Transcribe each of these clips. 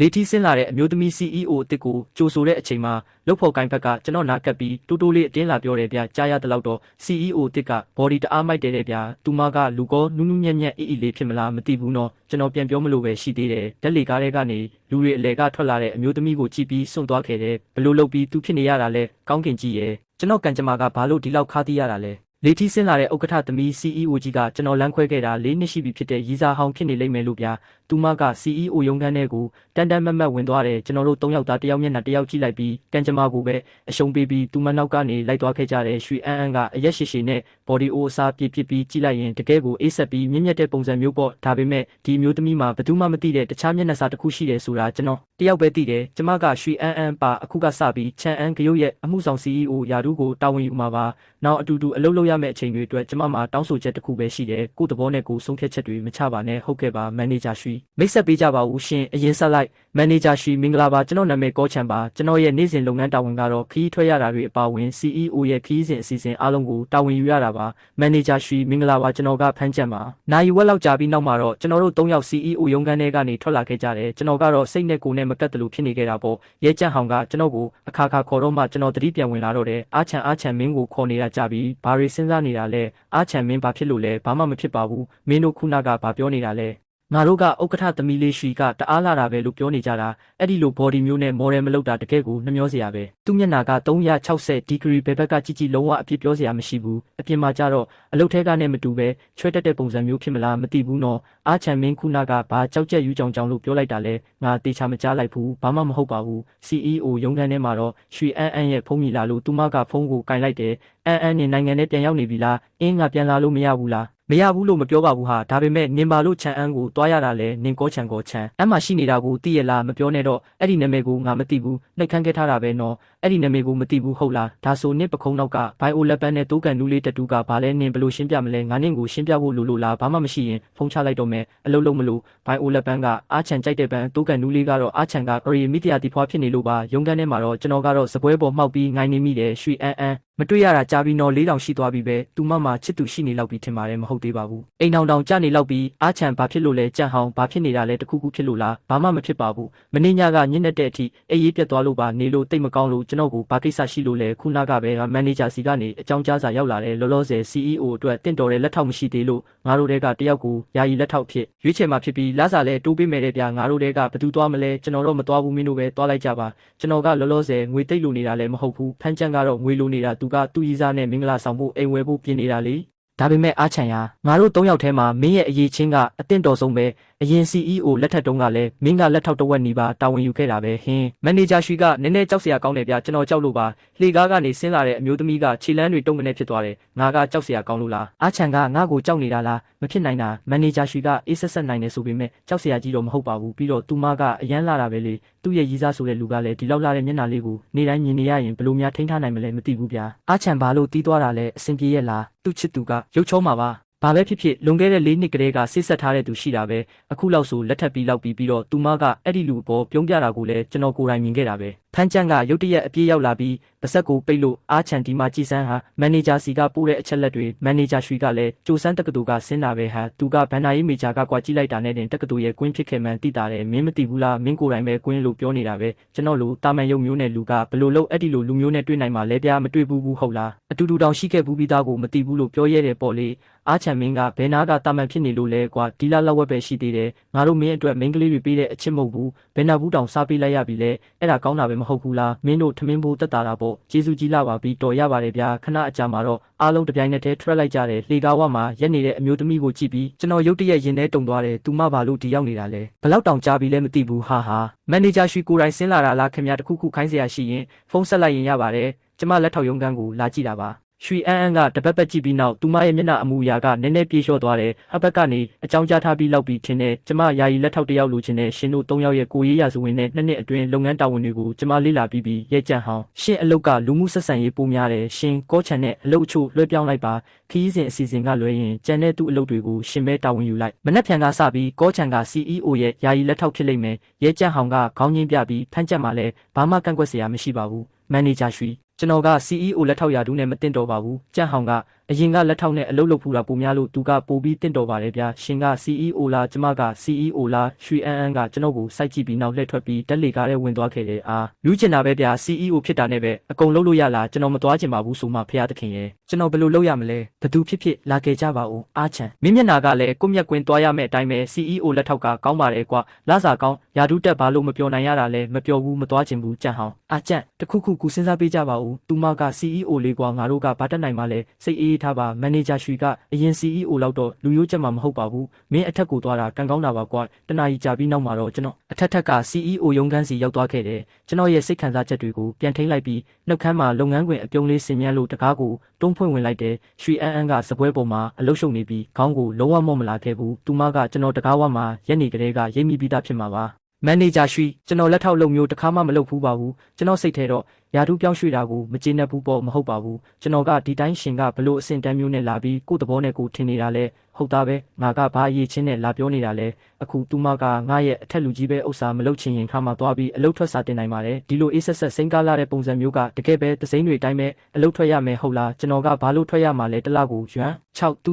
လေထီးဆင်းလာတဲ့အမျိုးသမီး CEO အစ်စ်ကိုကြိုဆိုတဲ့အချိန်မှာလုပ်ဖို့ကိုင်းဘက်ကကျွန်တော်နာကပ်ပြီးတိုးတိုးလေးအတင်းလာပြောတယ်ဗျာကြားရတဲ့လောက်တော့ CEO အစ်စ်က body တအားမိုက်တယ်ဗျာသူမကလူကောနူးနူးညံ့ညံ့အေးအေးလေးဖြစ်မလားမသိဘူးနော်ကျွန်တော်ပြန်ပြောမလို့ပဲရှိသေးတယ်ဓာတ်လေကားတွေကနေလူတွေအလဲကထွက်လာတဲ့အမျိုးသမီးကိုကြည့်ပြီးစွန့်သွားခဲ့တယ်ဘလို့လုပ်ပြီးသူဖြစ်နေရတာလဲကောင်းကင်ကြီးရဲ့ကျွန်တော်ကန်ကြမာကဘာလို့ဒီလောက်ခါးသိရတာလဲလေထီးဆင်းလာတဲ့ဥက္ကဋ္ဌသမီး CEO ကြီးကကျွန်တော်လမ်းခွဲခဲ့တာ၄နှစ်ရှိပြီဖြစ်တဲ့ရီစာဟောင်းဖြစ်နေလိမ့်မယ်လို့ဗျာသူမက CEO ရုံးခန်းထဲကိုတန်တန်မတ်မတ်ဝင်သွားတယ်ကျွန်တော်တို့၃ယောက်သားတစ်ယောက်မျက်နှာတစ်ယောက်ကြည့်လိုက်ပြီးကန်ကြမာကိုပဲအရှုံးပေးပြီးသူမနောက်ကနေလိုက်သွားခဲ့ကြတယ်ရွှေအန်းကအရက်ရှိရှိနဲ့ body အိုအစားပြစ်ပြီးကြည့်လိုက်ရင်တကယ်ကိုအေးဆက်ပြီးမြင့်မြတ်တဲ့ပုံစံမျိုးပေါ့ဒါပေမဲ့ဒီမျိုးသမီးမှာဘယ်သူမှမသိတဲ့တခြားမျက်နှာစာတစ်ခုရှိတယ်ဆိုတာကျွန်တော်တယောက်ပဲသိတယ်ကျမကရွှေအန်းပါအခုကစပြီးချန်အန်းကရုတ်ရဲ့အမှုဆောင် CEO ယာဒူးကိုတာဝန်ယူမှာပါနောက်အတူတူအလုပ်လုပ်ရမယ့်အချိန်တွေအတွက်ကျမမှာတောင်းဆိုချက်တစ်ခုပဲရှိတယ်ကိုယ့်သဘောနဲ့ကိုယ်ဆုံးဖြတ်ချက်တွေမချပါနဲ့ဟုတ်ကဲ့ပါမန်နေဂျာရွှေမိတ်ဆက်ပေးကြပါဦးရှင်အရင်ဆက်လိုက်မန်နေဂျာရွှေမင်္ဂလာပါကျွန်တော်နာမည်ကောချန်ပါကျွန်တော်ရဲ့နေ့စဉ်လုပ်ငန်းတာဝန်ကတော့ခီးထွက်ရတာတွေအပါအဝင် CEO ရဲ့ခီးစဉ်အစီအစဉ်အားလုံးကိုတာဝန်ယူရတာပါမန်နေဂျာရွှေမင်္ဂလာပါကျွန်တော်ကဖမ်းချက်ပါနိုင်ဝက်လောက်ကြာပြီးနောက်မှာတော့ကျွန်တော်တို့၃ယောက် CEO ရုံးခန်းထဲကနေထွက်လာခဲ့ကြတယ်ကျွန်တော်ကတော့စိတ်နဲ့ကိုယ်နဲ့မကတ်တလို့ဖြစ်နေခဲ့တာပေါ့ရဲကြန့်ဟောင်ကကျွန်တော်ကိုအခါခါခေါ်တော့မှကျွန်တော်တတိပြန်ဝင်လာတော့တယ်အားချန်မင်းကိုခေါ်နေတာကြပြီးဘာတွေစဉ်းစားနေတာလဲအားချန်မင်းဘာဖြစ်လို့လဲဘာမှမဖြစ်ပါဘူးမင်းတို့ခုနကဘာပြောနေတာလဲငါတို့ကဥက္ကဋ္ဌသမီးလေးရွှေကတအားလာတာပဲလို့ပြောနေကြတာအဲ့ဒီလို body မျိုးနဲ့ model မလုပ်တာတကယ်ကိုနှမျောစရာပဲသူ့မျက်နှာက360 degree ဘယ်ဘက်ကကြည့်လုံးဝအပြစ်ပြောစရာမရှိဘူးအပြင်မှာကြတော့အလုတ်ထဲကနဲ့မတူပဲချွဲတက်တဲ့ပုံစံမျိုးဖြစ်မလားမသိဘူးနော်အားချန်မင်းခုနကဘာကြောက်ကြက်ယူကြောင်လို့ပြောလိုက်တာလဲငါတေချာမကြားလိုက်ဘူးဘာမှမဟုတ်ပါဘူး CEO ရုံးခန်းထဲမှာတော့ရွှေအန်းရဲ့ဖုန်းမြည်လာလို့သူမကဖုန်းကိုကင်လိုက်တယ်အန်းနဲ့နိုင်ငံထဲပြန်ရောက်နေပြီလားအင်းငါပြန်လာလို့မရဘူးလားမရဘူးလို့မပြောပါဘူးဟာဒါပေမဲ့နင်ပါလို့ချန်အန်းကိုတွားရတာလဲနင်ကောချန်အမ်းမှာရှိနေတာကိုသိရလားမပြောနဲ့တော့အဲ့ဒီနာမည်ကိုငါမသိဘူးနှိတ်ခမ်းခဲ့ထားတာပဲနော်အဲ့ဒီနာမည်ကိုမသိဘူးဟုတ်လားဒါဆိုနင်ပခုံးနောက်ကဘိုင်အိုလက်ပန်းနဲ့တိုးကန်နူးလေးတတူကဘာလဲနင်ဘလို့ရှင်းပြမလဲငါနင်ကိုရှင်းပြဖို့လိုလားဘာမှမရှိရင်ဖုန်းချလိုက်တော့မယ်အလုံးလုံးမလို့ဘိုင်အိုလက်ပန်းကအားချန်ကြိုက်တဲ့ပန်းတိုးကန်နူးလေးကတော့အားချန်ကပရီမီဒီယာတီဖွားဖြစ်နေလို့ပါရုံးခန်းထဲမှာတော့ကျွန်တော်ကတော့စပွဲပေါ်မှောက်ပြီးငိုင်းနေမိတယ်ရွှေအန်းမတွေ့ရတာကြာပြီးတော့4000ရှိသွားပြီပဲသူမချစ်သူရှိနေလောက်ပြီးထင်ပါတယ်မဟုတ်သေးပါဘူးအိမ်တောင်ကြနေလောက်ပြီးအားချန်ဘာဖြစ်လို့လဲကြန့်ဟောင်းဘာဖြစ်နေတာလဲတခုခုဖြစ်လို့လားဘာမှမဖြစ်ပါဘူးမင်းညကညစ်နေတဲ့အထိအေးရေးပြတ်သွားလို့ပါနေလို့တိတ်မကောင်းလို့ကျွန်တော်ကိုဘာကိစ္စရှိလို့လဲခုနကပဲမန်နေဂျာစီကနေအကြောင်းကြားစာရောက်လာတယ်လောလောဆယ် CEO အတွက်တင့်တော်တဲ့လက်ထောက်မရှိသေးလို့ငါတို့တွေကတယောက်ကိုယာယီလက်ထောက်ဖြစ်ရွေးချယ်မှာဖြစ်ပြီးလစာလဲတိုးပေးမယ်တဲ့ဗျာငါတို့တွေကဘယ်သူသွားမလဲကျွန်တော်တော့မသွားဘူးမင်းတို့ပဲသွားလိုက်ကြပါကျွန်တော်ကလောလောဆယ်ငွေတိတ်လို့နေတာလည်းမဟုတ်ဘူးဖမ်းချန်ကတော့ငွေလိုနေတာသူကသူ့ရီစားနဲ့မင်္ဂလာဆောင်ဖို့အိမ်ဝယ်ဖို့ပြင်နေတာလေဒါပေမဲ့အားချန်ရငါတို့၃ယောက်ထဲမှာမင်းရဲ့အရေးချင်းကအတင့်တော်ဆုံးပဲအရင် CEO လက်ထက်တုန်းကလည်းမင်းကလက်ထောက်တဝက်နီးပါတာဝန်ယူခဲ့တာပဲဟင်းမန်နေဂျာရွှေကနည်းနည်းကြောက်စရာကောင်းတယ်ဗျာကျွန်တော်ကြောက်လို့ပါလှေကားကနေဆင်းလာတဲ့အမျိုးသမီးကခြေလမ်းတွေတုံကနေဖြစ်သွားတယ်ငါကကြောက်စရာကောင်းလို့လားအားချန်ကငါ့ကိုကြောက်နေတာလားမဖြစ်နိုင်တာမန်နေဂျာရွှေကအေးဆက်နိုင်တယ်ဆိုပေမဲ့ကြောက်စရာကြီးတော့မဟုတ်ပါဘူးပြီးတော့သူမကအရန်လာတာပဲလေသူ့ရဲ့ရီးစားဆိုတဲ့လူကလည်းဒီလောက်လာတဲ့မျက်နှာလေးကိုနေတိုင်းမြင်နေရရင်ဘယ်လိုများထိန်းထားနိုင်မလဲမသိဘူးဗျာအားချန်ဘာလို့တီးသွားတာလဲအဆင်ပြေရဲ့လားသူ့ချစ်သူကရုပ်ချောမှာပါဘာပဲဖြစ်ဖြစ်လွန်ခဲ့တဲ့၄နှစ်ကလေးကစိတ်ဆက်ထားတဲ့သူရှိတာပဲအခုလောက်ဆိုလက်ထပ်ပြီးလောက်ပြီးတော့သူမကအဲ့ဒီလူပေါ်ပြုံးပြတာကိုလည်းကျွန်တော်ကိုယ်တိုင်မြင်ခဲ့တာပဲဖမ်းချန်ကရုတ်တရက်အပြေးရောက်လာပြီးပါဆက်ကိုပိတ်လို့အားချန်ဒီမှာကြည်စမ်းဟာမန်နေဂျာစီကပို့တဲ့အချက်လက်တွေမန်နေဂျာရွှေကလည်းကြိုစမ်းတက္ကသိုလ်ကဆင်းတာပဲဟာသူကဘန်နာရေးမေဂျာကကွာကြည့်လိုက်တာနဲ့တင်တက္ကသိုလ်ရဲ့ကွင်းဖြစ်ခဲ့မှန်းသိတာတယ်မင်းမသိဘူးလားမင်းကိုယ်တိုင်ပဲကွင်းလို့ပြောနေတာပဲကျွန်တော်လိုတာမန်ရုပ်မျိုးနဲ့လူကဘလို့လို့အဲ့ဒီလိုလူမျိုးနဲ့တွေ့နိုင်မှာလဲပြားမတွေ့ဘူးဟုတ်လားအတူတူတောင်ရှိခဲ့ဘူးပြီးသားကိုမသိဘူးလို့ပြောရဲတယ်ပေါ့လေအားချန်မင်းကဘယ်နာကတာမန်ဖြစ်နေလို့လဲကွာဒီလောက်ဝက်ပဲရှိသေးတယ်ငါတို့မင်းအတွက်မင်းကလေးတွေပေးတဲ့အချစ်မဟုတ်ဘူးဘယ်နာဘူးတောင်စားပေးလိုက်ရပြီလဲအဲ့ဒါကောင်းတာပဲမဟုတ်ဘူးလားမင်းတို့ထမင်းဖို့တက်တာတာပေါ့ကျေးဇူးကြီးလာပါပြီတော်ရပါတယ်ဗျာခဏအကြာမှာတော့အားလုံးတပြိုင်နက်တည်းထွက်လိုက်ကြတယ်လှေကားဝမှာရက်နေတဲ့အမျိုးသမီးကိုကြည့်ပြီးကျွန်တော်ရုတ်တရက်ရင်ထဲတုံသွားတယ်သူမဘာလို့ဒီရောက်နေတာလဲဘလောက်တောင်ကြာပြီလဲမသိဘူးဟာမန်နေဂျာရွှေကိုယ်တိုင်ဆင်းလာတာလားခင်ဗျာတခုခုခိုင်းစရာရှိရင်ဖုန်းဆက်လိုက်ရင်ရပါတယ်ကျမလက်ထောက်ရုံးခန်းကိုလာကြည့်တာပါရွှေအန်းကတပတ်ပတ်ကြည့်ပြီးနောက်သူမရဲ့မျက်နှာအမူအရာကနည်းနည်းပြေလျှော့သွားတယ်အဘက်ကနေအကြောင်းကြားထားပြီးလောက်ပြီးထင်တယ်ကျမယာယီလက်ထောက်တယောက်လိုချင်တဲ့ရှင်တို့၃ယောက်ရဲ့ကိုရေးရစုဝင်နဲ့2နှစ်အတွင်းလုပ်ငန်းတာဝန်တွေကိုကျမလေ့လာပြီးရဲကြန့်ဟောင်းရှင်အလုတ်ကလူမှုဆက်ဆံရေးပိုများတယ်ရှင်ကောချန်နဲ့အလုတ်အချို့လွှဲပြောင်းလိုက်ပါခီးစဉ်အစီအစဉ်ကလွဲရင်ကျန်တဲ့သူ့အလုတ်တွေကိုရှင်ပဲတာဝန်ယူလိုက်မနက်ဖြန်ကစပြီးကောချန်က CEO ရဲ့ယာယီလက်ထောက်ဖြစ်လိမ့်မယ်ရဲကြန့်ဟောင်းကခေါင်းချင်းပြပြီးဖမ်းချက်မှလည်းဘာမှကန့်ကွက်စရာမရှိပါဘူးမန်နေဂျာရွှေကျွန်တော်က CEO လက်ထောက်ရာထူးနဲ့မတင်တော့ပါဘူးကြန့်ဟောင်ကအ အရင်ကလက်ထောက်နဲ့အလုပ်လုပ်ဖူးတာပုံများလို့သူကပိုပြီးတင့်တော်ပါတယ်ဗျာရှင်က CEO လားကျမက CEO လားရွှေအန်းကကျွန်တော်ကိုစိုက်ကြည့်ပြီးနောက်လှည့်ထွက်ပြီးတက်လေကားထဲဝင်သွားခဲ့တယ်လူကျင်တာပဲဗျာ CEO ဖြစ်တာနဲ့ပဲအကုန်လုပ်လို့ရလားကျွန်တော်မသွားချင်ပါဘူးဆိုမှဖះသခင်ရဲ့ကျွန်တော်ဘယ်လိုလုပ်ရမလဲဘသူဖြစ်ဖြစ်လာခဲ့ကြပါဦးအားချံမင်းမျက်နာကလည်းကိုမျက်ကွင်းသွားရမယ့်အတိုင်းပဲ CEO လက်ထောက်ကကောင်းပါတယ်ကွာလာစာကောင်းယာဒူးတက်ဘာလို့မပြောနိုင်ရတာလဲမပြောဘူးမသွားချင်ဘူးကြံ့ဟောင်းအားကျန့်တခုခုကူစဉ်းစားပေးကြပါဦးသူမက CEO လေးကွာငါတို့ကဘာတက်နိုင်မှလဲစိတ်အေးထားပါမန်နေဂျာရွှေကအရင် CEO လောက်တော့လူရိုးချက်မှမဟုတ်ပါဘူးမင်းအထက်ကိုသွားတာကံကောင်းတာပါကွာတနာကြီးကြာပြီးနောက်မှာတော့ကျွန်တော်အထက်က CEO ရုံးခန်းစီရောက်သွားခဲ့တယ်ကျွန်တော်ရဲ့စိတ်ခံစားချက်တွေကိုပြန်ထိန်းလိုက်ပြီးနှုတ်ခမ်းမှာလုပ်ငန်းခွင်အပြုံးလေးဆင်မြန်းလို့တကားကိုတွန်းဖွင့်ဝင်လိုက်တယ်ရွှေအန်းကစပွဲပေါ်မှာအလုရှုံနေပြီးခေါင်းကိုလုံးဝမော့မလာခဲ့ဘူးသူမကကျွန်တော်တကားဝမှာရက်နေကလေးကရိပ်မိပြီးသားဖြစ်မှာပါမန်နေဂျာရွှေကျွန်တော်လက်ထောက်လုပ်မျိုးတစ်ခါမှမလုပ်ဘူးပါဘူးကျွန်တော်စိတ်ထဲတော့ယာတူးပြောင်းရွှေ့တာကိုမကျေနပ်ဘူးပေါ့မဟုတ်ပါဘူးကျွန်တော်ကဒီတိုင်းရှင်ကဘလို့အဆင့်တန်းမျိုးနဲ့လာပြီးကိုယ့်သဘောနဲ့ကိုယ်ထင်နေတာလဲဟုတ်သားပဲငါကဘာအရေးချင်းနဲ့လာပြောနေတာလဲအခုသူမကငါရဲ့အထက်လူကြီးပဲဥစ္စာမလုပ်ချင်ရင်ခါမှသွားပြီးအလုပ်ထွက်စာတင်နိုင်ပါတယ်ဒီလိုအေးဆက်ဆက်စိန်ကားလာတဲ့ပုံစံမျိုးကတကယ်ပဲသစိမ်းတွေတိုင်းပဲအလုပ်ထွက်ရမယ်ဟုတ်လားကျွန်တော်ကဘာလို့ထွက်ရမှာလဲတလားကိုရွမ်း6သူ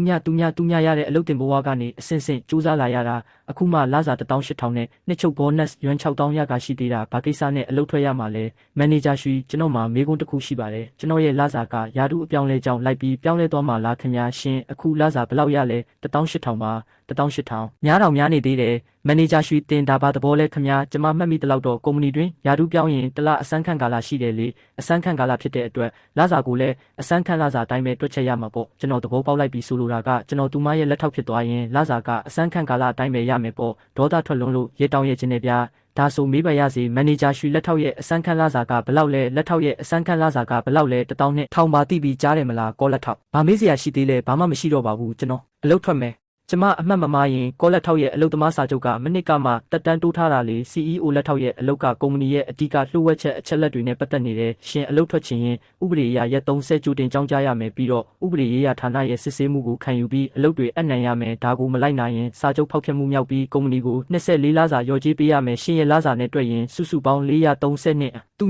ညရတဲ့အလုပ်တင်ဘဝကနေအစင်စင်စူးစမ်းလာရတာအခုမှလစာ18000နဲ့နှစ်ချုပ်ဘောနက်ရွမ်း6000ရကရှိသေးတာဘာကိစ္စနဲ့အလုပ်ထွက်ရမှာလဲမန်နေဂျာရွှေကျွန်တော်မှာမေးခွန်းတစ်ခုရှိပါတယ်ကျွန်တော်ရဲ့လစာကယာတုအပြောင်းလဲကြောင်းလိုက်ပြီးပြောင်းလဲသွားမှလားခင်ဗျာရှင်အခုလစာဘယ်လောက်ရလဲ18000ပါ18000များတောင်များနေသေးတယ်မန်နေဂျာရွှေတင်ဒါပါသဘောလဲခင်ဗျာကျွန်မမှတ်မိတလောက်တော့ကုမ္ပဏီတွင်ယာတုပြောင်းရင်တလအစမ်းခန့်ကာလရှိတယ်လေအစမ်းခန့်ကာလဖြစ်တဲ့အတွက်လစာကိုလည်းအစမ်းခန့်လစာအတိုင်းပဲတွက်ချက်ရမှာပေါ့ကျွန်တော်သဘောပေါက်လိုက်ပြီးဆိုလိုတာကကျွန်တော်သူမရဲ့လက်ထောက်ဖြစ်သွားရင်လစာကအစမ်းခန့်ကာလအတိုင်းပဲရမယ်ပေါ့ဒေါသထွက်လွန်းလို့ရဲတောင်းရဲခြင်းနဲ့ဗျာဒါဆိုမေးပါရစေမန်နေဂျာရွှေလက်ထောက်ရဲ့အစမ်းခန့်လစာကဘယ်လောက်လဲလက်ထောက်ရဲ့အစမ်းခန့်လစာကဘယ်လောက်လဲ1000နဲ့ထောင်ပါတိပြီးကြားတယ်မလားကောလက်ထောက်ဘာမေးစရာရှိသေးလဲဘာမှမရှိတော့ပါဘူးကျွန်တော်အလုပ်ထွက်မယ်ကျမအမှတ်မမှားရင်ကောလက်ထောက်ရဲ့အလုပ်သမားစာချုပ်ကမနစ်ကမှတက်တန်းတိုးထားတာလေ CEO လက်ထောက်ရဲ့အလုပ်ကကုမ္ပဏီရဲ့အဓိကလှုပ်ဝက်ချက်အချက်လက်တွေနဲ့ပတ်သက်နေတယ်ရှင်အလုပ်ထွက်ချင်ရင်ဥပဒေအရရက်30ကြိုတင်ကြောင်းကြားရမယ်ပြီးတော့ဥပဒေရေးရာဌာနရဲ့စစ်ဆေးမှုကိုခံယူပြီးအလုပ်တွေအနှံရမယ်ဒါကိုမလိုက်နိုင်ရင်စာချုပ်ဖောက်ဖျက်မှုမြောက်ပြီးကုမ္ပဏီကို24လစာရော်ကြေးပေးရမယ်ရှင်ရဲ့လစာနဲ့တွက်ရင်စုစုပေါင်း430နဲ့သ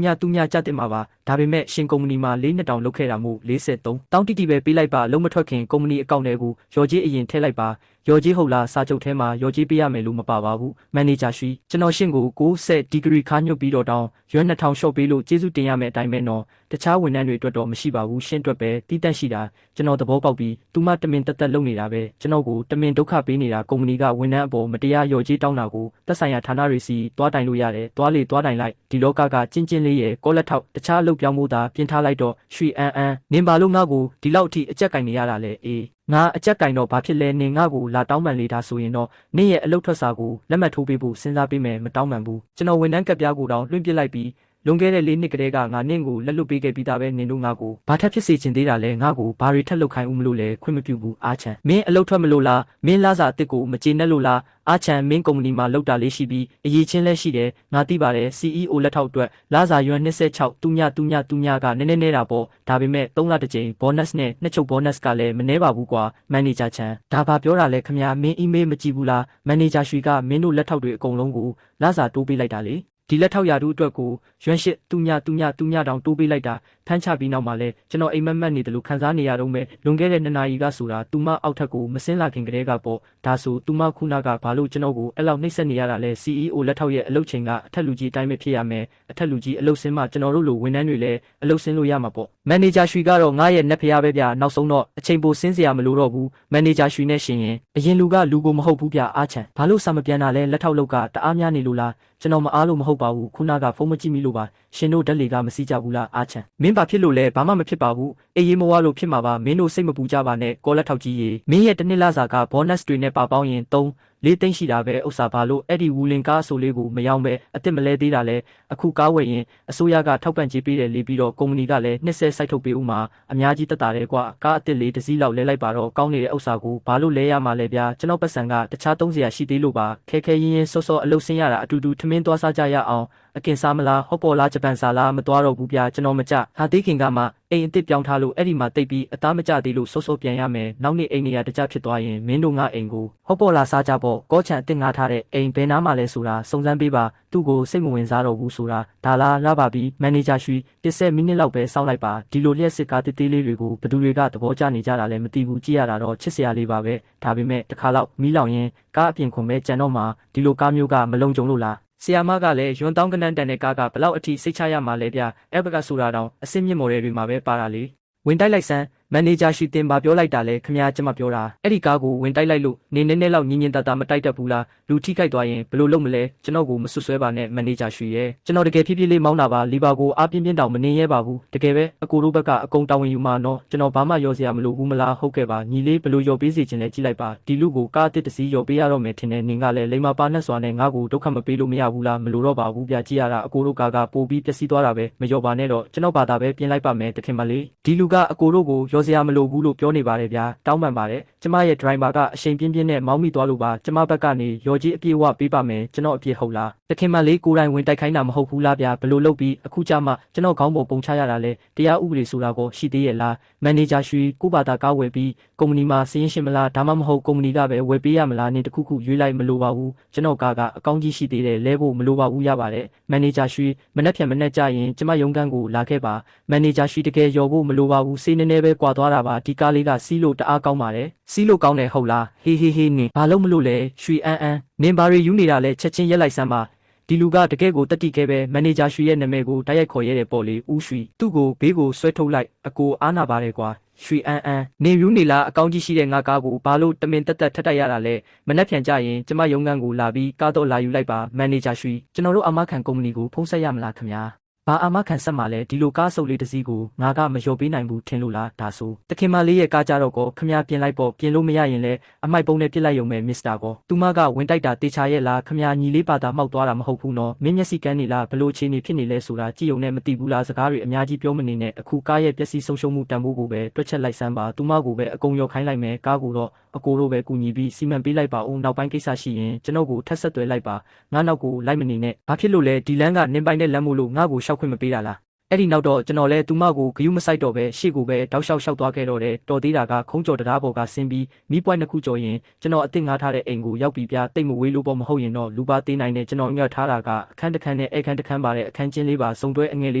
ူညကြတဲ့မှာပါဒါပေမဲ့ရှင်ကုမ္ပဏီမှာ4နှစ်တောင်လုပ်ခဲ့တာမို့43တောင်းတိတိပဲပေးလိုက်ပါလုံးမထွက်ခင်ကုမ္ပဏီအကောင့်တွေကိုရော်ကြေးအရင်ထည့်လိုက်ပါရော်ကြီးဟုတ်လားစာချုပ်ထဲမှာရော်ကြီးပေးရမယ်လို့မပါပါဘူးမန်နေဂျာရွှေကျွန်တော်ရှင့်ကို60ဒီဂရီခါညွတ်ပြီးတော့တောင်းရွက်2000ရှော့ပေးလို့ကျေးဇူးတင်ရမယ်အတိုင်းပဲနော်တခြားဝန်ထမ်းတွေအတွက်တော့မရှိပါဘူးရှင့်အတွက်ပဲတီးတက်ရှိတာကျွန်တော်သဘောပေါက်ပြီးသူမတမင်တက်လုပ်နေတာပဲကျွန်တော်ကိုတမင်ဒုက္ခပေးနေတာကုမ္ပဏီကဝန်ထမ်းအပေါ်မတရားရော်ကြီးတောင်းတာကိုသက်ဆိုင်ရာဌာနတွေစီတွားတိုင်လို့ရတယ်တွားလေတွားတိုင်လိုက်ဒီလောကကကျင်းချင်းလေးရဲ့ကောလက်ထောက်တခြားအလုပ်ပြောင်းဖို့သာပြင်ထားလိုက်တော့ရွှေအန်းနင်ပါလို့ငါ့ကိုဒီလောက်အထိအကြက်ကင်နေရတာလေအေးငါအကြက်ကင်တော့ဘာဖြစ်လဲနင်ငါ့ကိုလာတောင်းပန်လေတာဆိုရင်တော့နင့်ရဲ့အလုပ်ထွက်စာကိုလက်မှတ်ထိုးပေးဖို့စဉ်းစားပေးမယ်မတောင်းပန်ဘူးကျွန်တော်ဝန်ထမ်းကပ်ပြားကိုတောင်လွှင့်ပစ်လိုက်ပြီးလွန်ခဲ့တဲ့4နှစ်ကတည်းကငါနင့်ကိုလက်လွတ်ပေးခဲ့ပြီးသားပဲနင်တို့ငါကိုဘာထက်ဖြစ်စေချင်သေးတာလဲငါကိုဘာတွေထက်လုပ်ခိုင်းဦးမလို့လဲခွင့်မပြုဘူးအားချံမင်းအလုပ်ထွက်မလို့လားမင်းလစာအစ်စ်ကိုမကျေနပ်လို့လားအားချံမင်းကုမ္ပဏီမှာလုပ်တာလေးရှိပြီးအရေးချင်းလဲရှိတယ်ငါသိပါတယ် CEO လက်ထောက်အတွက်လစာရွမ်26သူညကနည်းနည်းနေတာပေါ့ဒါပေမဲ့3လတစ်ကြိမ် bonus နဲ့နှစ်ချုပ် bonus ကလည်းမနှဲပါဘူးကွာမန်နေဂျာချံဒါဘာပြောတာလဲခမညာမင်း email မကြည့်ဘူးလားမန်နေဂျာရွှေကမင်းတို့လက်ထောက်တွေအကုန်လုံးကိုလစာတိုးပေးလိုက်တာလေဒီလက်ထောက်ရာထူးအတွက်ကိုရွှန်းရှစ်သူညတောင်တိုးပေးလိုက်တာဖမ်းချပြီးနောက်မှာလဲကျွန်တော်အိမ်မက်မက်နေတယ်လို့ခံစားနေရတော့မဲ့လွန်ခဲ့တဲ့2နာရီကဆိုတာသူမအောက်ထက်ကိုမစင်းလာခင်ကတည်းကပေါ့ဒါဆိုသူမခုနကဘာလို့ကျွန်တော်ကိုအဲ့လောက်နှိပ်စက်နေရတာလဲ CEO လက်ထောက်ရဲ့အလုပ်ချိန်ကအထက်လူကြီးအတိုင်းပဲဖြစ်ရမယ်အထက်လူကြီးအလုပ်ဆင်းမှကျွန်တော်တို့လိုဝန်ထမ်းတွေလည်းအလုပ်ဆင်းလို့ရမှာပေါ့မန်နေဂျာရွှေကတော့ငါရဲ့နက်ဖျားပဲဗျာနောက်ဆုံးတော့အချိန်ပိုဆင်းစရာမလိုတော့ဘူးမန်နေဂျာရွှေနဲ့ရှင်ရင်အရင်လူကလူကိုမဟုတ်ဘူးဗျာအားချံဘာလို့စာမပြန်တာလဲလက်ထောက်လောက်ကတအားများနေလို့လားကျွန်တော်မအားလို့မဟုတ်ပါဘူးခုနကဖုန်းမကြည့်မိလို့ပါရှင်တို့ဓာတ်လေကမစီးကြဘူးလားအားချံမင်းဘာဖြစ်လို့လဲဘာမှမဖြစ်ပါဘူးအေးရေးမဝါလို့ဖြစ်မှာပါမင်းတို့စိတ်မပူကြပါနဲ့ကောလက်ထောက်ကြီးရေမင်းရဲ့တစ်နှစ်လစာကဘောနပ်တွေနဲ့ပါပေါင်းရင်3 4သိန်းရှိတာပဲဥစ္စာဘာလို့အဲ့ဒီဝူလင်ကားအဆိုလေးကိုမယောင်းပဲအစ်စ်မလဲသေးတာလဲအခုကားဝယ်ရင်အစိုးရကထောက်ပံ့ကြေးပေးတယ်လေပြီးတော့ကုမ္ပဏီကလည်းနှစ်ဆက်စိုက်ထုတ်ပေးဦးမှာအများကြီးတက်တာတယ်ကွာကားအစ်စ်လေးတစ်စီးလောက်လဲလိုက်ပါတော့ကောင်းနေတဲ့ဥစ္စာကိုဘာလို့လဲရမှာလဲဗျာကျွန်တော်ပတ်စံကတခြား300ရှိသေးလို့ပါခဲခဲရင်းစောစောအလုပ်ဆင်းရတာအတူတူထမင်းသွားစားကြရအောင် အကင်စားမလားဟော့ပေါ်လားဂျပန်စားလားမသွားတော့ဘူးဗျာကျွန်တော်မကြဟာသေးခင်ကမှအိမ်အစ်စ်ပြောင်းထားလို့အဲ့ဒီမှာတိတ်ပြီးအသားမကျသေးလို့စောစောပြန်ရမယ်နောက်နေ့အိမ်နေရတကြဖြစ်သွားရင်မင်းတို့ငါအိမ်ကိုဟော့ပေါ်လာစားကြပေါ့ကောချန်အစ်စ်ငါထားတဲ့အိမ်ဘယ်နားမှာလဲဆိုတာစုံစမ်းပေးပါသူ့ကိုစိတ်မဝင်စားတော့ဘူးဆိုတာဒါလားရပါပြီမန်နေဂျာရွှေ10မိနစ်လောက်ပဲစောင့်လိုက်ပါဒီလိုလျှက်စစ်ကားတေးလေးတွေကိုဘသူတွေကသဘောကျနေကြတာလဲမသိဘူးကြည့်ရတာတော့ချစ်စရာလေးပါပဲဒါပေမဲ့တစ်ခါတော့မီးလောင်ရင်ကားအပြင်ခွန်ပဲကြံတော့မှဒီလိုကားမျိုးကမလုံခြုံလို့လားဆီယာမကလည်းယွန်းတောင်းကနန်းတန်တဲ့ကားကဘလောက်အထိစိတ်ချရမှာလဲဗျအဲ့ဘကဆိုတာတောင်အစင်းမြင့်မော်တွေမှာပဲပါတာလေဝင်တိုက်လိုက်စမ်းမန်နေဂျာရှိတင်ပါပြောလိုက်တာလဲခမညာကျမပြောတာအဲ့ဒီကားကိုဝင်တိုက်လိုက်လို့နေနေလောက်ညင်ညင်တတမတိုက်တတ်ဘူးလားလူထိခိုက်သွားရင်ဘယ်လိုလုပ်မလဲကျွန်တော်ကိုမဆွဆွဲပါနဲ့မန်နေဂျာရှိရဲ့ကျွန်တော်တကယ်ဖြည်းဖြည်းလေးမောင်းတာပါလီဘာကိုအားပြင်းပြင်းတောင်မနေရဲပါဘူးတကယ်ပဲအကိုတို့ဘက်ကအကုန်တာဝန်ယူမှာနော်ကျွန်တော်ဘာမှရောစရာမလိုဘူးမလားဟုတ်ကဲ့ပါညီလေးဘယ်လိုရောပေးစီခြင်းလဲကြည့်လိုက်ပါဒီလူကိုကားတစ်တစီရောပေးရတော့မယ်ထင်တယ်နင်ကလည်းလိမ္မာပါနဲ့စွာနဲ့ငါ့ကိုဒုက္ခမပေးလို့မရဘူးလားမလိုတော့ပါဘူးပြကြည့်ရတာအကိုတို့ကားကပိုပြီးပျက်စီးသွားတာပဲမရောပါနဲ့တော့ကျွန်တော်ဘာသာပဲပြင်လိုက်ပါမယ်တခင်မလေးဒီလူကအကိုတို့ကိုရောစရာမလိုဘူးလို့ပြောနေပါတယ်ဗျာတောင်းပန်ပါတယ်ကျမရဲ့ driver ကအရှိန်ပြင်းပြင်းနဲ့မောင်းမိသွားလို့ပါကျမဘက်ကနေရော်ကြီးအပြည့်ဝပေးပါမယ်ကျွန်တော်အပြည့်ဟုတ်လားတခင်မလေးကိုယ်တိုင်ဝင်တိုက်ခိုင်းတာမဟုတ်ဘူးလားဗျာဘယ်လိုလုပ်ပြီးအခုကြမှကျွန်တော်ခေါင်းပေါ်ပုံချရတာလဲတရားဥပဒေဆိုတာကိုရှိသေးရဲ့လားမန်နေဂျာရွှေကိုဘာသာကားဝယ်ပြီးကုမ္ပဏီမှာစည်ရင်ရှင်မလားဒါမှမဟုတ်ကုမ္ပဏီကပဲဝယ်ပေးရမလားနင်တခုခုရွေးလိုက်မလိုပါဘူးကျွန်တော်ကအကောင့်ကြီးရှိသေးတယ်လဲဖို့မလိုပါဘူးရပါတယ်မန်နေဂျာရွှေမနှက်ဖြန်မနှက်ကြရင်ကျမရုံးခန်းကိုလာခဲ့ပါမန်နေဂျာရွှေတကယ်ရော်ဖို့မလိုပါဘူးစေးနေနေပဲကွာသွားတာပါဒီကားလေးကစီးလို့တအားကောင်းပါတယ်စီးလို့ကောင်းတယ်ဟုတ်လားဟေးဟေးဟေးနင်ဘာလို့မလို့လဲရွှေအန်းနင်ဘာတွေယူနေတာလဲချက်ချင်းရက်လိုက်စမ်းပါဒီလူကတကယ်ကိုတတိခဲပဲမန်နေဂျာရွှေရဲ့နာမည်ကိုတိုက်ရိုက်ခေါ်ရဲတယ်ပေါ့လေဦးရွှေသူ့ကိုဘေးကိုဆွဲထုတ်လိုက်အကိုအားနာပါတယ်ကွာရွှေအန်းနေယူနေလားအကောင့်ကြီးရှိတဲ့ငါကားကိုဘာလို့တမင်တက်တက်ထက်တိုက်ရတာလဲမနှက်ဖြန်ကြရင်ကျမရုံးခန်းကိုလာပြီးကားတော့လာယူလိုက်ပါမန်နေဂျာရွှေကျွန်တော်တို့အမခံကုမ္ပဏီကိုဖုန်းဆက်ရမလားခင်ဗျာဘာအာမခံဆက်မှာလဲဒီလိုကားစုပ်လေးတစ်စီးကိုငါကမလျော်ပေးနိုင်ဘူးထင်လို့လားဒါဆိုတခင်မလေးရဲ့ကားကြတော့ကောခမပြင်လိုက်ပေါ့ပြင်လို့မရရင်လဲအမိုက်ပုံးနဲ့ပြစ်လိုက်ရုံပဲမစ္စတာကောသူမကဝင်တိုက်တာတေချာရဲ့လားခမညီလေးပါတာမှောက်သွားတာမဟုတ်ဘူးနော်မင်းမျက်စိကန်းနေလားဘလို့အခြေအနေဖြစ်နေလဲဆိုတာကြည့်ုံနဲ့မသိဘူးလားစကားတွေအများကြီးပြောမနေနဲ့အခုကားရဲ့ပျက်စီးဆုံးရှုံးမှုတန်ဖိုးကိုပဲတွက်ချက်လိုက်စမ်းပါသူမကိုပဲအကုန်ရောခိုင်းလိုက်မယ်ကားကိုတော့အကိုတို့ပဲကူညီပြီးစီမံပေးလိုက်ပါဦးနောက်ပိုင်းကိစ္စရှိရင်ကျွန်တော်ကိုထပ်ဆက်သွယ်လိုက်ပါငါနောက်ကိုလိုက်မနေနဲ့ဘာဖြစ်လို့လဲဒီလမ်းကနင်းပိုင်တဲ့လမ်းမို့လို့ငါ့ကိုရှောက်ခွင့်မပေးတာလားအဲ့ဒီနောက်တော့ကျွန်တော်လဲသူမကိုဂယုမဆိုင်တော့ပဲရှေ့ကိုပဲတောက်လျှောက်သွားခဲ့တော့တယ်တော်သေးတာကခုံးကျော်တရားပေါ်ကဆင်းပြီးမီးပွိုင်းနှစ်ခုကျော်ရင်ကျွန်တော်အစ်စ်ငားထားတဲ့အိမ်ကိုရောက်ပြီးပြတိတ်မဝေးလို့ပေါ့မဟုတ်ရင်တော့လူပါသေးနိုင်တဲ့ကျွန်တော်ညှော့ထားတာကအခန်းတစ်ခန်းနဲ့အခန်းတစ်ခန်းပါတဲ့အခန်းချင်းလေးပါစုံတွဲအငယ်လေ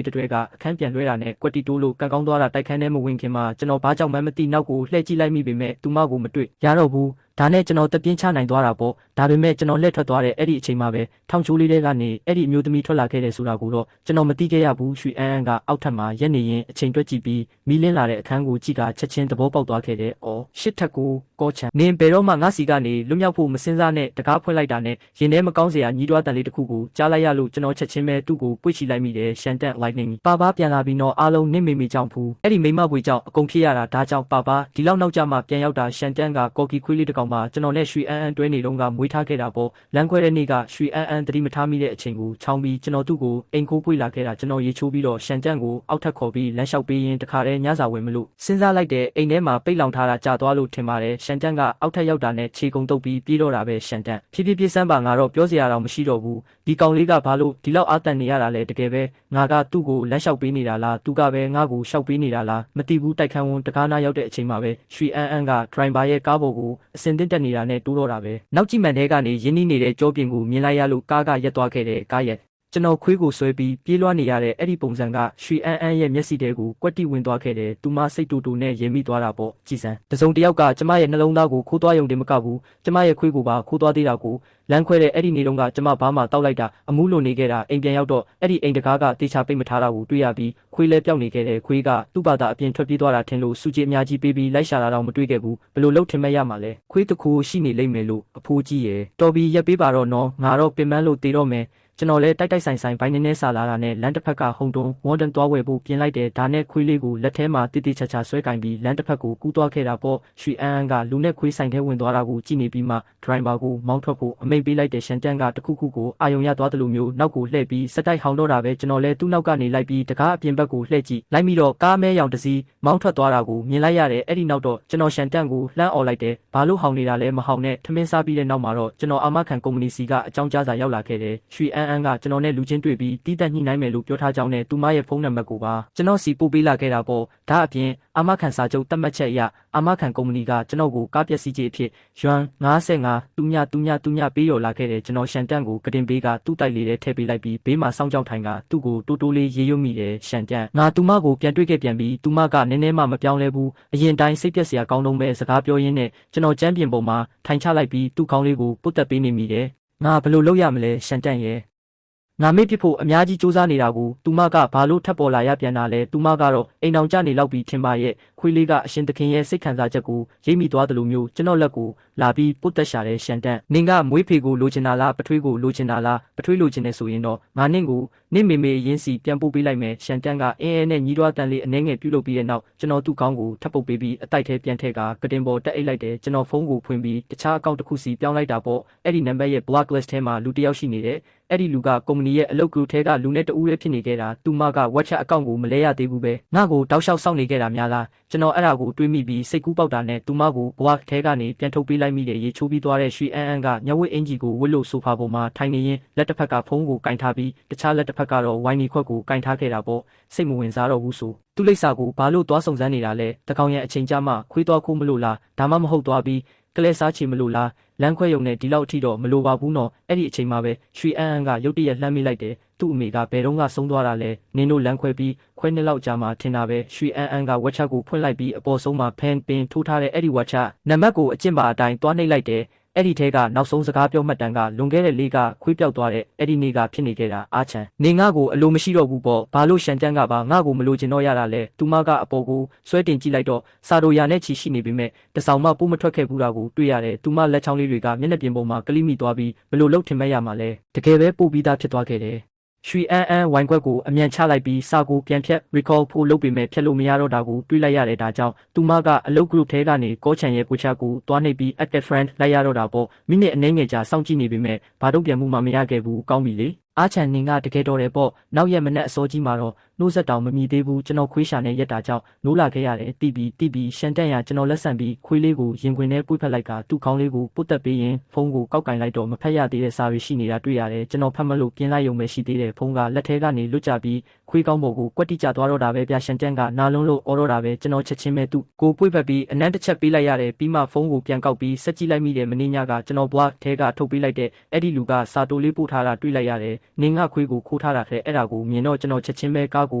းတစ်တွဲကအခန်းပြန်လွှဲတာနဲ့ကွက်တီတိုးလို့ကန်ကောင်းသွားတာတိုက်ခန်းထဲမဝင်ခင်မှာကျွန်တော်ဘာကြောင့်မှမသိနောက်ကိုလှည့်ကြည့်လိုက်မိပေမဲ့သူမကိုမတွေ့ရတော့ဘူးဒါနဲ့ကျွန်တော်တပြင်းချနိုင်သွားတာပေါ့ဒါပေမဲ့ကျွန်တော်လက်ထွက်သွားတဲ့အဲ့ဒီအချိန်မှာပဲထောင်ချိုးလေးတွေကနေအဲ့ဒီအမျိုးသမီးထွက်လာခဲ့တယ်ဆိုတာကိုတော့ကျွန်တော်မသိခဲ့ရဘူးရွှေအန်းကအောက်ထပ်မှာရက်နေရင်အချိန်တွက်ကြည့်ပြီးမီးလင်းလာတဲ့အခန်းကိုကြည့်ကချက်ချင်းသဘောပေါက်သွားခဲ့တယ်။အော်ရှစ်ထက်ကိုကောချန်နင်ဘယ်တော့မှငါစီကနေလွတ်မြောက်ဖို့မစင်စားနဲ့တကားဖွင့်လိုက်တာနဲ့ရင်ထဲမကောင်းစရာညီးတွားတန်လေးတစ်ခုကိုကြားလိုက်ရလို့ကျွန်တော်ချက်ချင်းပဲသူ့ကိုပွေ့ချလိုက်မိတယ်ရှန်တန် lightning ပါပါပြန်လာပြီးတော့အားလုံးနင့်မေကြောင့်ဖူးအဲ့ဒီမိမပွေကြောင့်အကုန်ဖြစ်ရတာဒါကြောင့်ပါပါဒီလောက်နောက်ကျမှပြန်ရောက်တာရှန်တန်ကကော်ကီခွေးလေးတစ်ကောင်မှကျွန်တော်နဲ့ရွှေအန်းတွဲနေလုံးကမွေးထားခဲ့တာပေါ့လမ်းခွဲတဲ့နေ့ကရွှေအန်းတတိမထားမိတဲ့အချိန်ကိုချောင်းပြီးကျွန်တော်သူ့ကိုအိမ်ခိုးပွေလာခဲ့တာကျွန်တော်ရေချိုးပြီးတော့ရှန်တန်ကိုအောက်ထပ်ခေါ်ပြီးလမ်းလျှောက်ပေးရင်းတခါတည်းညစာဝင်မလို့စဉ်းစားလိုက်တဲ့အိမ်ထဲမှာပိတ်လောင်ထားတာကြာသွားလို့ထင်ပါတယ်ရှန်တန်ကအောက်ထပ်ရောက်တာနဲ့ခြေကုံတုပ်ပြီးပြေးတော့တာပဲရှန်တန်ဖြည်းဖြည်းပြေးစမ်းပါငါတော့ပြောစရာတော့မရှိတော့ဘူးဒီကောင်လေးကဘာလို့ဒီလောက်အားတန်နေရတာလဲတကယ်ပဲငါကသူ့ကိုလမ်းလျှောက်ပေးနေတာလားသူကပဲငါ့ကိုလျှောက်ပေးနေတာလားမသိဘူးတိုက်ခန်းဝန်တကားနာရောက်တဲ့အချိန်မှာပဲရွှေအန်းကဒရိုင်ဘာရဲ့ကားပေါ်ကိုအစင်တင်တက်နေတာနဲ့တိုးတော့တာပဲနောက်ကြည့်မှန်တဲ့ကနေရင်းနှီးနေတဲ့ကြောပြင်ကိုမြင်လိုက်ရလို့ကားကရက်သွားခဲ့တယ်ကားရက်ကျွန်တော်ခွေးကိုဆွဲပြီးပြေးလွှားနေရတဲ့အဲ့ဒီပုံစံကရွှေအန်းရဲ့မျက်စိတဲကိုကွက်တိဝင်သွားခဲ့တယ်သူမစိတ်တူတူနဲ့ရင်မိသွားတာပေါ့ကြည်စံတစုံတယောက်ကကျမရဲ့နှလုံးသားကိုခိုးသွားရုံတင်မကဘူးကျမရဲ့ခွေးကိုပါခိုးသွားသေးတာကိုလမ်းခွဲတဲ့အဲ့ဒီနေတုန်းကကျမဘာမှတောက်လိုက်တာအမှုလိုနေခဲ့တာအိမ်ပြန်ရောက်တော့အဲ့ဒီအိမ်တကားကတေချာပိတ်မထားတာကိုတွေ့ရပြီးခွေးလဲပြောက်နေခဲ့တယ်ခွေးကသူ့ဘာသာအပြင်ထွက်ပြေးသွားတာထင်လို့စုကြည်အများကြီးပေးပြီးလိုက်ရှာတာတော့မတွေ့ခဲ့ဘူးဘယ်လိုလုပ်ထင်မဲ့ရမှာလဲခွေးတခုရှိနေလိမ့်မယ်လို့အဖိုးကြီးရယ်တော်ပြီးရက်ပေးပါတော့နော်ငါတော့ပင်ပန်းလို့တေတော့မယ်ကျွန်တော်လည်းတိုက်ဆိုင်ဘိုင်းနေဆာလာတာနဲ့လမ်းတစ်ဖက်ကဟုန်တုံဝွန်တန်သွားဝယ်ဖို့ပြင်လိုက်တယ်ဒါနဲ့ခွေးလေးကိုလက်ထဲမှာတိတိချာချာဆွဲကင်ပြီးလမ်းတစ်ဖက်ကိုကူးသွားခဲ့တာပေါ့ရွှေအန်းကလူနဲ့ခွေးဆိုင်ထဲဝင်သွားတာကိုကြည့်နေပြီးမှဒရိုင်ဘာကိုမောင်းထွက်ဖို့အမိန့်ပေးလိုက်တဲ့ရှန်တန်ကတခုခုကိုအာယုံရသွားတယ်လို့မျိုးနောက်ကိုလှည့်ပြီးစက်တိုက်ဟောင်းတော့တာပဲကျွန်တော်လည်းသူ့နောက်ကနေလိုက်ပြီးတကားအပြင်ဘက်ကိုလှည့်ကြည့်လိုက်ပြီးတော့ကားမဲရောင်တစီမောင်းထွက်သွားတာကိုမြင်လိုက်ရတယ်အဲ့ဒီနောက်တော့ကျွန်တော်ရှန်တန်ကိုလှမ်းអော်လိုက်တယ်ဘာလို့ဟောင်းနေတာလဲမဟောင်းနဲ့ထမင်းစားပြီးတဲ့နောက်မှာတော့ကျွန်တော်အာမခံကုမ္ပဏီစီကအကြောင်းကြားစာရောက်လာခဲ့တယ်ရွှေအန်း ကကျွန်တော်နဲ့လူချင်းတွေ့ပြီးတီးတက်ညှိနှိုင်းမယ်လို့ပြောထားကြောင်းနဲ့သူမရဲ့ဖုန်းနံပါတ်ကိုပါကျွန်တော်စီပို့ပေးလာခဲ့တာပေါ့ဒါအပြင်အာမခံစာချုပ်တတ်မှတ်ချက်အရအာမခံကုမ္ပဏီကကျွန်တော်ကိုကားပျက်စီးခြင်းအဖြစ်ယွမ်55တူညပေးရလာခဲ့တယ်ကျွန်တော်ရှန်တန့်ကိုကတင်ပေးကသူ့တိုက်လေးထဲထည့်ပေးလိုက်ပြီးဘေးမှာစောင့်ကြောက်ထိုင်ကသူ့ကိုတိုးတိုးလေးရေရွတ်မိတယ်ရှန်တန့်ငါသူမကိုပြန်တွေ့ခဲ့ပြန်ပြီးသူမကနည်းနည်းမှမပြောင်းလဲဘူးအရင်တိုင်းစိတ်ပျက်စရာကောင်းတော့မဲ့စကားပြောရင်းနဲ့ကျွန်တော်ကျမ်းပြင်ပေါ်မှာထိုင်ချလိုက်ပြီးသူ့ခေါင်းလေးကိုပုတ်တက်ပေးနေမိတယ်ငါဘယ်လိုလုပ်ရမလဲရှန်တန့်ရဲ့ငါမေ့ပြဖို့အများကြီးစူးစမ်းနေတာကိုသူမကဘာလို့ထပ်ပေါ်လာရပြန်တာလဲသူမကတော့အိမ်အောင်ကြနေလောက်ပြီးထင်ပါရဲ့ခွေးလေးကအရှင်သခင်ရဲ့စိတ်ခံစားချက်ကိုရိပ်မိသွားတယ်လို့မျိုးကျွန်တော်လက်ကိုလာပြီးပုတ်တက်ရှာတဲ့ရှန်တန့်နင်ကမွေးဖေကိုလိုချင်တာလားပထွေးကိုလိုချင်တာလားပထွေးလိုချင်နေဆိုရင်တော့ငါနင့်ကိုနင့်မေမေရင်းစီပြန်ပို့ပေးလိုက်မယ်ရှန်တန့်ကအင်းနဲ့ညီးတွားတန်လေးအနှဲငယ်ပြုတ်လုပ်ပြီးတဲ့နောက်ကျွန်တော်သူ့ကောင်းကိုထပ်ပုတ်ပေးပြီးအတိုက်ထဲပြန်ထည့်ကကတင်ပေါ်တက်အိတ်လိုက်တယ်ကျွန်တော်ဖုန်းကိုဖွင့်ပြီးတခြားအကောင့်တစ်ခုစီပြောင်းလိုက်တာပေါ့အဲ့ဒီနံပါတ်ရဲ့ blacklist ထဲမှာလူတစ်ယောက်ရှိနေတယ်အဲ့ဒီလူကကုမ္ပဏီရဲ့အလုပ် group ထဲကလူနဲ့တူရဲဖြစ်နေခဲ့တာသူမက WhatsApp အကောင့်ကိုမလဲရသေးဘူးပဲငါ့ကိုတောက်လျှောက်စောင့်နေခဲ့တာများလားကျွန်တော်အဲ့ဒါကိုတွေးမိပြီးစိတ်ကူးပေါက်တာနဲ့သူမကိုဘဝထဲကနေပြန်ထုတ်ပေးလိုက်မိတယ်ရေချိုးပြီးသွားတဲ့ရွှေအန်းကညဝတ်အင်ဂျီကိုဝတ်လို့ဆိုဖာပေါ်မှာထိုင်နေရင်လက်တစ်ဖက်ကဖုန်းကိုကင်ထားပြီးတခြားလက်တစ်ဖက်ကတော့ဝိုင်းနီခွက်ကိုကင်ထားခဲ့တာပေါ့စိတ်မဝင်စားတော့ဘူးဆိုသူ့လိပ်စာကိုဘာလို့သွားစုံစမ်းနေတာလဲတကောင်ရဲ့အချိန်ကြာမှခွေးသွားခိုးမလို့လားဒါမှမဟုတ်သွားပြီးကလဲစားချေမလို့လားလမ်းခွဲယုံနဲ့ဒီလောက်အထိတော့မလိုပါဘူးနော်အဲ့ဒီအချိန်မှာပဲရွှေအန်းကရုတ်တရက်လှမ်းမိလိုက်တယ်သူ့အမေကဘယ်တော့မှဆုံးသွားတာလဲနင်းတို့လမ်းခွဲပြီးခွဲနှစ်လောက်ကြာမှထင်တာပဲရွှေအန်းကဝက်ချက်ကိုဖွင့်လိုက်ပြီးအပေါ်ဆုံးမှာဖန်ပင်ထိုးထားတဲ့အဲ့ဒီဝက်ချက်နံပါတ်ကိုအကျင့်ပါအတိုင်းသွားနှိပ်လိုက်တယ်အဲ့ဒီထဲကနောက်ဆုံးစကားပြောမှတ်တမ်းကလွန်ခဲ့တဲ့လေးကခွေးပြောက်သွားတဲ့အဲ့ဒီနေ့ကဖြစ်နေခဲ့တာအားချန်နေငါ့ကိုအလိုမရှိတော့ဘူးပေါ့ဘာလို့ရှန်တန်းကပါငါ့ကိုမလိုချင်တော့ရတာလဲသူမကအပေါ်ကိုဆွဲတင်ကြည့်လိုက်တော့စာတို့ရာနဲ့ချီရှိနေပေမဲ့တဆောင်မှပိုးမထွက်ခဲ့ဘူးတာကိုတွေ့ရတယ်သူမလက်ချောင်းလေးတွေကမျက်နှာပြင်ပေါ်မှာကလိမိသွားပြီးဘလို့လှုပ်ထင်မဲ့ရမှာလဲတကယ်ပဲပို့ပြီးသားဖြစ်သွားခဲ့တယ်ရွှေအန်းဝိုင်ခွက်ကိုအမြန်ချလိုက်ပြီးစာကိုပြန်ဖြတ် recall ဖို့လုပ်ပေမဲ့ဖြတ်လို့မရတော့တာကိုတွေးလိုက်ရတယ်ဒါကြောင့်သူမကအလုပ် group ထဲကနေကောချန်ရဲ့ကိုချကိုသွားနှိပ်ပြီး active friend လိုက်ရတော့တာပေါ့မိနစ်အနည်းငယ်ကြာစောင့်ကြည့်နေပေမဲ့ဘာတော့ပြန်မှုမှမရခဲ့ဘူးကောင်းပြီလေအားချန်နင်ကတကယ်တော်တယ်ပေါ့နောက်ရက်မနက်အစောကြီးမှာတော့နှိုးဆက်တောင်မမြည်သေးဘူးကျွန်တော်ခွေးရှာနဲ့ရက်တာကြောင့်နိုးလာခဲ့ရတယ်တီးပြီးရှန်တန့်ရကျွန်တော်လက်ဆန့်ပြီးခွေးလေးကိုရင်ခွင်ထဲပွေ့ဖက်လိုက်ကသူ့ခေါင်းလေးကိုပုတ်တက်ပေးရင်ဖုန်းကိုကောက်ကင်လိုက်တော့မဖက်ရသေးတဲ့စာတွေရှိနေတာတွေ့ရတယ်ကျွန်တော်ဖတ်မလို့ပြင်းလိုက်ရုံပဲရှိသေးတယ်ဖုန်းကလက်ထဲကနေလွတ်ကျပြီးခွေးကောင်းပေါ်ကိုကွက်တိကျသွားတော့တာပဲဗျာရှန်တန့်ကနာလုံးလို့အော်တော့တာပဲကျွန်တော်ချက်ချင်းပဲသူ့ကိုပွေ့ဖက်ပြီးအနမ်းတစ်ချက်ပေးလိုက်ရတယ်ပြီးမှဖုန်းကိုပြန်ကောက်ပြီးဆက်ကြည့်လိုက်မိတယ်မင်းညကကျွန်တော်ဘွားထဲကထုတ်ပေးလိုက်တဲ့အဲ့ဒီလူကစာတိုလေးပို့ထားတာတွေ့လိုက်ရတယ်နင်ကခွေးကိုခိုးထားတာတဲ့အဲ့ဒါကိုမြင်တော့ကျွန်တော်ချက်ချင်းပဲကားကိ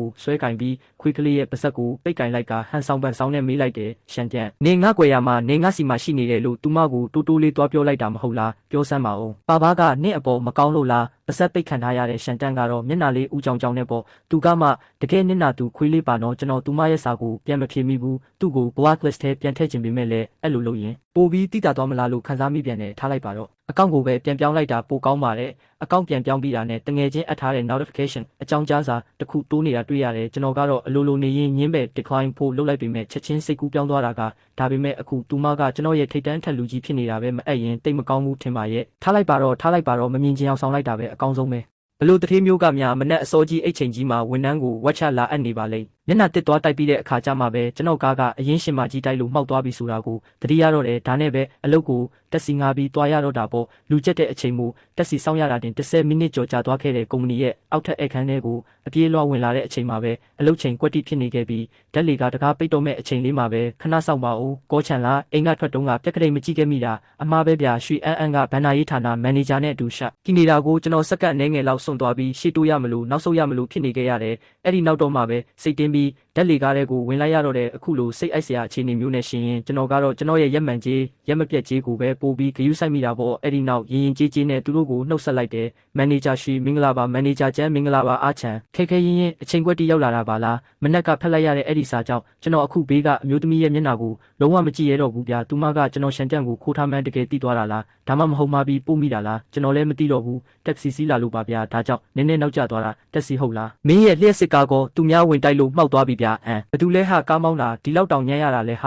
ုဆွဲကင်ပြီးခွေးကလေးရဲ့ပါဆက်ကိုပိတ်ကင်လိုက်ကဟန်ဆောင်ပန်ဆောင်နဲ့မေးလိုက်တယ်ရှန်တန့်နေငါကွယ်ရမှာနေငါစီမှာရှိနေတယ်လို့သူမကိုတိုးတိုးလေးသွားပြောလိုက်တာမဟုတ်လားပြောစမ်းပါဦးပါပါကနင့်အပေါ်မကောင်းလို့လားပါဆက်ပိတ်ခံထားရတဲ့ရှန်တန့်ကတော့မျက်နှာလေးဦးကြောင်ကြောင်နဲ့ပေါ့သူကမှတကယ်နင့်နာသူခွေးလေးပါတော့ကျွန်တော်သူမရဲ့စာကိုပြန်မဖြေမိဘူးသူ့ကို blacklist ထဲပြန်ထည့်ခြင်းပေမဲ့လည်းအဲ့လိုလုပ်ရင်ပိုပြီးတိတာသွားမလားလို့ခံစားမိပြန်တယ်ထားလိုက်ပါတော့အကောင့်ကိုပဲပြန်ပြောင်းလိုက်တာပိုကောင်းပါတယ်အကောင့်ပြန်ပြောင်းပြီးတာနဲ့တငယ်ချင်းအပ်ထားတဲ့ notification အကြောင်းကြားစာတစ်ခုတိုးနေတာတွေ့ရတယ်ကျွန်တော်ကတော့အလိုလိုနေရင်ညင်းပဲ decline ဖို့လုပ်လိုက်ပေမဲ့ချက်ချင်းစိတ်ကူးပြောင်းသွားတာကဒါပေမဲ့အခုသူမကကျွန်တော်ရဲ့ထိတ်တန်းထက်လူကြီးဖြစ်နေတာပဲမအပ်ရင်တိတ်မကောင်းဘူးထင်ပါရဲ့ထားလိုက်ပါတော့မမြင်ချင်အောင်ဆောင်လိုက်တာပဲအကောင်းဆုံးပဲဘလို့တထေးမျိုးကများမနဲ့အစောကြီးအိတ်ချိန်ကြီးမှာဝန်ထမ်းကိုဝက်ချလာအပ်နေပါလိမ့်မျက်နှာတစ်သွားတိုက်ပြီးတဲ့အခါကျမှပဲကျွန်တော်ကားကအရင်ရှင်မကြီးတိုက်လို့မှောက်သွားပြီဆိုတာကိုတတိယတော့တယ်ဒါနဲ့ပဲအလုပ်ကိုတက်စီငါပြီးသွားရတော့တာပေါ့လူကျက်တဲ့အချိန်မို့တက်စီစောင့်ရတာတင်10မိနစ်ကျော်ကြာသွားခဲ့တဲ့ကုမ္ပဏီရဲ့အောက်ထပ်အခန်းထဲကိုအပြေးလွှားဝင်လာတဲ့အချိန်မှာပဲအလုပ်ချိန်ကွက်တိဖြစ်နေခဲ့ပြီးဓာတ်လေကတကားပိတ်တော့မဲ့အချိန်လေးမှာပဲခဏဆောင်ပါဦးကောချန်လာအိမ်ကထွက်တုန်းကပြက်ကလေးမကြည့်ခဲ့မိတာအမှားပဲဗျာရွှေအန်းကဘန်နာရေးဌာနမန်နေဂျာနဲ့အတူရှက်ကိနေတာကိုကျွန်တော်စက္ကန့်အနည်းငယ်လောက်စွန့်သွားပြီးရှေ့တိုးရမလို့နောက်ဆုတ်ရမလို့ဖြစ်နေခဲ့ရတယ်အဲ့ဒီနောက်တော့မှပဲစိတ်တင်းပြီးဓာတ်လေကားတဲ့ကိုဝင်လိုက်ရတော့တဲ့အခုလိုစိတ်အိုက်စရာအခြေအနေမျိုးနဲ့ရှင်ရင်ကျွန်တော်ကတော့ကျွန်တော်ရဲ့ရက်မှန်ကြီးရက်မပြတ်ကြီးကိုပဲပို့ပြီးဂရုစိုက်မိတာပေါ့အဲ့ဒီနောက်ရင်ကြီးနဲ့သူတို့ကိုနှုတ်ဆက်လိုက်တယ်မန်နေဂျာရွှေမင်္ဂလာပါမန်နေဂျာကျန်းမင်္ဂလာပါအားချန်ခဲရင်အချိန်ကွက်တီရောက်လာတာပါလားမနက်ကဖက်လိုက်ရတဲ့အဲ့ဒီစာကြောင့်ကျွန်တော်အခုဘေးကအမျိုးသမီးရဲ့မျက်နှာကိုလုံးဝမကြည့်ရတော့ဘူးဗျာသူမကကျွန်တော်ရှန်တန့်ကိုခိုးထားမှန်းတကယ်သိသွားတာလားဒါမှမဟုတ်မှပြီးပို့မိတာလားကျွန်တော်လည်းမသိတော့ဘူးတက်စီစီးလာလို့ပါဗျာဒါကြောင့်နည်းနည်းနောက်ကျသွားတာတက်စီဟုတ်လားမင်းရဲ့လျှက်စစ်ကားကောသူများဝင်တိုက်လို့မှောက်သွားပြီဗျာဘသူလဲဟာကားမောင်းတာဒီလောက်တောင်ညံ့ရတာလဲဟ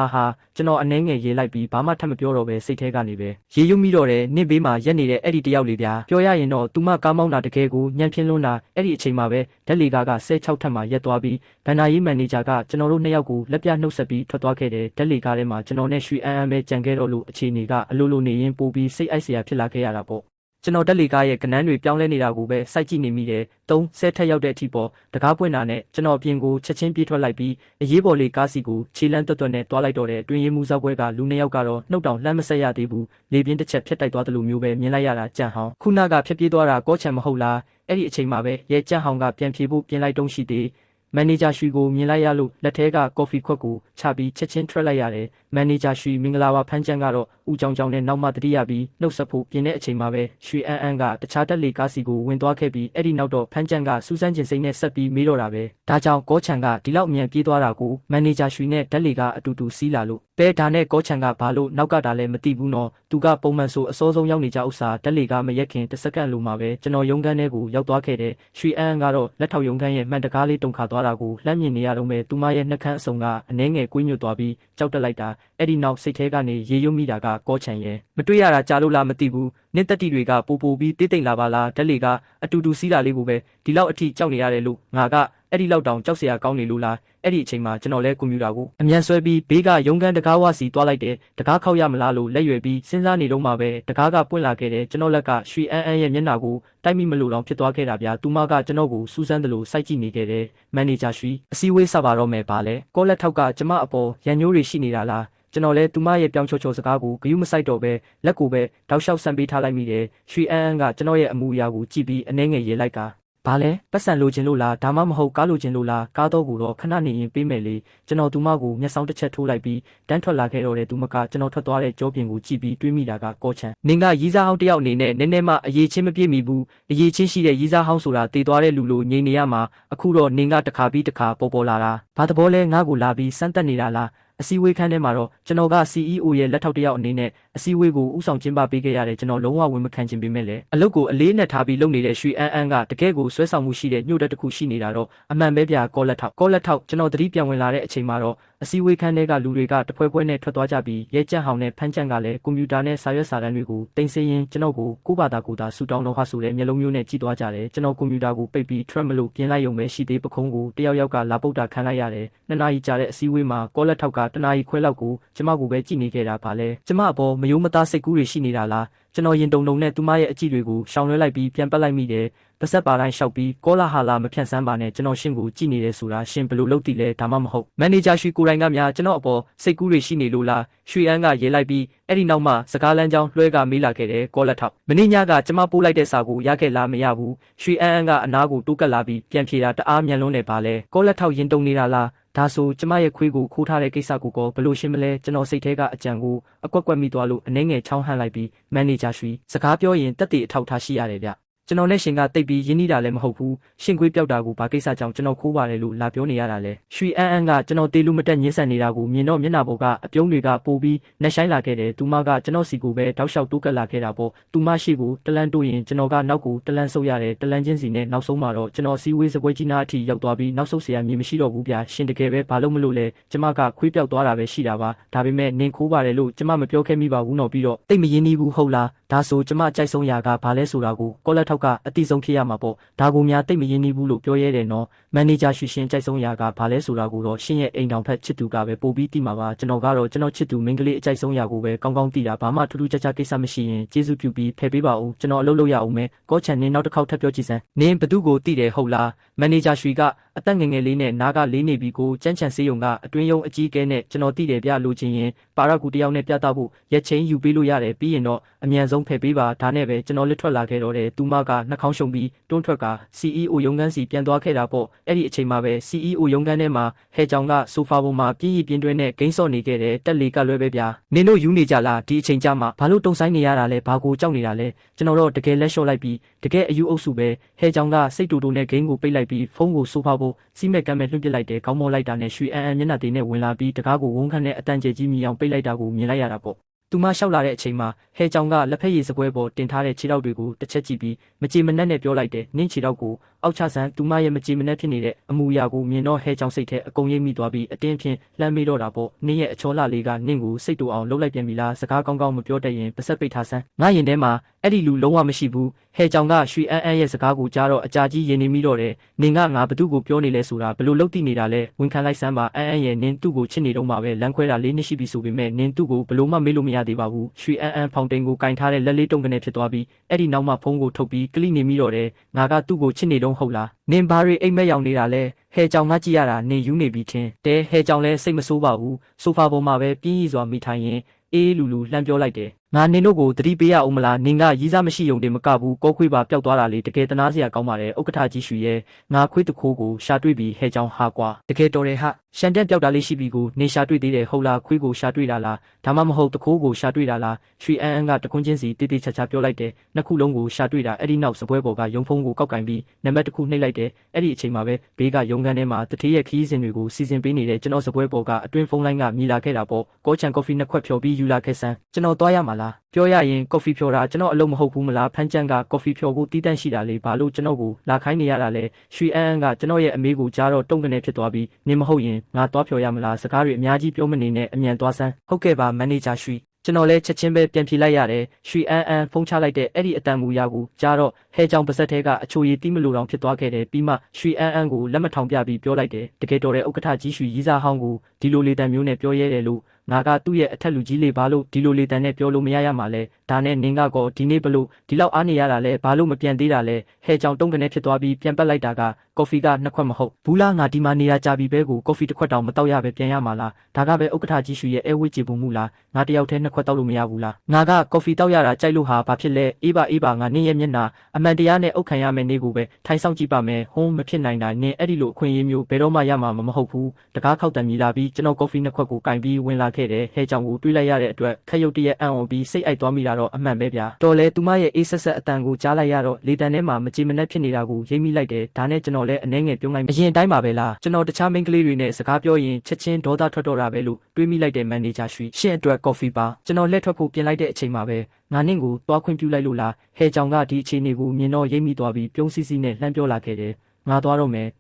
ာကျွန်တော်အနှဲငယ်ရေးလိုက်ပြီးဘာမှထပ်မပြောတော့ပဲစိတ်ထဲကနေပဲရေယုံမိတော့တယ်နင့်ဘေးမှာရက်နေတဲ့အဲ့ဒီတယောက်လေးဗျာပြောရရင်တော့သူမကားမောင်းတာတကယ်ကိုညံ့ပြင်းလွန်းတာအဲ့ဒီအချိန်မှာပဲဓာတ်လေကားက16ထပ်မှာရက်သွားပြီးဘန်နာရေးမန်နေဂျာကကျွန်တော်တို့နှစ်ယောက်ကိုလက်ပြနှုတ်ဆက်ပြီးထွက်သွားခဲ့တယ်ဓာတ်လေကားထဲမှာကျွန်တော်နဲ့ရွှေအန်းပဲကြံခဲ့တော့လို့အခြေအနေကအလိုလိုနေရင်ပို့ပြီးစိတ်အိုက်စရာဖြစ်လာခဲ့ရတာပေါ့ ကျွန်တော်တက်လေကားရဲ့ကနန်းတွေပြောင်းလဲနေတာကိုပဲစိုက်ကြည့်နေမိတယ်3 10ထက်ရောက်တဲ့အထိပေါ်တကားပွင့်တာနဲ့ကျွန်တော်အပြင်ကိုချက်ချင်းပြေးထွက်လိုက်ပြီးအရေးပေါ်လေးကားစီကိုခြေလမ်းတွတ်တွတ်နဲ့တွားလိုက်တော့တဲ့တွင်ရင်းမှုဇောက်ပွဲကလူနှစ်ယောက်ကတော့နှုတ်တောင်လှမ်းမဆက်ရသေးဘူးလေပြင်းတစ်ချက်ဖြတ်တိုက်သွားတယ်လို့မျိုးပဲမြင်လိုက်ရတာကြံ့ဟောင်းခုနကဖြတ်ပြေးသွားတာကောချံမဟုတ်လားအဲ့ဒီအချိန်မှာပဲရဲကြံ့ဟောင်းကပြန်ဖြေဖို့ပြင်လိုက်တုံးရှိသေးမန်နေဂျာရွှေကိုမြင်လိုက်ရလို့လက်ထဲကကော်ဖီခွက်ကိုချပြီးချက်ချင်းထွက်လိုက်ရတယ်မန်နေဂျာရွှေမင်္ဂလာပါဖန်းချမ်းကတော့ဦးကြောင်ကြောင်နဲ့နောက်မှတတိယပြီးနှုတ်ဆက်ဖို့ပြင်တဲ့အချိန်မှာပဲရွှေအန်းကတခြားတက်လေကားစီကိုဝင်သွားခဲ့ပြီးအဲ့ဒီနောက်တော့ဖန်းချမ်းကစူးစမ်းကျင်စိမ့်နဲ့ဆက်ပြီးမေးတော့တာပဲဒါကြောင့်ကောချံကဒီလောက်မြန်ပြေးသွားတာကိုမန်နေဂျာရွှေနဲ့တက်လေကအတူတူစီးလာလို့ပဲဒါနဲ့ကောချံကဘာလို့နောက်ကတာလဲမသိဘူးနော်သူကပုံမှန်ဆိုအစောဆုံးရောက်နေကြဥစ္စာတက်လေကမရက်ခင်တစ်စက္ကန့်လိုမှာပဲကျွန်တော်ရုံးခန်းထဲကိုရောက်သွားခဲ့တဲ့ရွှေအန်းကတော့လက်ထောက်ရုံးခန်းရဲ့မှန်တကားလေးတုံခါသွားတာကိုလှမ်းမြင်နေရတော့ပဲသူမရဲ့နှက်ခမ်းအစုံကအနှဲငယ်ကွေးညွတ်သွားပြီးကြောက်တက်လိုက်တာအဲ့ဒီနောက်စိတ်ထဲကနေရေယုံမိတာကကောချံရဲ့မတွေ့ရတာကြားလို့လားမသိဘူးနင့်တက်တီတွေကပူပူပြီးတိတ်တိတ်လာပါလားတက်လေကအတူတူစီးလာလေးကိုပဲဒီလောက်အထိကြောက်နေရတယ်လို့ငါကအဲ့ဒီလောက်တောင်ကြောက်စရာကောင်းနေလို့လားအဲ့ဒီအချိန်မှာကျွန်တော်လဲကွန်ပျူတာကိုအမြန်ဆွဲပြီးဘေးကရုံးခန်းတကားဝစီတွားလိုက်တယ်တကားခောက်ရမလားလို့လက်ရွယ်ပြီးစဉ်းစားနေတော့မှပဲတကားကပွင့်လာခဲ့တယ်ကျွန်တော်လက်ကရွှေအန်းရဲ့မျက်နှာကိုတိုက်မိမလို့တော့ဖြစ်သွားခဲ့တာဗျာသူမကကျွန်တော်ကိုစူးစမ်းတယ်လို့စိုက်ကြည့်နေခဲ့တယ်မန်နေဂျာရွှေအစည်းအဝေးစပါတော့မယ်ပါလဲကောလက်ထောက်ကကျမအပေါ်ရန်ညိုးတွေရှိနေတာလားကျွန်တော်လဲသူမရဲ့ပြောင်းချောချောစကားကိုဂယုမစိုက်တော့ပဲလက်ကိုပဲတောက်လျှောက်ဆန်ပေးထားလိုက်မိတယ်ရွှေအန်းကကျွန်တော်ရဲ့အမူအရာကိုကြည့်ပြီးအနှဲငယ်ရေးလိုက်ကဘာလဲပတ်စံလိုချင်လို့လားဒါမှမဟုတ်ကားလိုချင်လို့လားကားတော့ကိုတော့ခဏနေရင်ပေးမယ်လေကျွန်တော်သူမကိုမျက်စောင်းတစ်ချက်ထိုးလိုက်ပြီးတန်းထွက်လာခဲ့တော့တဲ့သူမကကျွန်တော်ထွက်သွားတဲ့ကြောပြင်ကိုကြည့်ပြီးတွေးမိတာကကောချံနင်ကရီးစားဟောင်းတယောက်အနေနဲ့နည်းနည်းမှအရေးချင်းမပြည့်မီဘူးအရေးချင်းရှိတဲ့ရီးစားဟောင်းဆိုတာတည်သွားတဲ့လူလိုငြိမ်နေရမှာအခုတော့နင်ကတခါပြီးတခါပေါ်လာတာဘာတဘောလဲငါ့ကိုလာပြီးစမ်းတက်နေတာလားအစည်းအဝေးခန်းထဲမှာတော့ကျွန်တော်က CEO ရဲ့လက်ထောက်တစ်ယောက်အနေနဲ့အစည်းအဝေးကိုဥဆောင်ကျင်းပပေးခဲ့ရတယ်ကျွန်တော်လုံးဝဝင်မခံချင်ပေမဲ့လည်းအလုပ်ကိုအလေးနဲ့ထားပြီးလုပ်နေတဲ့ရွှေအန်းကတကယ်ကိုဆွဲဆောင်မှုရှိတဲ့ညှို့တက်တစ်ခုရှိနေတာတော့အမှန်ပဲဗျာကောလက်ထောက်ကျွန်တော်သတိပြန်ဝင်လာတဲ့အချိန်မှာတော့အစည်းအဝေးခန်းထဲကလူတွေကတဖွဲဖွဲနဲ့ထွက်သွားကြပြီးရဲကြံ့ဟောင်းနဲ့ဖန်းချန့်ကလည်းကွန်ပျူတာနဲ့စာရွက်စာတမ်းတွေကိုတင်ဆက်ရင်းကျွန်တော်ကိုကိုဘာသာကိုသာဆူတောင်းတော့ဟာဆိုတဲ့မျက်လုံးမျိုးနဲ့ကြည့်သွားကြတယ်ကျွန်တော်ကွန်ပျူတာကိုပိတ်ပြီး trap မလို့ပြင်လိုက်ရုံပဲရှိသေးပခုံးကိုတယောက်ယောက်ကလာပုတ်တာခံလိုက်ရတယ်2နာရီကြာတဲ့အစည်းအဝေးမှာကောလက်ထောက်က1နာရီခွဲလောက်ကိုကျမကိုပဲကြည့်နေခဲ့တာပါလေကျမအပေါ်မယိုးမသားစိတ်ကူးတွေရှိနေတာလားကျွန်တော်ရင်တုံတုံနဲ့သူမရဲ့အကြည့်တွေကိုရှောင်လွှဲလိုက်ပြီးပြန်ပတ်လိုက်မိတယ်ပါဆက်ပါတိုင်းလျှောက်ပြီးကောလာဟာလာမဖြန့်စမ်းပါနဲ့ကျွန်တော်ရှင်းကိုကြည့်နေတယ်ဆိုတာရှင်းဘလို့လုပ်တည်လဲဒါမှမဟုတ်မန်နေဂျာရွှေကိုယ်တိုင်ကများကျွန်တော်အပေါ်စိတ်ကူးတွေရှိနေလို့လားရွှေအန်းကရေးလိုက်ပြီးအဲ့ဒီနောက်မှစကားလမ်းကြောင်းလွှဲကမေးလာခဲ့တယ်ကောလက်ထောက်မင်းညကကျမပို့လိုက်တဲ့စာကိုရခဲ့လားမရဘူးရွှေအန်းကအနားကိုတိုးကပ်လာပြီးပြန်ဖြေတာတအားမြန်လွန်းနေပါလေကောလက်ထောက်ရင်တုံနေတာလားဒါဆိုကျမရဲ့ခွေးကိုခိုးထားတဲ့ကိစ္စကိုကောဘလို့ရှင်းမလဲကျွန်တော်စိတ်ထဲကအကြံကိုအကွက်ကွက်မိသွားလို့အနှဲငယ်ချောင်းဟန့်လိုက်ပြီးမန်နေဂျာရွှေစကားပြောရင်တက်တည်အထောက်ထားရှိရတယ်ဗျကျွန်တော်နဲ့ရှင်ကတိတ်ပြီးရင်းနှီးတာလည်းမဟုတ်ဘူးရှင်ခွေးပြောက်တာကိုဘာကိစ္စကြောင့်ကျွန်တော်ခိုးပါတယ်လို့လာပြောနေရတာလဲရွှေအန်းကကျွန်တော်တေးလူမတက်ညှင်းဆန်နေတာကိုမြင်တော့မျက်နှာပေါ်ကအပြုံးတွေကပိုပြီးနှက်ဆိုင်လာခဲ့တယ်သူမကကျွန်တော်စီကိုပဲတောက်လျှောက်တိုးကပ်လာခဲ့တာပေါ့သူမရှိကိုတလန်းတိုးရင်ကျွန်တော်ကနောက်ကိုတလန်းဆုပ်ရတယ်တလန်းချင်းစီနဲ့နောက်ဆုံးမှာတော့ကျွန်တော်စီဝေးစပွဲကြီးနားအထိရောက်သွားပြီးနောက်ဆုပ်เสียရမြင်မရှိတော့ဘူးဗျာရှင်တကယ်ပဲဘာလို့မလို့လဲကျမကခွေးပြောက်သွားတာပဲရှိတာပါဒါပေမဲ့နင်ခိုးပါတယ်လို့ကျမမပြောခဲ့မိပါဘူးတော့ပြီးတော့တိတ်မရင်းနှီးဘူးဟုတ်လားဒါဆိုကျမကြိုက်ဆုံးရာကဘာလဲဆိုတာကိုကောလက်ထောက်ကအတိဆုံးဖြစ်ရမှာပေါ့ဒါကိုများတိတ်မရင်းနှီးဘူးလို့ပြောရဲတယ်နော်မန်နေဂျာရွှေရှင်ကြိုက်ဆုံးရာကဘာလဲဆိုတာကိုတော့ရှင်ရဲ့အိမ်တောင်ဖက်ချစ်သူကပဲပို့ပြီးသိမှာပါကျွန်တော်ကတော့ကျွန်တော်ချစ်သူမင်းကလေးအကြိုက်ဆုံးရာကိုပဲကောင်းကောင်းသိတာဘာမှထူးထူးခြားခြားကိစ္စမရှိရင်ကျေးဇူးပြုပြီးဖယ်ပေးပါဦးကျွန်တော်အလုပ်လုပ်ရအောင်မယ်ကောချန်နင်းနောက်တစ်ခေါက်ထပ်ပြောကြည့်စမ်းနင်းဘသူကိုသိတယ်ဟုတ်လားမန်နေဂျာရွှေကအသက်ငယ်ငယ်လေးနဲ့နားကလေးနေပြီးကိုကြမ်းချန်စေးရုံကအတွင်းယုံအကြီးကဲနဲ့ကျွန်တော်သိတယ်ပြလို့ချင်းရင်ပါရကူတယောက်နဲ့ပြသဖို့ရက်ချင်းယူပေးလို့ရတယ်ပြီးရင်တော့အမြန်ဆုံးဖယ်ပေးပါဒါနဲ့ပဲကျွန်တော်လက်ထွက်လာခဲ့တော့တယ်သူမကနှာခေါင်းရှုံပြီးတွန်းထွက်က CEO ရုံးခန်းစီပြန်သွားခဲ့တာပေါ့အဲ့ဒီအချိန်မှာပဲ CEO ရုံးခန်းထဲမှာဟဲကြောင်ကဆိုဖာပေါ်မှာပြင်းရည်ပြင်းတွဲနဲ့ဂိမ်းစော့နေခဲ့တယ်တက်လေကလွဲပဲဗျာနင်တို့ယူနေကြလားဒီအချိန်ကြမှာဘာလို့တုံဆိုင်နေရတာလဲဘာကိုကြောက်နေတာလဲကျွန်တော်တော့တကယ်လက်လျှော့လိုက်ပြီးတကယ်အယူအုပ်စုပဲဟဲကြောင်ကစိတ်တူတူနဲ့ဂိမ်းကိုပိတ်လိုက်ပြီးဖုန်းကိုဆိုဖာပေါ်စီးမဲ့ကမ်းမဲ့လွှင့်ပစ်လိုက်တယ်ခေါင်းမောလိုက်တာနဲ့ရွှေအန်းမျက်နှာသေးနဲ့ဝင်လာပြီးတကားကိုဝုန်းခန့်နဲ့အတန်ကျဲကြီးမြည်အောင်ပိတ်လိုက်တာကိုမြင်လိုက်ရတာပေါ့သူမလျှောက်လာတဲ့အချိန်မှာဟဲကြောင်ကလက်ဖက်ရည်စပွဲပေါ်တင်ထားတဲ့ခြေထောက်တွေကိုတစ်ချက်ကြည့်ပြီးမကြေမနက်နဲ့ပြောလိုက်တယ်နင့်ခြေထောက်ကိုအောက်ချဆန်းသူမရဲ့မကြေမနက်ဖြစ်နေတဲ့အမူအရာကိုမြင်တော့ဟဲကြောင်စိတ်ထဲအကုန်ရိပ်မိသွားပြီးအတင်းဖြင့်လှမ်းမေးတော့တာပေါ့နင့်ရဲ့အချောလှလေးကနင့်ကိုစိတ်တူအောင်လှုပ်လိုက်ပြန်ပြီလားစကားကောင်းကောင်းမပြောတတ်ရင်ပါဆက်ပိတ်ထားဆန်းငါရင်ထဲမှာ အဲ့ဒီလူလုံးဝမရှိဘူးဟဲကြောင်ကရွှေအန်းအန်းရဲ့စကားကိုကြားတော့အကြာကြီးရင်နေမိတော့တယ်နင်ကငါဘသူ့ကိုပြောနေလဲဆိုတာဘလို့လုတ်တိနေတာလဲဝန်ခံလိုက်စမ်းပါအန်းအန်းရဲ့နင်သူ့ကိုချစ်နေတော့မှပဲလမ်းခွဲတာလေးနှစ်ရှိပြီဆိုပေမဲ့နင်သူ့ကိုဘလို့မှမေ့လို့မရသေးပါဘူးရွှေအန်းအန်းဖောင်တိန်ကိုကင်ထားတဲ့လက်လေးတုံကနေဖြစ်သွားပြီးအဲ့ဒီနောက်မှဖုန်းကိုထုတ်ပြီးကလိနေမိတော့တယ်ငါကသူ့ကိုချစ်နေတော့ဟုတ်လားနင်ဘာတွေအိမ်မက်ရောက်နေတာလဲဟဲကြောင်ငါကြည့်ရတာနင်ယူနေပြီထင်တဲဟဲကြောင်လဲစိတ်မဆိုးပါဘူးဆိုဖာပေါ်မှာပဲပြင်းရည်စွာမိထိုင်ရင်အေးလူလှမ်းပြောလိုက်တယ်ငါနင်တို့ကိုသတိပေးရအောင်မလားနင်ကရီးစားမရှိုံတင်မကဘူးကောခွေးပါပျောက်သွားတာလေတကယ်တနာစရာကောင်းပါတယ်ဥက္ကဋ္ဌကြီးရွှေရဲ့ငါခွေးတခိုးကိုရှာတွေ့ပြီးဟဲကြောင်ဟာကွာတကယ်တော်တယ်ဟာရှန်တက်ပျောက်တာလေးရှိပြီကိုနေရှာတွေ့သေးတယ်ဟုတ်လားခွေးကိုရှာတွေ့တာလားဒါမှမဟုတ်တခိုးကိုရှာတွေ့တာလားရွှေအန်းအန်းကတကွန်းချင်းစီတိတိချာချာပြောလိုက်တယ်နှစ်ခုလုံးကိုရှာတွေ့တာအဲ့ဒီနောက်စပွဲပေါ်ကရုံဖုံးကိုကောက်ကင်ပြီးနံပါတ်တစ်ခုနှိပ်လိုက်တယ်အဲ့ဒီအချိန်မှာပဲဘေးကရုံခန်းထဲမှာတထေးရဲ့ခီးစဉ်တွေကိုစီစဉ်ပေးနေတဲ့ကျွန်တော်စပွဲပေါ်ကအတွင်းဖုန်းလိုင်းကမြည်လာခဲ့တာပေါ့ကောချန်ကော်ဖီနှစ်ခွက်ဖြော်ပြီးယူလာခဲ့စမ်းကျွန်တော်သွားရမှာလားပြောရရင်ကော်ဖီဖြော်တာကျွန်တော်အလုပ်မဟုတ်ဘူးမလားဖမ်းချန်ကကော်ဖီဖြော်ဖို့တီးတန့်ရှိတာလေဘာလို့ကျွန်တော်ကိုလာခိုင်းနေရတာလဲရွှေအန်းအန်းကကျွန်တော်ရဲ့အမေကိုကြားတော့တုံ့ကနေဖြစ်သွားပြီးနင်မဟုတ်ရင်ငါသွားဖြော်ရမလားစကားတွေအများကြီးပြောမနေနဲ့အမြန်သွားစမ်းဟုတ်ကဲ့ပါမန်နေဂျာရွှေကျွန်တော်လဲချက်ချင်းပဲပြန်ဖြေလိုက်ရတယ်ရွှေအန်းအန်းဖုန်းချလိုက်တဲ့အဲ့ဒီအတန်မူရကိုကြားတော့ဟဲကြောင်ပါဇက်ထဲကအချိုရည်တီးမလို့တောင်ဖြစ်သွားခဲ့တယ်ပြီးမှရွှေအန်းအန်းကိုလက်မထောင်ပြပြီးပြောလိုက်တယ်တကယ်တော်တဲ့ဥက္ကဋ္ဌကြီးရွှေရီးစားဟောင်းကိုဒီလိုလေတံမျိုးနဲ့ပြောရဲတယ်လို့ငါကသူ့ရဲ့အထက်လူကြီးလေးဘာလို့ဒီလိုလေတံနဲ့ပြောလို့မရရမှာလဲဒါနဲ့နင်းကောဒီနေ့ဘလို့ဒီလောက်အားနေရတာလဲဘာလို့မပြန်သေးတာလဲဟဲကြောင်တုံးကနေဖြစ်သွားပြီးပြန်ပတ်လိုက်တာကကော်ဖီကနှစ်ခွက်မဟုတ်ဘူးလားငါဒီမှာနေရကြပြီပဲကိုကော်ဖီတစ်ခွက်တောင်မတောက်ရပဲပြန်ရမှာလားဒါကပဲဥက္ကဋ္ဌကြီးရွှေရဲ့အဲဝိကျေပုံမှုလားငါတယောက်တည်းနှစ်ခွက်တောက်လို့မရဘူးလားငါကကော်ဖီတောက်ရတာကြိုက်လို့ဟာဘာဖြစ်လဲအေးပါငါနင်းရဲ့မျက်နှာအမှန်တရားနဲ့အုတ်ခံရမယ်နေကိုပဲထိုင်ဆောင်ကြည့်ပါမယ်ဟွန်းမဖြစ်နိုင်တာနင်းအဲ့ဒီလိုအခွင့်အရေးမျိုးဘယ်တော့မှရမှာမဟုတ်ဘူးတကားခောက်တံမြည်လာပြီးကျွန်တော်ကော်ဖီနှစ်ခွက်ကိုကင်ပြီးဝင်လာခဲ့တယ်ဟဲကြောင်ကိုတွေးလိုက်ရတဲ့အတွက်ခက်ရုတ်တရက်အံ့ဩပြီးစိတ်အိုက်သွားမိတာတော့အမှန်ပဲဗျာတော်လဲသူမရဲ့အေးဆက်ဆက်အတန်ကိုကြားလိုက်ရတော့လေတံထဲမှာမကြည်မနှက်ဖြစ်နေတာကိုရိပ်မိလိုက်တယ်ဒါနဲ့ကျွန်တော်လည်းအနှဲငယ်ပြုံးလိုက်အရင်တိုင်းပါပဲလားကျွန်တော်တခြားမိန်းကလေးတွေနဲ့စကားပြောရင်ချက်ချင်းဒေါသထွက်တော့တာပဲလို့တွေးမိလိုက်တဲ့မန်နေဂျာရွှေရှင့်အတွက်ကော်ဖီပါကျွန်တော်လက်ထွက်ဖို့ပြင်လိုက်တဲ့အချိန်မှာပဲငါနင့်ကိုသွားခွင့်ပြုလိုက်လို့လားဟဲကြောင်ကဒီအခြေအနေကိုမြင်တော့ရိပ်မိသွားပြီးပြုံးစီစီနဲ့လှမ်းပြောလာခဲ့တယ်ငါသွားတော့မယ်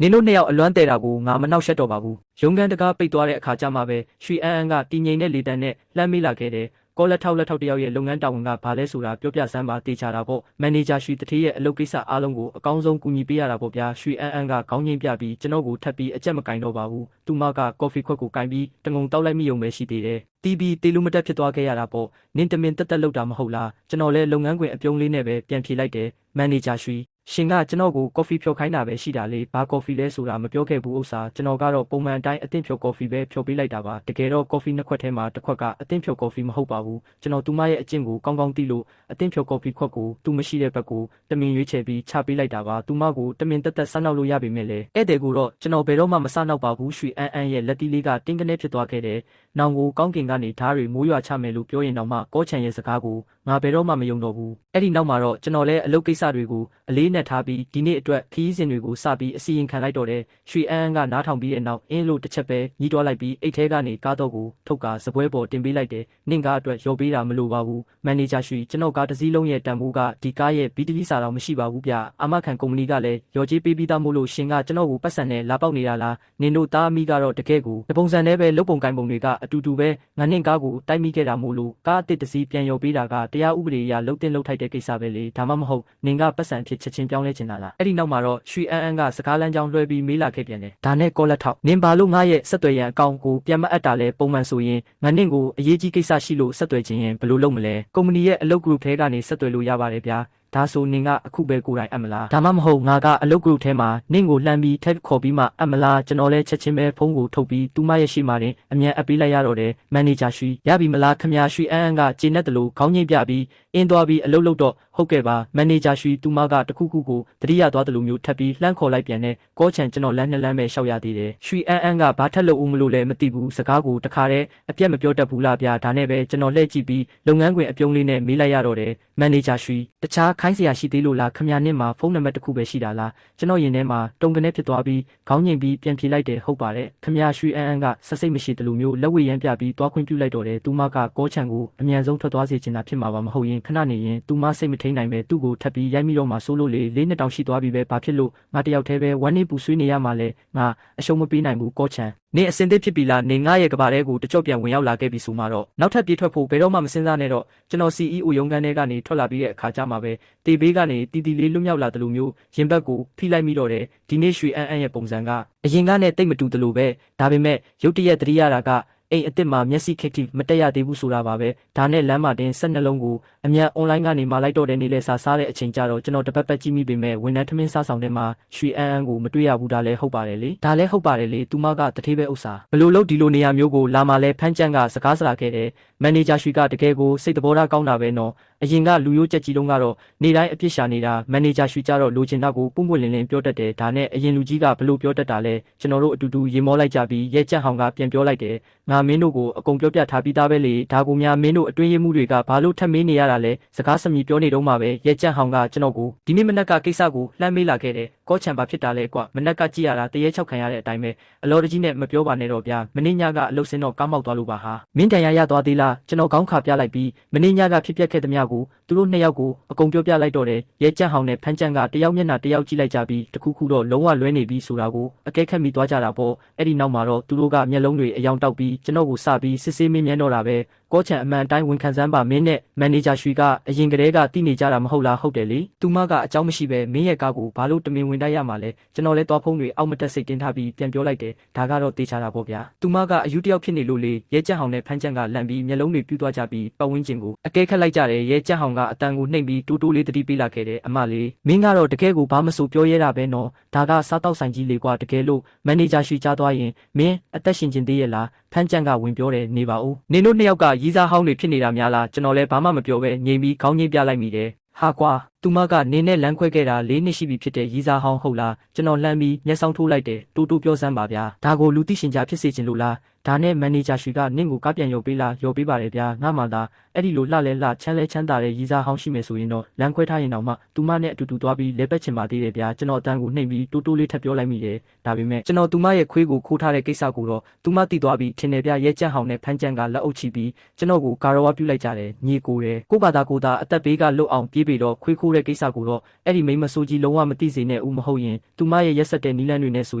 နင်တို့နှစ်ယောက်အလွမ်းတဲတာကိုငါမနှောက်ယှက်တော့ပါဘူးရုံးခန်းတကားပိတ်သွားတဲ့အခါကျမှပဲရွှေအန်းအန်းကတည်ငြိမ်တဲ့လေတံနဲ့လှမ်းမေးလာခဲ့တယ်ကောလက်ထောက်တယောက်ရဲ့လုပ်ငန်းတာဝန်ကဘာလဲဆိုတာပြောပြစမ်းပါတေချာတာပေါ့မန်နေဂျာရွှေတထေးရဲ့အလုပ်ကိစ္စအားလုံးကိုအကောင်းဆုံးကူညီပေးရတာပေါ့ဗျာရွှေအန်းအန်းကခေါင်းငိမ့်ပြပြီးကျွန်တော်ကိုထပ်ပြီးအကြက်မကင်တော့ပါဘူးသူမကကော်ဖီခွက်ကိုကင်ပြီးတငုံတောက်လိုက်မိုံပဲရှိသေးတယ်တီးပြီးတေလူမတက်ဖြစ်သွားခဲ့ရတာပေါ့နင်းတမင်တက်လောက်တာမဟုတ်လားကျွန်တော်လည်းလုပ်ငန်းခွင်အပြုံးလေးနဲ့ပဲပြန်ဖြေလိုက်တယ်မန်နေဂျာရွှေရှင်ကကျွန်တော်ကိုကော်ဖီဖြော်ခိုင်းတာပဲရှိတာလေဘာကော်ဖီလဲဆိုတာမပြောခဲ့ဘူးဥစ္စာကျွန်တော်ကတော့ပုံမှန်အတိုင်းအသင့်ဖြော်ကော်ဖီပဲဖြော်ပေးလိုက်တာပါတကယ်တော့ကော်ဖီနှစ်ခွက်ထဲမှာတစ်ခွက်ကအသင့်ဖြော်ကော်ဖီမဟုတ်ပါဘူးကျွန်တော်သူမရဲ့အကျင့်ကိုကောင်းကောင်းသိလို့အသင့်ဖြော်ကော်ဖီခွက်ကိုသူမရှိတဲ့ဘက်ကိုတမင်ရွေးချယ်ပြီးချပေးလိုက်တာပါသူမကိုတမင်တက်ဆန်းနောက်လို့ရပေမဲ့လေဧည့်သည်ကိုတော့ကျွန်တော်ဘယ်တော့မှမဆနောက်ပါဘူးရွှေအန်းအန်းရဲ့လက်တီးလေးကတင်းကနေဖြစ်သွားခဲ့တယ်နောင်ကိုကောင်းကင်ကနေဓားတွေမိုးရွာချမယ်လို့ပြောရင်တော့မှကောချန်ရဲ့စကားကိုငါဘယ်တော့မှမယုံတော့ဘူးအဲ့ဒီနောက်မှာတော့ကျွန်တော်လည်းအလုပ်ကိစ္စတွေကိုအလေးနဲ့ထားပြီးဒီနေ့အတွက်ခီးစဉ်တွေကိုစပြီးအစီရင်ခံလိုက်တော့တယ်ရွှေအန်းကနားထောင်ပြီးတဲ့နောက်အင်းလို့တစ်ချက်ပဲညီးတွားလိုက်ပြီးအိတ်ထဲကနေကားတော့ကိုထုတ်ကာစပွဲပေါ်တင်ပေးလိုက်တယ်နင့်ကားအတွက်ရော်ပေးတာမလိုပါဘူးမန်နေဂျာရွှေကျွန်တော်ကားတစ်စီးလုံးရဲ့တန်ဖိုးကဒီကားရဲ့ဘီတလီစာတော့မရှိပါဘူးဗျအာမခံကုမ္ပဏီကလည်းရော်ကြေးပေးပြီးသားမို့လို့ရှင်ကကျွန်တော်ကိုပတ်စံနဲ့လာပေါက်နေတာလားနင်တို့သားအမိကတော့တကယ်ကိုတပုံစံနဲ့ပဲလုတ်ပုံကိုင်ပုံတွေကအတူတူပဲငါနင့်ကားကိုတိုက်မိခဲ့တာမို့လို့ကားအစ်တစ်စီးပြန်ရော်ပေးတာကတရားဥပဒေအရလုတ်တင်လုတ်ထိုက်တဲ့ကိစ္စပဲလေဒါမှမဟုတ်နင်ကပတ်စံဖြစ်ချက်ချင်းပြောင်းလဲချင်တာလားအဲ့ဒီနောက်မှာတော့ရွှေအန်းအန်းကစကားလမ်းကြောင်းလွှဲပြီးမေးလာခဲ့ပြန်တယ်ဒါနဲ့ကောလက်ထောက်နင်ဘာလို့ငါရဲ့ဆက်သွယ်ရန်အကောင့်ကိုပြန်မအပ်တာလဲပုံမှန်ဆိုရင်ငါနင့်ကိုအရေးကြီးကိစ္စရှိလို့ဆက်သွယ်ခြင်းရင်ဘယ်လိုလုပ်မလဲကုမ္ပဏီရဲ့အလုပ် group ထဲကနေဆက်သွယ်လို့ရပါတယ်ဗျာဒါဆိုနင်ကအခုပဲကိုယ်တိုင်အပ်မလားဒါမှမဟုတ်ငါကအလုပ် group ထဲမှာနင့်ကိုလှမ်းပြီးထက်ခေါ်ပြီးမှအပ်မလားကျွန်တော်လည်းချက်ချင်းပဲဖုန်းကိုထုတ်ပြီးသူမရဲ့ရှိမှတင်အမြန်အပ်ပေးလိုက်ရတော့တယ်မန်နေဂျာရွှေရပြီမလားခမရွှေအန်းအန်းကကျေနပ်တယ်လို့ခေါင်းငိမ့်ပြပြီးအင်းသွားပြီးအလုပ်လုပ်တော့ဟုတ်ကဲ့ပါမန်နေဂျာရွှေသူမကတခုခုကိုတတိယသွားတယ်လို့မျိုးထပ်ပြီးလှမ်းခေါ်လိုက်ပြန်တဲ့ကောချန်ကျွန်တော်လမ်းနှစ်လမ်းပဲရှောက်ရသေးတယ်ရွှေအန်းအန်းကဘာထက်လို့ဦးမလို့လဲမသိဘူးစကားကိုတခါတည်းအပြတ်မပြောတတ်ဘူးလားဗျာဒါနဲ့ပဲကျွန်တော်လှည့်ကြည့်ပြီးလုပ်ငန်းခွင်အပြုံးလေးနဲ့မေးလိုက်ရတော့တယ်မန်နေဂျာရွှေတခြားခိုင်းစရာရှိသေးလို့ခမရနင့်မှာဖုန်းနံပါတ်တစ်ခုပဲရှိတာလားကျွန်တော်ရင်ထဲမှာတုံကနေဖြစ်သွားပြီးခေါင်းငိမ်ပြီးပြန်ဖြေလိုက်တယ်ဟုတ်ပါတယ်ခမရရွှေအန်းအန်းကဆက်စိတ်မရှိတယ်လို့မျိုးလက်ဝဲရမ်းပြပြီးသွားခွင့်ပြုလိုက်တော့တယ်သူမကကောချန်ကိုအမြန်ဆုံးထွက်သွားစေချင်တာဖြစ်မှာပါမဟုတ်ရင် ခဏနေရင်သူမစိတ်မထိန်နိုင်ပဲသူ့ကိုထပ်ပြီးရိုက်မိတော့မှဆိုးလို့လေလေးနှစ်တောင်ရှိသွားပြီပဲဘာဖြစ်လို့ငါတယောက်တည်းပဲဝမ်းနေပူဆွေးနေရမှာလဲငါအရှုံးမပေးနိုင်ဘူးကောချန်နေအစင်သစ်ဖြစ်ပြီလားနေငါရဲ့ကဘာတဲကိုတကြော့ပြန်ဝင်ရောက်လာခဲ့ပြီဆိုမှတော့နောက်ထပ်ပြေးထွက်ဖို့ဘယ်တော့မှမစင်စားနဲ့တော့ကျွန်တော် CEO ရုံးခန်းထဲကနေထွက်လာပြီးတဲ့အခါကျမှပဲတေဘေးကနေတီတီလေးလွတ်မြောက်လာတယ်လို့မျိုးရင်ဘတ်ကိုဖိလိုက်မိတော့တယ်ဒီနေ့ရွှေအန်းရဲ့ပုံစံကအရင်ကနဲ့တိတ်မတူတယ်လို့ပဲဒါပေမဲ့ရုတ်တရက်တတိယတာကအိမ်အစ်စ်မှာမျက်စိခက်ထိမတက်ရသေးဘူးဆိုတာပါပဲဒါနဲ့လမ်းမှာတင်ဆက်နှလုံးကိုအမြန် online ကနေမှလိုက်တော့တဲ့နေ့လဲစားတဲ့အချိန်ကြတော့ကျွန်တော်တပတ်ကြည့်မိပေမဲ့ဝန်ထမ်းထမင်းစားဆောင်တဲ့မှာရွှေအန်းကိုမတွေ့ရဘူးဒါလည်းဟုတ်ပါတယ်လေဒါလည်းဟုတ်ပါတယ်လေသူမကတထေးပဲဥစ္စာဘလို့လို့ဒီလိုနေရာမျိုးကိုလာမှလဲဖမ်းကြံကစကားစလာခဲ့တယ်မန်နေဂျာရွှေကတကယ်ကိုစိတ်သဘောထားကောင်းတာပဲနော်အရင်ကလူရိုးကြက်ကြီးလုံးကတော့နေတိုင်းအပြစ်ရှာနေတာမန်နေဂျာရွှေကြတော့လိုချင်တာကိုပုံပွင့်လင်းလင်းပြောတတ်တယ်ဒါနဲ့အရင်လူကြီးကဘလို့ပြောတတ်တာလဲကျွန်တော်တို့အတူတူရေမောလိုက်ကြပြီးရဲကြက်ဟောင်ကပြန်ပြောလိုက်တယ်ငါမင်းတို့ကိုအကုန်ပြောပြထားပြီးသားပဲလေဒါကိုများမင်းတို့အတွင်းရမှုတွေကဘာလို့ထပ်မေးနေရတာလဲစကားစမြည်ပြောနေတော့မှပဲရဲကြက်ဟောင်ကကျွန်တော်ကိုဒီနေ့မနက်ကကိစ္စကိုလှမ်းမေးလာခဲ့တယ်ကောချန်ပါဖြစ်တာလဲကွမနက်ကကြည့်ရတာတရေချောက်ခံရတဲ့အတိုင်းပဲအလော်တကြီးနဲ့မပြောပါနဲ့တော့ဗျာမင်းညကအလုတ်စင်းတော့ကောင်းမောက်သွားလို့ပါဟာမင်းတန်ရရသွားသေးလားကျွန်တော်ခေါင်းခါပြလိုက်ပြီးမင်းညကဖြစ်ပျက်ခဲ့သမျှကိုသူတို့နှစ်ယောက်ကိုအကုန်ပြောပြလိုက်တော့တယ်ရဲကြက်ဟောင်နဲ့ဖမ်းကြံကတယောက်မျက်နှာတယောက်ကြည့်လိုက်ကြပြီးတခုခုတော့လုံးဝလွဲနေပြီဆိုတာကိုအကဲခတ်မိသွားကြတာပေါ့အဲ့ဒီနောက်မှာတော့သူတို့ကမျက်လုံးတွေအယောင်တောက်ပြီးကျွန်တော်ကိုစပြီးစစ်ဆေးမင်းမြန်းတော့တာပဲကောချန်အမှန်တိုင်းဝန်ခံစမ်းပါမင်းနဲ့မန်နေဂျာရွှေကအရင်ကတည်းကတည်နေကြတာမဟုတ်လားဟုတ်တယ်လေသူမကအကြောင်းမရှိပဲမင်းရဲ့ကားကိုဘာလို့တမင်ဝင်တိုက်ရမှာလဲကျွန်တော်လဲသွားဖုံးတွေအောက်မတက်စိတ်တင်းထားပြီးပြန်ပြောလိုက်တယ်ဒါကတော့တေးချတာပေါ့ဗျာသူမကအယူတယောက်ဖြစ်နေလို့လေရဲကြက်ဟောင်နဲ့ဖမ်းကြံကလန့်ပြီးမျက်လုံးတွေပြူးသွားကြပြီးပတ်ဝန်းကျင်ကိုအကဲခတ်လိုက်ကြတယ်ရဲကြက်ဟောင်ကအတန်ကိုနှိမ့်ပြီးတိုးတိုးလေးတတိပေးလာခဲ့တယ်အမလေးမင်းကတော့တကယ်ကိုဘာမဆိုပြောရဲတာပဲနော်ဒါကစားတောက်ဆိုင်ကြီးလေကွာတကယ်လို့မန်နေဂျာရွှေကြားသွားရင်မင်းအသက်ရှင်ခြင်းသေးရဲ့လားဖမ်းကြံကဝင်ပြောတယ်နေပါဦးနင်တို့နှစ်ယောက်ကရီးစားဟောင်းတွေဖြစ်နေတာများလားကျွန်တော်လည်းဘာမှမပြောပဲငြိမ်ပြီးခေါင်းငိမ့်ပြလိုက်မိတယ်ဟာကွာသူမကနေနဲ့လမ်းခွဲခဲ့တာ၄နှစ်ရှိပြီဖြစ်တဲ့ရီးစားဟောင်းဟုတ်လားကျွန်တော်လှမ်းပြီးမျက်စောင်းထိုးလိုက်တယ်တူတူပြောစမ်းပါဗျာဒါကိုလူသိရှင်ကြားဖြစ်စေချင်လို့လားဒါနဲ့မန်နေဂျာရွှေကနင့်ကိုကားပြန်ရုပ်ပေးလားရုပ်ပေးပါတယ်ဗျာငါမှသာအဲ့ဒီလိုလှလဲလှချမ်းလဲချမ်းသာတဲ့ရီးစားဟောင်းရှိမယ်ဆိုရင်တော့လမ်းခွဲထားရင်တော့မှသူမနဲ့အတူတူသွားပြီးလဲပက်ချင်ပါသေးတယ်ဗျာကျွန်တော်အတန်းကိုနှိမ့်ပြီးတူတူလေးထပ်ပြောလိုက်မိတယ်ဒါပေမဲ့ကျွန်တော်သူမရဲ့ခွေးကိုခိုးထားတဲ့ကိစ္စကိုတော့သူမသိသွားပြီးထင်တယ်ဗျာရဲကြက်ဟောင်းနဲ့ဖမ်းကြံကလက်အုပ်ချပြီးကျွန်တော်ကိုကာရဝါပြုတ်လိုက်ကြတယ်ညီကိုတယ်ကိုဘာသာကိုသာအသက်ဘေးကလွတ်အောင်ပြေးပြီးတော့ခွေးခိုးတဲ့ကိစ္စကိုတော့အဲ့ဒီမိမဆိုးကြီးလုံးဝမသိစေနဲ့ဦးမဟုတ်ရင်သူမရဲ့ရက်ဆက်တဲ့နီလန်းတွေနဲ့ဆို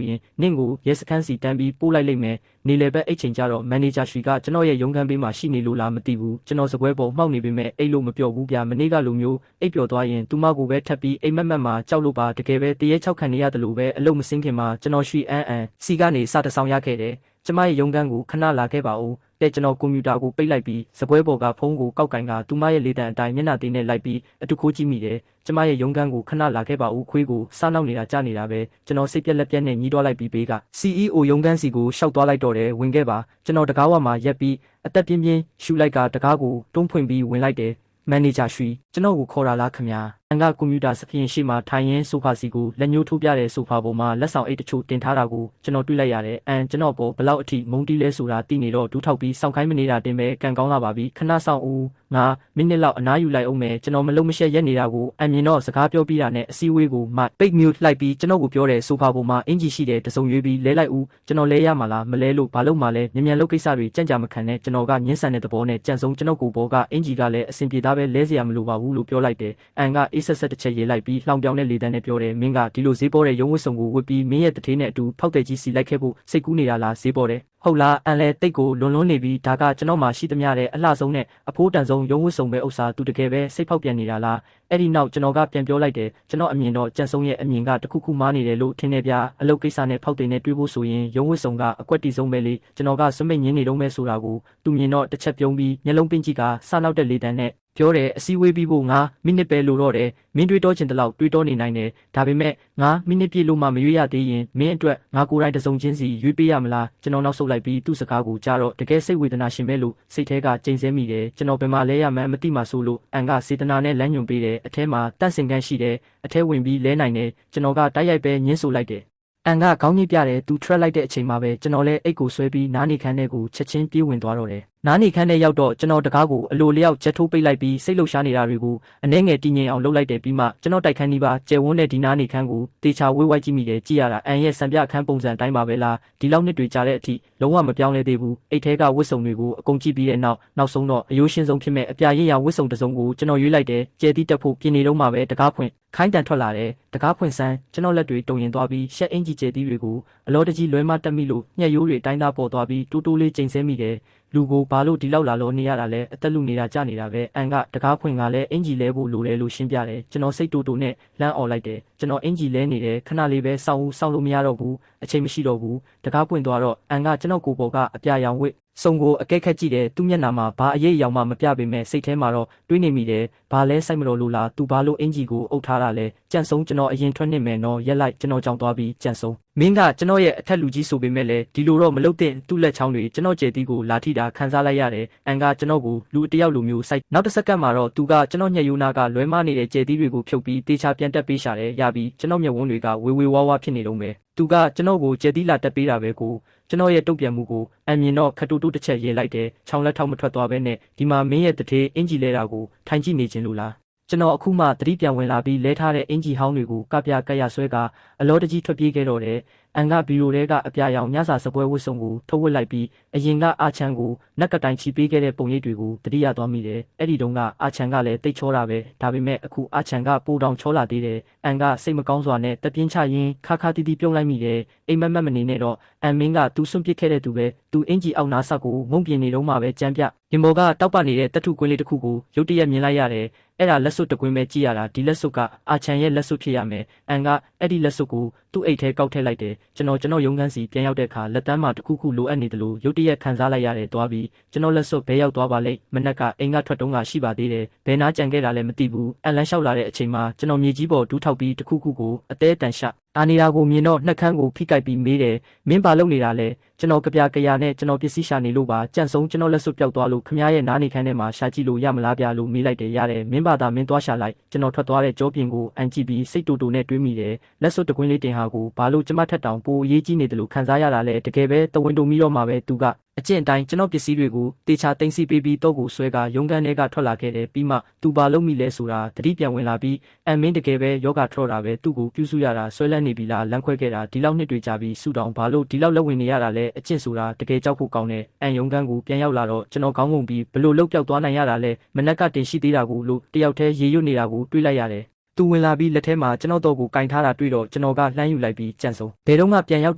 ရင်နင့်ကိုရဲစခန်းစီတန်းပြီးပို့လိုက်လိမ့်မယ်နေလေဘက်အိတ်ချိန်ကြတော့မန်နေဂျာရွှေကကျွန်တော်ရဲ့ရုံးခန်းဘေးမှာရှိနေလို့လားမသိဘူးကျွန်တော်စပွဲပေါ်မှောက်နေပေမဲ့အိတ်လို့မပြောဘူးဗျာမနေ့ကလိုမျိုးအိတ်ပျော်သွားရင်သူမကိုပဲထပ်ပြီးအိမ်မက်မက်မှာကြောက်လို့ပါတကယ်ပဲတရေချောက်ခံနေရတယ်လို့ပဲအလုံးမစင်းခင်မှာကျွန်တော်ရွှေအန်းစီကနေစတဆောင်ရခဲ့တယ်ကျမရဲ့ရုံးခန်းကိုခဏလာခဲ့ပါဦးတဲ့ကျွန်တော်ကွန်ပျူတာကိုပိတ်လိုက်ပြီးစပွဲပေါ်ကဖုန်းကိုကောက်ကင်ကသူမရဲ့လေတံအတိုင်းမျက်နှာသေးနဲ့လိုက်ပြီးအတူခိုးကြည့်မိတယ်ကျမရဲ့ရုံးခန်းကိုခဏလာခဲ့ပါဦးခွေးကိုစားနောက်နေတာကြားနေတာပဲကျွန်တော်စိတ်ပြက်လက်ပြက်နဲ့ညီးသွားလိုက်ပြီးဘေးက CEO ရုံးခန်းစီကိုရှောက်သွားလိုက်တော့တယ်ဝင်ခဲ့ပါကျွန်တော်တကားဝမှာရက်ပြီးအသက်ပြင်းပြင်းရှူလိုက်ကတကားကိုတွန်းဖွင့်ပြီးဝင်လိုက်တယ်မန်နေဂျာရွှေကျွန်တော်ကိုခေါ်တာလားခင်ဗျာအန်ကကွန်ပျူတာစပြင်ရှိမှထိုင်ရင်းဆိုဖာစီကိုလက်ညှိုးထိုးပြတဲ့ဆိုဖာပေါ်မှာလက်ဆောင်အိတ်တချို့တင်ထားတာကိုကျွန်တော်တွေ့လိုက်ရတယ်ကျွန်တော်ပေါ်ဘလောက်အထိမုန်းတီးလဲဆိုတာသိနေတော့ဒူးထောက်ပြီးစောင့်ခိုင်းမနေတာတင်ပဲကန်ကောင်းလာပါပြီခဏဆောင်ဦးငါမိနစ်လောက်အနားယူလိုက်အောင်မယ်ကျွန်တော်မလုံးမရှက်ရက်နေတာကိုအမြင်တော့စကားပြောပြီးတာနဲ့အစည်းအဝေးကိုမှပိတ်မြူးလိုက်ပြီးကျွန်တော်ကိုပြောတယ်ဆိုဖာပေါ်မှာအင်ဂျီရှိတယ်တစုံရွေးပြီးလဲလိုက်ဦးကျွန်တော်လဲရမှာလားမလဲလို့ဘာလို့မှလဲမြန်မြန်လုပ်ကိစ္စတွေကြံ့ကြာမခံနဲ့ကျွန်တော်ကညှင်းဆန်တဲ့သဘောနဲ့ကြံစုံကျွန်တော်ကိုဘောကအင်ဂျီကလည်းအဆင်ပြေသားပဲလဲเสียရမလို့ပါဘူးလို့ပြောလိုက်တယ်အန်ကအေးဆက်ဆက်တစ်ချက်ရေးလိုက်ပြီးလှောင်ပြောင်းတဲ့လေတန်းနဲ့ပြောတယ်မင်းကဒီလိုဈေးပေါ်တဲ့ရုံးဝတ်စုံကိုဝတ်ပြီးမင်းရဲ့တထေးနဲ့အတူဖောက်တဲ့ကြီးစီလိုက်ခဲ့ဖို့စိတ်ကူးနေတာလားဈေးပေါ်တယ်ဟုတ်လားအန်လဲတိတ်ကိုလွန်လွန်းနေပြီးဒါကကျွန်တော်မှရှိသမျှတဲ့အလှဆုံးနဲ့အဖိုးတန်ဆုံးရုံးဝတ်စုံပဲဥစ္စာသူတကယ်ပဲစိတ်ဖောက်ပြန်နေတာလားအဲ့ဒီနောက်ကျွန်တော်ကပြန်ပြောလိုက်တယ်ကျွန်တော်အမြင်တော့ကြံဆုံးရဲ့အမြင်ကတခုခုမားနေတယ်လို့ထင်နေဗျာအလုပ်ကိစ္စနဲ့ဖောက်တင်နဲ့တွေးဖို့ဆိုရင်ရုံးဝတ်စုံကအကွက်တီဆုံးပဲလေကျွန်တော်ကစွမိတ်ညင်းနေတော့မဲဆိုတာကိုသူမြင်တော့တစ်ချက်ပြုံးပြီးမျက်လုံးပင်းကြီးကစနောက်တဲ့လေတန်းနဲ့ပြောတယ်အစည်းအဝေးပြီးဖို့ငါမိနစ်ပဲလိုတော့တယ်မင်းတွေးတောချင်တဲ့လောက်တွေးတောနေနိုင်တယ်ဒါပေမဲ့ငါမိနစ်ပြည့်လို့မှမရွေးရသေးရင်မင်းအတွက်ငါကိုယ်တိုင်တစုံချင်းစီရွေးပေးရမလားကျွန်တော်နောက်ဆုတ်လိုက်ပြီးသူ့စကားကိုကြားတော့တကယ်စိတ်ဝေဒနာရှင်ပဲလို့စိတ်ထဲကကြိမ်ဆဲမိတယ်ကျွန်တော်ဘယ်မှာလဲရမှန်းမသိမှဆိုလို့အန်ကစေတနာနဲ့လမ်းညွှန်ပေးတယ်အထဲမှာတန့်စင်ခန်းရှိတယ်အထဲဝင်ပြီးလဲနိုင်တယ်ကျွန်တော်ကတိုက်ရိုက်ပဲညှင်းဆိုလိုက်တယ်အန်ကခေါင်းညှိပြတယ်သူထွက်လိုက်တဲ့အချိန်မှာပဲကျွန်တော်လည်းအိတ်ကိုဆွဲပြီးနားနေခန်းထဲကိုချက်ချင်းပြေးဝင်သွားတော့တယ် နားနေခန်းထဲရောက်တော့ကျွန်တော်တကားကိုအလိုလျောက်ချက်ထိုးပိတ်လိုက်ပြီးစိတ်လှုပ်ရှားနေတာတွေကိုအနှဲငယ်တည်ငြိမ်အောင်လုပ်လိုက်တယ်ပြီးမှကျွန်တော်တိုက်ခန်းဒီပါကျယ်ဝန်းတဲ့ဒီနားနေခန်းကိုတေချာဝေးဝိုက်ကြည့်မိတယ်ကြည့်ရတာအန်ရဲ့စံပြအခန်းပုံစံအတိုင်းပါပဲလားဒီလောက်နှစ်တွေကြာတဲ့အထိလုံးဝမပြောင်းလဲသေးဘူးအိတ်ထဲကဝတ်စုံတွေကိုအကုန်ကြည့်ပြီးတဲ့နောက်ဆုံးတော့အယိုးရှင်းဆုံးဖြစ်မဲ့အပြာရည်ရဝတ်စုံတစ်စုံကိုကျွန်တော်ရွေးလိုက်တယ်ကျဲသီးတက်ဖို့ပြင်နေတော့မှပဲတကားဖွင့်ခိုင်းတန်ထွက်လာတယ်တကားဖွင့်ဆန်းကျွန်တော်လက်တွေတုံရင်သွားပြီးရှက်အင်ကြီးကျဲသီးတွေကိုအလောတကြီးလွဲမတက်မိလို့ညှက်ရိုးတွေတိုင်းသားပေါ်သွားပြီးတိုးတိုးလေးချိန်ဆမိတယ်လူကိုဘာလို့ဒီလောက်လာလို့နေရတာလဲအသက်လူနေတာကြနေတာပဲအန်ကတကားဖွင့်ကလည်းအင်ဂျီလဲဖို့လိုတယ်လို့ရှင်းပြတယ်ကျွန်တော်စိတ်တူတူနဲ့လမ်းអော်လိုက်တယ်ကျွန်တော်အင်ဂျီလဲနေတယ်ခဏလေးပဲစောင့်လို့မရတော့ဘူးအချိန်မရှိတော့ဘူးတကားပွင့်သွားတော့အန်ကကျွန်တော်ကိုပေါ်ကအပြာရောင်ဝစ်စုံကိုအကဲခက်ကြည့်တယ်သူ့မျက်နှာမှာဘာအရေးအယောင်မှမပြပေမဲ့စိတ်ထဲမှာတော့တွေးနေမိတယ်ဘာလဲစိုက်မလို့လို့လားသူဘာလို့အင်ဂျီကိုအုပ်ထားတာလဲကြန့်ဆုံးကျွန်တော်အရင်ထွက်နေမယ်နော်ရက်လိုက်ကျွန်တော်ကြောင်သွားပြီးကြန့်ဆုံးမင်းကကျွန်တော်ရဲ့အထက်လူကြီးဆိုပေမဲ့လည်းဒီလိုတော့မလုပ်တဲ့သူ့လက်ချောင်းတွေကျွန်တော်ကျဲတီးကိုလာထိတာခံစားလိုက်ရတယ်အန်ကကျွန်တော်ကိုလူတယောက်လိုမျိုးစိုက်နောက်တစ်စက္ကန့်မှာတော့သူကကျွန်တော်ညက်ယူနာကလွဲမနေတဲ့ကျဲတီးတွေကိုဖြုတ်ပြီးတေချာပြန်တက်ပေးရှာတယ်ရပြီးကျွန်တော်မျက်ဝန်းတွေကဝေဝါးဝါဖြစ်နေတော့မယ်သူကကျွန်တော်ကိုကျဲတီးလာတက်ပေးတာပဲကိုကျွန်တော်ရဲ့တုတ်ပြန်မှုကိုအမြင်တော့ခတူတူတစ်ချက်ရေးလိုက်တယ်ချောင်းလက်ထောက်မထွက်သွားပဲနဲ့ဒီမှာမင်းရဲ့တထေးအင်ဂျီလဲတာကိုထိုင်ကြည့်နေခြင်းလို့လားကျွန်တော်အခုမှသတိပြန်ဝင်လာပြီးလဲထားတဲ့အင်ဂျီဟောင်းတွေကိုကပြကရဆွဲကအလောတကြီးထွက်ပြေးခဲ့တော့တယ်အန်ကဘီရိုတဲကအပြာရောင်ညစာစပွဲဝတ်စုံကိုထုတ်ဝတ်လိုက်ပြီးအရင်ကအာချန်ကိုနက်ကတိုင်ချီပေးခဲ့တဲ့ပုံရိပ်တွေကိုတတိယသွားမိတယ်အဲ့ဒီတုန်းကအာချန်ကလည်းတိတ်ချောတာပဲဒါပေမဲ့အခုအာချန်ကပိုတောင်ချောလာသေးတယ်အန်ကစိတ်မကောင်းစွာနဲ့တပြင်းချရင်းခါတီးတီးပြုံးလိုက်မိတယ်အိမ်မက်မနေနဲ့တော့အန်မင်းကသူစွန့်ပစ်ခဲ့တဲ့သူပဲသူအင်ဂျီအောက်နားဆောက်ကိုငုံပြင်းနေတော့မှပဲကြမ်းပြရင်ဘော်ကတောက်ပနေတဲ့တထုကွင်းလေးတစ်ခုကိုရုတ်တရက်မြင်လိုက်ရတယ်အဲ့ဒါလက်စွပ်တကွင်းပဲကြည့်ရတာဒီလက်စွပ်ကအာချန်ရဲ့လက်စွပ်ဖြစ်ရမယ်အန်ကအဲ့ဒီလက်စွပ်ကိုသူ့အိတ်ထဲကောက်ထည့်လိုက်တယ်ကျွန်တော်ရုံးခန်းစီပြန်ရောက်တဲ့အခါလက်တန်းမှာတစ်ခုလိုအပ်နေတယ်လို့ရုတ်တရက်ခံစားလိုက်ရတယ်သွားပြီးကျွန်တော်လက်စွပ်ဘဲရောက်သွားပါလိမ့်မနက်ကအိမ်ကထွက်တုံးကရှိပါသေးတယ်ဘယ်နာကြံခဲ့တာလဲမသိဘူးအန်လန်းလျှောက်လာတဲ့အချိန်မှာကျွန်တော်မြေကြီးပေါ်ဒူးထောက်ပြီးတစ်ခုကိုအသေးတန်ရှအာနေတာကိုမြင်တော့နှက်ခမ်းကိုဖိကိုက်ပြီးမေးတယ်မင်းဘာလုပ်နေတာလဲကျွန်တော်ကြပြကရနဲ့ကျွန်တော်ပစ္စည်းရှာနေလို့ပါကြန့်ဆုံးကျွန်တော်လက်စွပ်ပျောက်သွားလို့ခမရရဲ့နားနေခန်းထဲမှာရှာကြည့်လို့ရမလားဗျာလို့မေးလိုက်တယ်ရတယ်မင်းဘာသာမင်းသွားရှာလိုက်ကျွန်တော်ထွက်သွားတဲ့ကြောပြင်ကိုအန်ကြည့်ပြီးစိတ်တူနဲ့တွေးမိတယ်လက်စွပ်တကွင်းလေးတင်ဟာကိုဘာလို့ကျမထက်တောင်ပိုအရေးကြီးနေတယ်လို့ခံစားရတာလဲတကယ်ပဲတဝင်းတူမီတော့မှာပဲသူကအကျင့်အတိုင်းကျွန်တော်ပစ္စည်းတွေကိုတေချာသိမ်းဆီးပေးပြီးတော့ကိုဆွဲကရုံးခန်းထဲကထွက်လာခဲ့တယ်ပြီးမှသူဘာလုပ်မိလဲဆိုတာတတိပြန်ဝင်လာပြီးအန်မင်းတကယ်ပဲယောဂထော့တာပဲသူ့ကိုပြုစုရတာဆွဲလန်းနေပြီလားလမ်းခွဲခဲ့တာဒီလောက်နှစ်တွေကြာပြီးဆူတောင်ဘာလို့ဒီလောက်လက်ဝင်နေရတာလဲအကျင့်ဆိုတာတကယ်ကြောက်ဖို့ကောင်းတယ်အန်ရုံးခန်းကိုပြန်ရောက်လာတော့ကျွန်တော်ခေါင်းငုံပြီးဘလို့လှုပ်ပြောက်သွားနိုင်ရတာလဲမနက်ကတင်ရှိသေးတာကိုလို့တယောက်တည်းရေရွတ်နေတာကိုတွေးလိုက်ရတယ်သူဝင်လာပြီးလက်ထဲမှာကျွန်တော်တော့ကိုကင်ထားတာတွေ့တော့ကျွန်တော်ကလှမ်းယူလိုက်ပြီးကြန့်ဆုံးဘယ်တော့မှပြန်ရောက်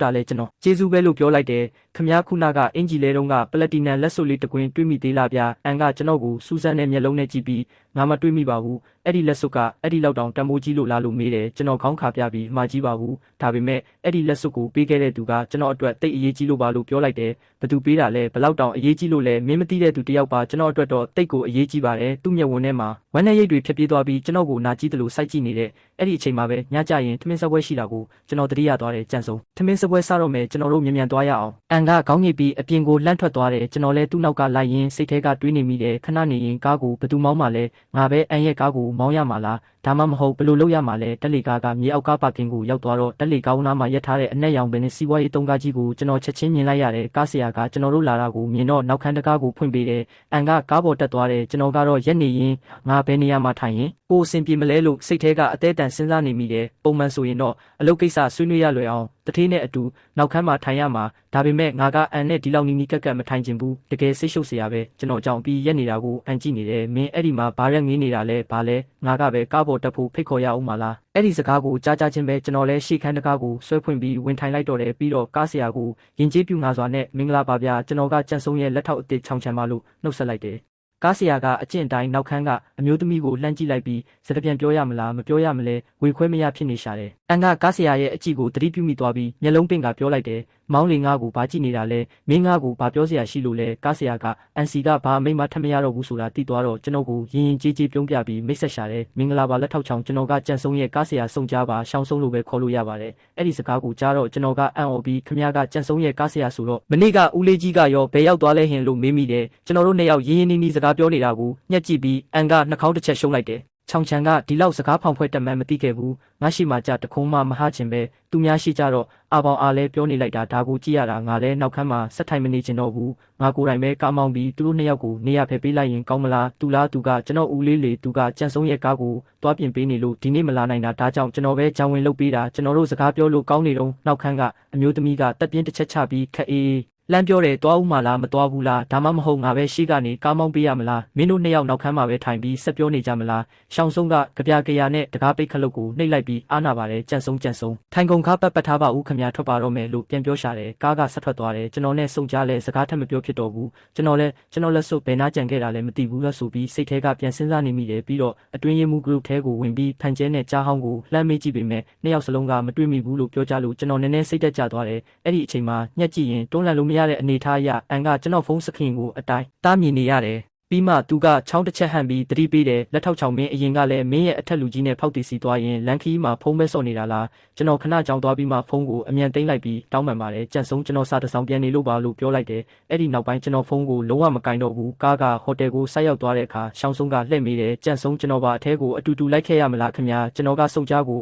တာလဲကျွန်တော်ကျေးဇူးပဲလို့ပြောလိုက်တယ်ခမ ्या ခုနကအင်ဂျီလဲတုန်းကပလက်တီနမ်လက်စွပ်လေးတကွင်းတွေးမိသေးလားဗျာအန်ကကျွန်တော်ကိုစူးစမ်းတဲ့မျက်လုံးနဲ့ကြည့်ပြီးငါမတွေးမိပါဘူးအဲ့ဒီလက်စွပ်ကအဲ့ဒီလောက်တောင်တန်ဖိုးကြီးလို့လားလို့မေးတယ်ကျွန်တော်ခေါင်းခါပြပြီးမှာကြီးပါဘူးဒါပေမဲ့အဲ့ဒီလက်စွပ်ကိုပေးခဲ့တဲ့သူကကျွန်တော်အတွက်တိတ်အရေးကြီးလို့ပါလို့ပြောလိုက်တယ်ဘသူပေးတာလဲဘလောက်တောင်အရေးကြီးလို့လဲမင်းမသိတဲ့သူတယောက်ပါကျွန်တော်အတွက်တော့တိတ်ကိုအရေးကြီးပါတယ်သူ့မျက်ဝန်းထဲမှာဝမ်းနဲ့ရိတ်တွေဖြစ်ပြေးသွားပြီးကျွန်တော်ကိုနာကြည့်တယ်လို့စိုက်ကြည့်နေတဲ့အဲ့ဒီအချိန်မှာပဲညကြရင်ထမင်းစပွဲရှိတာကိုကျွန်တော်တတိယသွားတယ်ကြန့်ဆုံးထမင်းစပွဲစတော့မယ်ကျွန်တော်တို့မြန်သွားရအောင်အန်ကခေါင်းငိတ်ပြီးအပြင်ကိုလှမ်းထွက်သွားတယ်ကျွန်တော်လည်းသူ့နောက်ကလိုက်ရင်းစိတ်ထဲကတွေးနေမိတယ်ခဏနေရင်ကားကိုဘသူမောင်းမှလဲငါပဲအန်ရဲ့ကားကိုမောင်းရမှာလားဒါမှမဟုတ်ဘလို့လုပ်ရမှာလဲတက်လီကားကမြေအောက်ကားပါကင်ကိုရောက်သွားတော့တက်လီကားနားမှာရပ်ထားတဲ့အနက်ရောင်ပင်နဲ့စီးပွားရေးတုံးကားကြီးကိုကျွန်တော်ချက်ချင်းမြင်လိုက်ရတယ်ကားဆရာကကျွန်တော်တို့လာတာကိုမြင်တော့နောက်ခန်းတကားကိုဖွင့်ပေးတယ်အန်ကကားပေါ်တက်သွားတယ်ကျွန်တော်ကတော့ရက်နေရင်ငါဘယ်နေရာမှာထိုင်ရင်ကိုအဆင်ပြေမလဲလို့စိတ်ထဲကအသေးတန်စဉ်းစားနေမိတယ်ပုံမှန်ဆိုရင်တော့အလုပ်ကိစ္စဆွေးနွေးရလွယ်အောင်တထေးနဲ့အတူနောက်ခန်းမှာထိုင်ရမှာဒါပေမဲ့ငါကအန်နဲ့ဒီလောက်နီးနီးကက်ကက်မထိုင်ချင်ဘူးတကယ်စိတ်ရှုပ်เสียရပဲကျွန်တော်ကြောင်ပြီးရက်နေတာကိုအန်ကြည့်နေတယ်မင်းအဲ့ဒီမှာဘာရက်ငေးနေတာလဲဘာလဲငါကပဲကားပေါ်တက်ဖို့ဖိတ်ခေါ်ရအောင်မလားအဲ့ဒီစကားကိုကြားချင်းပဲကျွန်တော်လဲရှေ့ခန်းတကားကိုဆွဲဖွင့်ပြီးဝင်ထိုင်လိုက်တော့တယ်ပြီးတော့ကားဆရာကိုယဉ်ကျေးပြူငါစွာနဲ့မင်္ဂလာပါဗျာကျွန်တော်ကကြန့်ဆုံးရဲ့လက်ထောက်အစ်စ်ချောင်းချမ်းပါလို့နှုတ်ဆက်လိုက်တယ်ကားဆရာကအကျင့်တိုင်းနောက်ခန်းကအမျိုးသမီးကိုလှမ်းကြည့်လိုက်ပြီးစကားပြန်ပြောရမလားမပြောရမလဲဝေခွဲမရဖြစ်နေရှာတယ်အန်ကကားဆရာရဲ့အကြည့်ကိုသတိပြုမိသွားပြီးမျက်လုံးပင့်ကပြောလိုက်တယ်မောင်းလေငါ့ကိုဘာကြည့်နေတာလဲမင်းငါ့ကိုဘာပြောစရာရှိလို့လဲကားဆရာကအန်စီကဘာမိမထမရတော့ဘူးဆိုတာသိသွားတော့ကျွန်တော်ကိုရင်ကြေးပြုံးပြပြီးမိတ်ဆက်ရှာတယ်မင်္ဂလာပါလက်ထောက်ချောင်းကျွန်တော်ကကြန့်ဆုံးရဲ့ကားဆရာစုံကြပါရှောင်းဆုံးလို့ပဲခေါ်လို့ရပါတယ်အဲ့ဒီစကားကိုကြားတော့ကျွန်တော်ကအံ့ဩပြီးခမ ्या ကကြန့်ဆုံးရဲ့ကားဆရာဆိုတော့မနေ့ကဦးလေးကြီးကရောဘယ်ရောက်သွားလဲဟင်လို့မေးမိတယ်ကျွန်တော်တို့နှစ်ယောက်ရင်းရင်းနှီးနှီးစကားပြောနေတာကိုညှက်ကြည့်ပြီးအန်ကနှာခေါင်းတစ်ချက်ရှုံးလိုက်တယ် ချောင်ချန်ကဒီလောက်စကားဖောင်ဖွဲ့တက်မှန်းမသိခဲ့ဘူးငါရှိမှကြတခုံးမှမဟာချင်ပဲသူများရှိကြတော့အာပေါင်အားလဲပြောနေလိုက်တာဒါကိုကြည့်ရတာငါလဲနောက်ခန်းမှာဆက်ထိုင်မနေချင်တော့ဘူးငါကိုယ်တိုင်ပဲကားမောင်းပြီးသူတို့နှစ်ယောက်ကိုနေရဖယ်ပေးလိုက်ရင်ကောင်းမလားသူလားသူကကျွန်တော်ဦးလေးလေသူကကြန့်ဆုံးရဲ့ကားကိုတွားပြင်ပေးနေလို့ဒီနေ့မလာနိုင်တာဒါကြောင့်ကျွန်တော်ပဲဂျောင်းဝင်လုပ်ပေးတာကျွန်တော်တို့စကားပြောလို့ကောင်းနေတော့နောက်ခန်းကအမျိုးသမီးကတက်ပြင်းတစ်ချက်ချပြီးခက်အေးလမ်းပြောတယ်တွားဦးမလားမတွားဘူးလားဒါမှမဟုတ်ငါပဲရှိကနေကားမောင်းပေးရမလားမင်းတို့နှစ်ယောက်နောက်ခန်းမှာပဲထိုင်ပြီးဆက်ပြောနေကြမလားရှောင်းဆုံးကကြပြကြရနဲ့တကားပိတ်ခလုတ်ကိုနှိပ်လိုက်ပြီးအားနာပါတယ်ကြန့်ဆုံးထိုင်ကုန်ကားပတ်ထားပါဦးခမရထွက်ပါတော့မယ်လို့ပြန်ပြောရှာတယ်ကားကဆက်ထွက်သွားတယ်ကျွန်တော်နဲ့စုံကြလဲစကားထပ်မပြောဖြစ်တော့ဘူးကျွန်တော်လက်စုပ်ဘယ်နာကြံခဲ့တာလဲမသိဘူးလို့ဆိုပြီးစိတ်ထဲကပြန်စဉ်းစားနေမိတယ်ပြီးတော့အတွင်းရေးမှု group ထဲကိုဝင်ပြီးဖန်ကျဲနဲ့ကြားဟောင်းကိုလှမ်းမေးကြည့်ပေမဲ့နှစ်ယောက်စလုံးကမတွေ့မိဘူးလို့ပြောကြလို့ကျွန်တော်နည်းနည်းစိတ်သက်သာသွားတယ်အဲ့ဒီအချိန်မှာညက်ကြည့်ရင်တွန်းလှန်လို့မရတဲ့အနေထားအရအန်ကကျွန်တော်ဖုန်းစခရင်ကိုအတိုင်းတားမြင်နေရတယ်ပြီးမှသူကချောင်းတစ်ချက်ဟန်ပြီးတတိပေးတယ်လက်ထောက်ချောင်းမင်းအရင်ကလည်းမင်းရဲ့အထက်လူကြီးနဲ့ဖောက်တီစီသွားရင်လန်ခီမှာဖုန်းပဲစော့နေတာလားကျွန်တော်ခဏကြောင်သွားပြီးမှဖုန်းကိုအမြန်သိမ်းလိုက်ပြီးတောင်းပန်ပါတယ်ကြန့်ဆုံးကျွန်တော်စာတစ်စောင်ပြန်နေလို့ပါလို့ပြောလိုက်တယ်အဲ့ဒီနောက်ပိုင်းကျွန်တော်ဖုန်းကိုလုံးဝမကင်တော့ဘူးကားကဟိုတယ်ကိုဆိုက်ရောက်သွားတဲ့အခါရှောင်းဆုံးကလှည့်မိတယ်ကြန့်ဆုံးကျွန်တော်ပါအထဲကိုအတူတူလိုက်ခဲ့ရမလားခင်ဗျာကျွန်တော်ကစုံကြားကို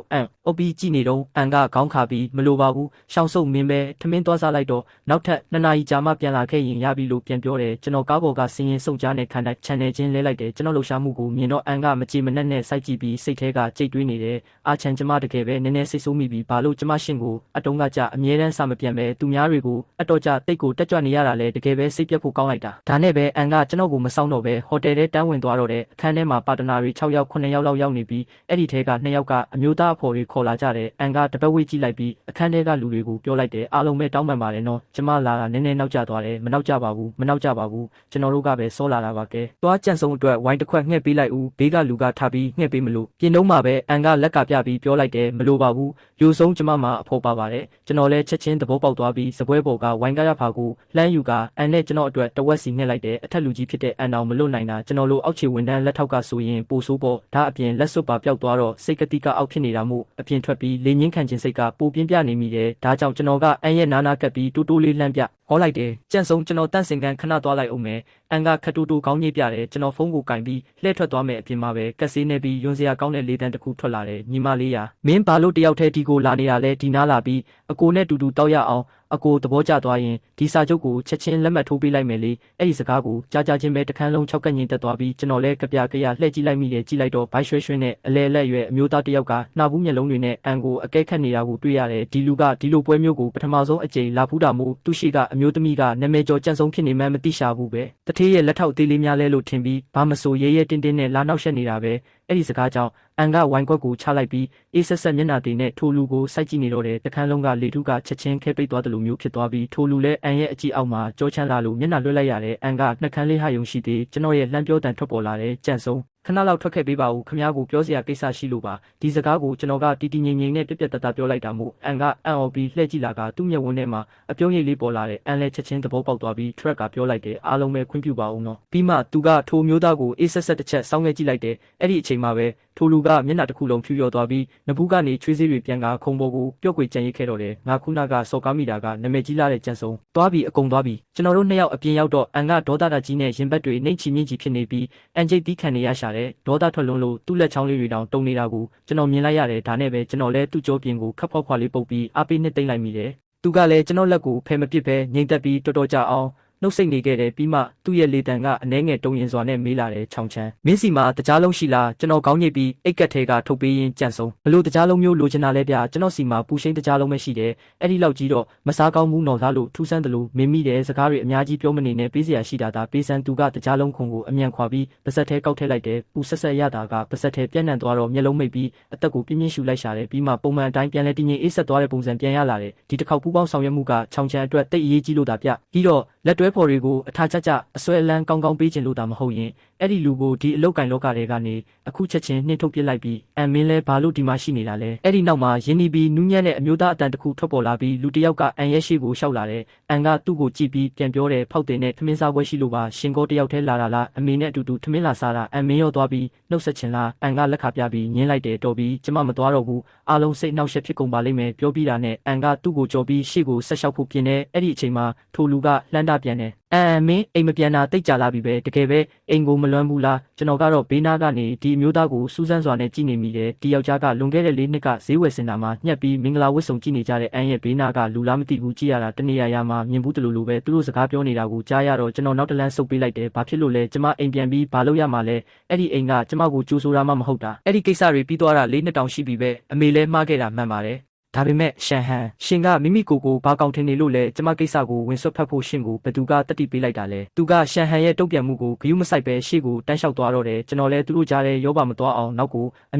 အုပ်ပြီးကြည့်နေတော့အန်ကခေါင်းခါပြီးမလိုပါဘူးရှောင်းဆုံးမင်းပဲထမင်းသွားစားလိုက်တော့နောက်ထပ်2 နာရီကြာမှပြန်လာခဲ့ရင်ရပြီလို့ပြန်ပြောတယ်ကျွန်တော်ကားပေါ်ကစင်းရင်စုံကြားနဲ့ခံတိုင်း channel ချင်းလဲလိုက်တယ်ကျွန်တော်လှူရှားမှုကိုမြင်တော့အန်ကမကြေမနက်နဲ့စိုက်ကြည့်ပြီးစိတ်ထဲကကြိတ်တွေးနေတယ်အာချန်ကျမတကယ်ပဲနည်းနည်းစိတ်ဆိုးမိပြီးဘာလို့ကျမရှင်ကိုအတုံးကကြအမြဲတမ်းစာမပြန်ပဲသူများတွေကိုအတော်ကြတိတ်ကိုတက်ကြွနေရတာလဲတကယ်ပဲစိတ်ပြတ်ဖို့ကောင်းလိုက်တာဒါနဲ့ပဲအန်ကကျွန်တော်ကိုမဆောင်တော့ပဲဟိုတယ်ထဲတန်းဝင်သွားတော့တဲ့အခန်းထဲမှာပါတနာတွေ6ယောက်9ယောက်လောက်ရောက်နေပြီးအဲ့ဒီထဲက2ယောက်ကအမျိုးသားအဖော်တွေခေါ်လာကြတယ်အန်ကတပတ်ဝေးကြည့်လိုက်ပြီးအခန်းထဲကလူတွေကိုပြောလိုက်တယ်အားလုံးပဲတောင်းပန်ပါတယ်နော်ကျမလာတာနည်းနည်းနောက်ကျသွားတယ်မနောက်ကျပါဘူးကျွန်တော်တို့ကပဲစောလာတာပါကဲသွားကြန့်ဆုံးအတွက်ဝိုင်းတစ်ခွက်ငှက်ပေးလိုက်ဦးဘေးကလူကထားပြီးငှက်ပေးမလို့ပြင်တော့မှပဲအန်ကလက်ကပြပြီးပြောလိုက်တယ်မလိုပါဘူးယူဆုံးကျမမှာအဖို့ပါပါတယ်ကျွန်တော်လည်းချက်ချင်းသဘောပေါက်သွားပြီးစပွဲပေါ်ကဝိုင်းကားရဖာကိုလှမ်းယူကအန်နဲ့ကျွန်တော်အတွက်တဝက်စီငှက်လိုက်တယ်အထက်လူကြီးဖြစ်တဲ့အန်အောင်မလွတ်နိုင်တာကျွန်တော်လိုအောက်ခြေဝန်ထမ်းလက်ထောက်ကဆိုရင်ပိုဆိုးပေါ်ဒါအပြင်လက်စွပ်ပါပျောက်သွားတော့စိတ်ကတိကအောက်ဖြစ်နေတာမို့အပြင်ထွက်ပြီးလေငင်းခံခြင်းစိတ်ကပိုပြင်းပြနေမိတယ်ဒါကြောင့်ကျွန်တော်ကအန်ရဲ့နာနာကပ်ပြီးတူတူလေးလှမ်းပြဟောလိုက်တယ်ကြန့်ဆုံးကျွန်တော်တန့်စင်ကန်ခဏသွားလိုက်အောင်မယ်အန်ကခတူတူကောင်းကြီးပြတယ်ကျွန်တော်ဖုန်းကိုကင်ပြီးလှည့်ထွက်သွားမယ်အပြင်မှာပဲကက်ဆေးနေပြီးယွန်စရာကောင်းတဲ့လေးတန်းတစ်ခုထွက်လာတယ်ညီမလေးရာမင်းဘာလို့တယောက်တည်းဒီကိုလာနေတာလဲဒီနားလာပြီးအကိုနဲ့တူတူတောက်ရအောင်အကိုသဘောကျသွားရင်ဒီစာချုပ်ကိုချက်ချင်းလက်မှတ်ထိုးပေးလိုက်မယ်လေအဲ့ဒီစကားကိုကြားချင်းပဲတခန်းလုံး6ကက်ညင်တက်သွားပြီးကျွန်တော်လည်းကြပြလှည့်ကြည့်လိုက်မိတယ်ကြည့်လိုက်တော့ဘိုက်ရွှဲရွှဲနဲ့အလဲလက်ရွယ်အမျိုးသားတစ်ယောက်ကနှာဘူးမျက်လုံးတွေနဲ့အန်ကိုအကဲခတ်နေတာကိုတွေ့ရတယ်ဒီလူကဒီလိုပွဲမျိုးကိုပထမဆုံးအကြိမ်လာဖူးတာမို့သူရှိကအမျိုးသမီးကနာမည်ကျော်ကြန့်ဆုံးဖြစ်နေမှမသိရှာဘူးပဲတထေးရဲ့လက်ထောက်သေးလေးများလဲလို့ထင်ပြီးဘာမဆိုရဲရဲတင်းတင်းနဲ့လာနောက်ရှက်နေတာပဲအဲ့ဒီစကားကြောင့်အန်ကဝိုင်းကွက်ကိုချလိုက်ပြီးအေးဆက်ဆက်မျက်နှာတင်နဲ့ထိုလူကိုစိုက်ကြည့်နေတော့တယ်တခန်းလုံးကလေထုကချက်ချင်းခဲပိတ်သွားတယ်လို့မျိုးဖြစ်သွားပြီးထိုလူလည်းအန်ရဲ့အကြည့်အောက်မှာကြောချမ်းလာလို့မျက်နှာလွှဲလိုက်ရတယ်အန်ကနှက်ခမ်းလေးဟာယုံရှိသေးကျွန်တော်ရဲ့လှမ်းပြောတန်ထွက်ပေါ်လာတယ်ကြန့်ဆုံးခဏလောက်ထွက်ခဲ့ပေးပါဦးခမ ्या ကိုပြောစရာကိစ္စရှိလို့ပါဒီစကားကိုကျွန်တော်ကတီတီငိမ့်ငိမ့်နဲ့ပြက်တသားပြောလိုက်တာမို့အန်ကအန်အော်ပြီးလှည့်ကြည့်လာကသူ့မျက်ဝန်းထဲမှာအပြုံးရိပ်လေးပေါ်လာတယ်အန်လည်းချက်ချင်းသဘောပေါက်သွားပြီး track ကပြောလိုက်တယ်အားလုံးပဲခွင့်ပြုပါဦးနော်ပြီးမှသူကထိုမျိုးသားကိုအေးဆက်ဆက်တစ်ချက်စောင်းခဲ့ကြည့်လိုက်တယ်အဲ့ဒီအချိန်မှာပဲထိုလူကမျက်နှာတစ်ခုလုံးဖြူရော်သွားပြီးနဘူးကနေချွေးစေးတွေပြန်ကခုံပေါ်ကိုပျော့ကွေကြံရိတ်ခဲ့တော့တယ်ငါခုနကစော်ကားမိတာကနာမည်ကြီးလာတဲ့ကြန့်ဆုံးသွားပြီးအကုန်သွားပြီးကျွန်တော်တို့နှစ်ယောက်အပြင်ရောက်တော့အန်ကဒေါသတကြီးနဲ့ရင်ဘတ်တွေနှိမ့်ချီမြင့်ချီဖြစ်နေပြီးအန်ဂျိတ်တီးခံနေရရှာတဲ့ဒေါသထွက်လို့သူ့လက်ချောင်းလေးတွေတောင်တုံနေတာကိုကျွန်တော်မြင်လိုက်ရတယ်ဒါနဲ့ပဲကျွန်တော်လည်းသူ့ကြောပြင်ကိုခပ်ဖွားဖွားလေးပုတ်ပြီးအားပေးနှစ်သိမ့်လိုက်မိတယ်သူကလည်းကျွန်တော်လက်ကိုဖယ်မပစ်ပဲငိမ့်သက်ပြီးတော်ကြာအောင်နှုတ်ဆက်နေခဲ့တယ်ပြီးမှသူ့ရဲ့လေတံကအနှဲငယ်တုံရင်စွာနဲ့မေးလာတယ်ချောင်းချမ်းမင်းစီမှာတကြားလုံးရှိလားကျွန်တော်ခေါင်းညိတ်ပြီးအိတ်ကက်ထဲကထုတ်ပေးရင်းကြန့်ဆုံးဘလို့တကြားလုံးမျိုးလိုချင်တာလဲဗျကျွန်တော်စီမှာပူရှိန်တကြားလုံးပဲရှိတယ်အဲ့ဒီလောက်ကြီးတော့မစားကောင်းဘူးနော်သားလို့ထူးဆန်းတယ်လို့မင်းမိတယ်စကားတွေအများကြီးပြောမနေနဲ့ပေးစရာရှိတာဒါပေးစမ်းသူကတကြားလုံးခုံကိုအမြန်ခွာပြီးပါဆက်ထဲကောက်ထည့်လိုက်တယ်ပူဆက်ဆက်ရတာကပါဆက်ထဲပြန့်နှံ့သွားတော့မျက်လုံးမိတ်ပြီးအသက်ကိုပြင်းပြင်းရှူလိုက်ရှာတယ်ပြီးမှပုံမှန်အတိုင်းပြန်လဲတည်ငြိမ်အေးဆက်သွားတဲ့ပုံစံပြန်ရလာတယ်ဒီတစ်ခေါက်ပူပေါင်းဆောင်ရွက်မှုကချောင်းချမ်းအတွက်တိတ်အရေးကြီးလို့ဒါပြပြီးတော့လက်တွဲဖော်တွေကိုအထာကြအစွဲအလန်းကောင်းကောင်းပေးခြင်းလို့တာမဟုတ်ရင်အဲ့ဒီလူကိုဒီအလုတ်ကင်လောကတွေကနေအခုချက်ချင်းနှိမ့်ထုတ်ပစ်လိုက်ပြီးအန်မင်းလဲဘာလို့ဒီမှာရှိနေတာလဲအဲ့ဒီနောက်မှာယင်းနီပြီးနူးညံ့တဲ့အမျိုးသားအတန်တစ်ခုထွက်ပေါ်လာပြီးလူတစ်ယောက်ကအန်ရဲ့ရှိကိုရှောက်လာတယ်အန်ကသူ့ကိုကြည့်ပြီးပြန်ပြောတယ်ဖောက်တင်နဲ့ထမင်းစားပွဲရှိလို့ပါရှင်ကောတစ်ယောက်တည်းလာတာလားအမေနဲ့အတူတူထမင်းလာစားတာအန်မင်းရောသွားပြီးနှုတ်ဆက်ချင်လားအန်ကလက်ခါပြပြီးညင်းလိုက်တယ်တော်ပြီးကျမမသွားတော့ဘူးအားလုံးစိတ်နှောက်ယှက်ဖြစ်ကုန်ပါလိမ့်မယ်ပြောပြီးတာနဲ့အန်ကသူ့ကိုကြော်ပြီးရှေ့ကိုဆက်လျှောက်ဖို့ပြင်နေအဲ့ဒီအချိန်မှာထိုလူကလှမ်းတာပြန် ပြန်တယ်မင်းအိမ်မပြန်တာတိတ်ကြလာပြီပဲတကယ်ပဲအိမ်ကိုမလွမ်းဘူးလားကျွန်တော်ကတော့ဘေးနားကနေဒီအမျိုးသားကိုစူးစမ်းစွာနဲ့ကြည့်နေမိတယ်ဒီယောက်ျားကလွန်ခဲ့တဲ့၄နှစ်ကဈေးဝယ်စင်တာမှာညှက်ပြီးမင်္ဂလာဝတ်ဆောင်ကြည့်နေကြတဲ့အန်ရဲ့ဘေးနားကလူလားမသိဘူးကြည့်ရတာတနေရာမှာမြင်ဘူးတလူလိုပဲသူတို့စကားပြောနေတာကိုကြားရတော့ကျွန်တော်နောက်တလန်းဆုပ်ပေးလိုက်တယ်ဘာဖြစ်လို့လဲကျမအိမ်ပြန်ပြီးဘာလုပ်ရမှာလဲအဲ့ဒီအိမ်ကကျမကိုကြိုးဆိုတာမှမဟုတ်တာအဲ့ဒီကိစ္စတွေပြီးသွားတာ၄နှစ်တောင်ရှိပြီပဲအမေလည်းမှားခဲ့တာမှန်ပါတယ်ဒါပေမဲ့ရှန်ဟန်ရှင်ကမိမိကိုယ်ကိုဘာကောင်းထင်နေလို့လဲကျမကိစ္စကိုဝင်ဆွတ်ဖတ်ဖို့ရှင်ကိုဘသူကတတိပေးလိုက်တာလဲသူကရှန်ဟန်ရဲ့တုံ့ပြန်မှုကိုဂယုမဆိုင်ပဲရှေ့ကိုတန်းလျှောက်သွားတော့တယ်ကျွန်တော်လည်းသူတို့ကြားထဲရောပါမသွားအောင်နောက်ကိုအ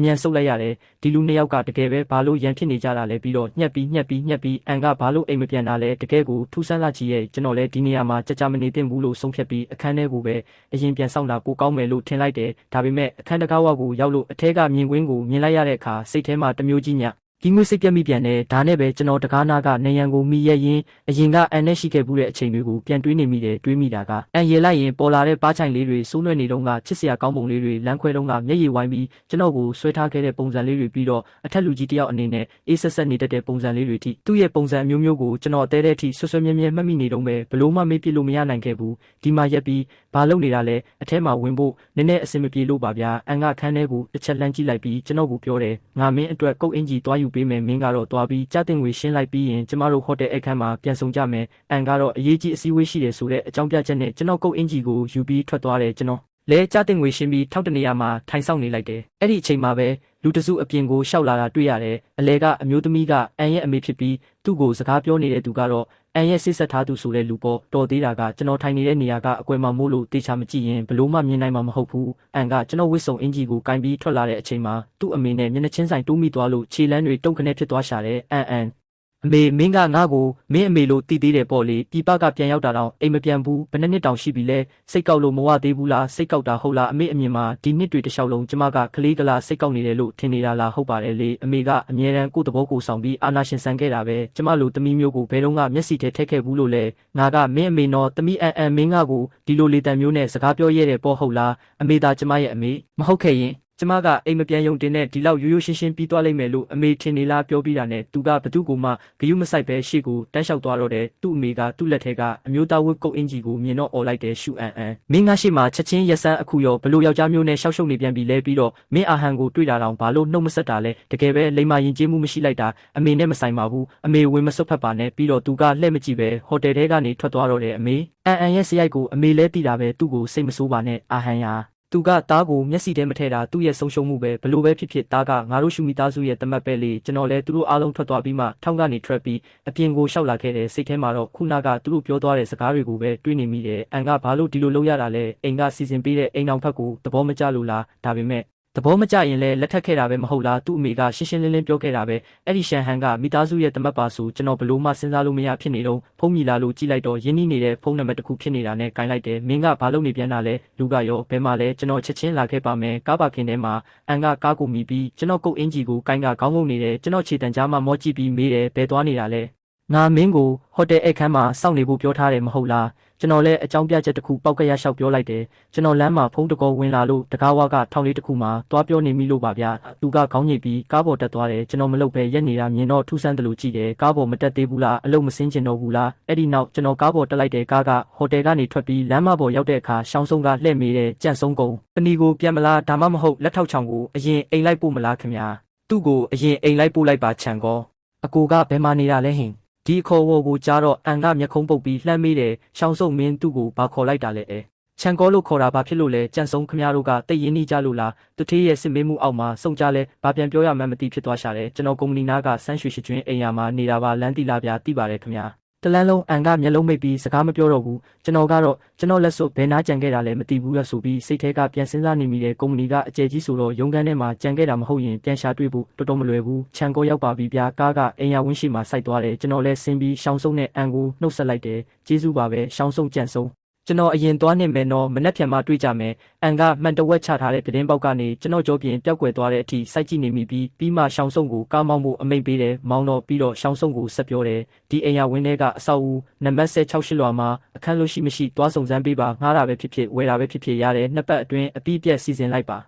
မြန်ဆုပ်လိုက်ရတယ်ဒီလူနှစ်ယောက်ကတကယ်ပဲဘာလို့ရန်ဖြစ်နေကြတာလဲပြီးတော့ညှက်ပြီးအန်ကဘာလို့အိမ်မပြန်တာလဲတကယ်ကိုထူးဆန်းလာကြီးရဲ့ကျွန်တော်လည်းဒီနေရာမှာကြမနေသင့်ဘူးလို့ဆုံးဖြတ်ပြီးအခန်းထဲကိုပဲအရင်ပြန်ဆောင်တာကိုကောင်းမယ်လို့ထင်လိုက်တယ်ဒါပေမဲ့အခန်းတကားဝကိုရောက်လို့အထဲကမြင်ကွင်းကိုမြင်လိုက်ရတဲ့အခါစိတ်ထဲမှာတမျိုးကြီးညဒီငွေစိတ်ပြတ်မိပြန်တယ်ဒါနဲ့ပဲကျွန်တော်တကားနာကနေရန်ကိုမိရဲ့ရင်အရင်ကအန်နဲ့ရှိခဲ့ဘူးတဲ့အချိန်တွေကိုပြန်တွေးနေမိတယ်တွေးမိတာကအန်ရေလိုက်ရင်ပေါ်လာတဲ့ပါးချိုင်လေးတွေစိုးနွယ်နေတော့ကချစ်စရာကောင်းပုံလေးတွေလမ်းခွဲတော့ကမျက်ရည်ဝိုင်းပြီးကျွန်တော်ကိုဆွဲထားခဲ့တဲ့ပုံစံလေးတွေပြီးတော့အထက်လူကြီးတယောက်အနေနဲ့အေးဆက်ဆက်နေတတ်တဲ့ပုံစံလေးတွေထိသူ့ရဲ့ပုံစံမျိုးမျိုးကိုကျွန်တော်အသေးတဲ့အထိဆွဆွမြဲမြဲမှတ်မိနေတော့ပဲဘလို့မှမေ့ပြလို့မရနိုင်ခဲ့ဘူးဒီမှာရက်ပြီးဘာလုပ်နေတာလဲအထဲမှာဝင်ဖို့နည်းနည်းအဆင်မပြေလို့ပါဗျာအန်ကခန်းထဲကိုတစ်ချက်လှမ်းကြည့်လိုက်ပြီးကျွန်တော်ကိုပြောတယ်ငါမင်းအတွက်ကုတ်အင်ကြီးသွားယူပေးမယ်မင်းကတော့သွားပြီးကြားတင်ငွေရှင်းလိုက်ပြီးရင်ကျမတို့ဟိုတယ်အခန်းမှာပြန်ဆောင်ကြမယ်အန်ကတော့အရေးကြီးအစည်းအဝေးရှိတယ်ဆိုတဲ့အကြောင်းပြချက်နဲ့ကျွန်တော်ကုတ်အင်ဂျီကိုယူပြီးထွက်သွားတယ်ကျွန်တော်လဲကြားတင်ငွေရှင်းပြီးထောက်တနေရမှာထိုင်ဆောင်နေလိုက်တယ်အဲ့ဒီအချိန်မှာပဲလူတစုအပြင်ကိုရှောက်လာတာတွေ့ရတယ်အလဲကအမျိုးသမီးကအန်ရဲ့အမေဖြစ်ပြီးသူ့ကိုစကားပြောနေတဲ့သူကတော့အန်ရဲ့စစ်ဆက်ထားသူဆိုတဲ့လူပေါ့တော်သေးတာကကျွန်တော်ထိုင်နေတဲ့နေရာကအကွယ်မှာမို့လို့တေချာမကြည့်ရင်ဘလို့မှမြင်နိုင်မှာမဟုတ်ဘူးအန်ကကျွန်တော်ဝစ်စုံအင်ဂျီကိုကင်ပြီးထွက်လာတဲ့အချိန်မှာသူ့အမေနဲ့မျက်နှာချင်းဆိုင်တိုးမိသွားလို့ခြေလမ်းတွေတုံ့ခနဲ့ဖြစ်သွားရှာတယ်အန်အမေမင်းကငါ့ကိုမင်းအမေလို့တည်သေးတယ်ပေါ့လေပြပကပြန်ရောက်တာတော့အိမ်မပြန်ဘူးဘယ်နှစ်နှစ်တောင်ရှိပြီလဲစိတ်ကောက်လို့မဝသေးဘူးလားစိတ်ကောက်တာဟုတ်လားအမေအမြင်မှာဒီနှစ်တွေတခြားလုံးကျမကကလေးကလာစိတ်ကောက်နေတယ်လို့ထင်နေတာလားဟုတ်ပါတယ်လေအမေကအမြဲတမ်းကိုယ့်သဘောကိုဆောင်ပြီးအာနာရှင်ဆန်ခဲ့တာပဲကျမလိုတမီးမျိုးကိုဘယ်တော့မှမျက်စိထဲထည့်ခဲ့ဘူးလို့လဲငါကမင်းအမေနော်တမီးအန်မင်းကကိုဒီလိုလေတံမျိုးနဲ့စကားပြောရတဲ့ပေါ့ဟုတ်လားအမေသာကျမရဲ့အမေမဟုတ်ခဲ့ရင်ကျမကအိမ်မပြန်ယုံတင်နဲ့ဒီလောက်ရိုးရိုးရှင်းရှင်းပြီးသွားလိမ့်မယ်လို့အမေထင်နေလားပြောပြီးတာနဲ့သူကဘသူ့ကိုမှဂယုမဆိုင်ပဲရှေ့ကိုတန်းလျှောက်သွားတော့တယ်သူ့အမေကသူ့လက်ထဲကအမျိုးသားဝတ်ကုတ်အင်ဂျီကိုမြင်တော့អော်လိုက်တယ်ရှူအန်မင်းငါရှိမှချက်ချင်းရက်စမ်းအခုရောဘလို့ယောက်ျားမျိုးနဲ့ရှောက်ရှုပ်နေပြန်ပြီလဲပြီးတော့မင်းအာဟန်ကိုတွေ့တာတော့ဘာလို့နှုတ်မဆက်တာလဲတကယ်ပဲလိမ္မာရင်ကျေးမှုမရှိလိုက်တာအမေနဲ့မဆိုင်ပါဘူးအမေဝင်မစွတ်ဖက်ပါနဲ့ပြီးတော့သူကလှဲ့မကြည့်ပဲဟိုတယ်ထဲကနေထွက်သွားတော့တယ်အမေအန်ရဲ့စရိုက်ကိုအမေလဲသိတာပဲသူ့ကိုစိတ်မဆိုးပါနဲ့အာဟန်ယာသူကသားကိုမျက်စိထဲမထည့်တာသူ့ရဲ့ဆုံးရှုံးမှုပဲဘလို့ပဲဖြစ်ဖြစ်သားကငါတို့ရှူမီသားစုရဲ့တမတ်ပဲလေကျွန်တော်လည်းသူတို့အားလုံးထွက်သွားပြီးမှထောင်းကနေထွက်ပြီးအပြင်ကိုရှောက်လာခဲ့တယ်စိတ်ထဲမှာတော့ခုနကသူတို့ပြောသွားတဲ့စကားတွေကိုပဲတွေးနေမိတယ်အန်ကဘာလို့ဒီလိုလုပ်ရတာလဲအိမ်ကစီစဉ်ပေးတဲ့အိမ်အောင်ဖက်ကိုသဘောမကျလို့လားဒါပေမဲ့သဘောမကျရင်လည်းလက်ထပ်ခဲ့တာပဲမဟုတ်လားသူ့အမေကရှင်းရှင်းလင်းလင်းပြောခဲ့တာပဲအဲ့ဒီရှန်ဟန်ကမိသားစုရဲ့တမတ်ပါဆိုကျွန်တော်ဘလို့မှစဉ်းစားလို့မရဖြစ်နေတော့ဖုန်းမြည်လာလို့ကြည့်လိုက်တော့ရင်းနှီးနေတဲ့ဖုန်းနံပါတ်တစ်ခုဖြစ်နေတာနဲ့ကင်လိုက်တယ်မင်းကဘာလုပ်နေပြန်တာလဲလူကရောဘယ်မှာလဲကျွန်တော်ချက်ချင်းလာခဲ့ပါမယ်ကားပါခင်ထဲမှာအန်ကကားကိုမြည်ပြီးကျွန်တော်ကုတ်အင်ဂျီကိုကင်ကခေါင်းငုံနေတယ်ကျွန်တော်ခြေတံကြားမှာမော့ကြည့်ပြီးမေးတယ်ဘယ်သွားနေတာလဲငါမင်းကိုဟိုတယ်အခန်းမှာစောင့်နေဖို့ပြောထားတယ်မဟုတ်လားကျွန်တော်လည်းအကြောင်းပြချက်တစ်ခုပောက်ကရလျှောက်ပြောလိုက်တယ်ကျွန်တော်လမ်းမှာဖုန်းတကောဝင်လာလို့တကားဝါကထောင်လေးတစ်ခုမှာသွားပြောနေမိလို့ပါဗျာသူကခေါင်းညိတ်ပြီးကားပေါ်တက်သွားတယ်ကျွန်တော်မလုပ်ပဲရက်နေတာမြင်တော့ထူးဆန်းတယ်လို့ကြည့်တယ်ကားပေါ်မတက်သေးဘူးလားအလုံးမစင်းကျင်တော့ဘူးလားအဲ့ဒီနောက်ကျွန်တော်ကားပေါ်တက်လိုက်တဲ့ကားကဟိုတယ်ကနေထွက်ပြီးလမ်းမပေါ်ရောက်တဲ့အခါရှောင်းဆုံးကလှည့်မိတဲ့ကြန့်ဆုံးကုန်ပဏီကိုပြန်မလားဒါမှမဟုတ်လက်ထောက်ချောင်ကိုအရင်အိမ်လိုက်ပို့မလားခင်ဗျာသူ့ကိုအရင်အိမ်လိုက်ပို့လိုက်ပါခြံကောအကိုကဘယ်မှာနေတာလဲဟင်ဒီခေါ်ဝေါ်ကိုကြားတော့အန်ကမျက်ခုံးပုတ်ပြီးလှမ်းမိတယ်ရှောင်းစုံမင်းသူ့ကိုဘာခေါ်လိုက်တာလဲခြံကောလို့ခေါ်တာဘာဖြစ်လို့လဲကြန့်ဆုံးခမရတို့ကတိတ်ရင်းနှီးကြလို့လားသူထေးရဲ့စစ်မေးမှုအောက်မှာစုံကြလဲဘာပြန်ပြောရမှန်းမသိဖြစ်သွားရှာတယ်ကျွန်တော်ကုမ္ပဏီနာကဆန်းရွှေရှိကျွင်းအိမ်ယာမှာနေတာပါလမ်းတီလာပြတိပါတယ်ခင်ဗျာတလန်းလုံးအန်ကမျက်လုံးမိတ်ပြီးစကားမပြောတော့ဘူးကျွန်တော်ကတော့ကျွန်တော်လက်စွပ်ဘယ်နာကြံခဲ့တာလဲမသိဘူးရဆိုပြီးစိတ်ထဲကပြန်စဉ်းစားနေမိတဲ့ကုမ္ပဏီကအကျယ်ကြီးဆိုတော့ရုံးခန်းထဲမှာကြံခဲ့တာမဟုတ်ရင်ပြန်ရှာတွေ့ဖို့တော်တော်မလွယ်ဘူးခြံကောရောက်ပါပြီဗျာကားကအိမ်ယာဝင်းရှိမှာစိုက်သွားတယ်ကျွန်တော်လည်းဆင်းပြီးရှောင်းဆုံးနဲ့အန်ကိုနှုတ်ဆက်လိုက်တယ်ကျေးဇူးပါပဲရှောင်းဆုံးကြံဆုံးကျွန်တော်အရင်သွားနေမယ်နော်မနှက်ဖြန်မှတွေ့ကြမယ်အန်ကမှန်တဝက်ချထားတဲ့သတင်းပေါက်ကနေကျွန်တော်ကြောပြင်ပျောက်ကွယ်သွားတဲ့အထိစိုက်ကြည့်နေမိပြီးမှရှောင်းဆုံးကိုကားမောင်းဖို့အမိန့်ပေးတယ်မောင်းတော့ပြီးတော့ရှောင်းဆုံးကိုဆက်ပြောတယ်ဒီအိမ်ယာဝင်းထဲကအဆောက်အဦနံပါတ်168လွှာမှာအခန်းလို့ရှိမရှိသွားစုံစမ်းပေးပါငှားတာပဲဖြစ်ဖြစ်ဝယ်တာပဲဖြစ်ဖြစ်ရတယ်နှစ်ပတ်အတွင်းအပြီးပြက်စီစဉ်လိုက်ပါ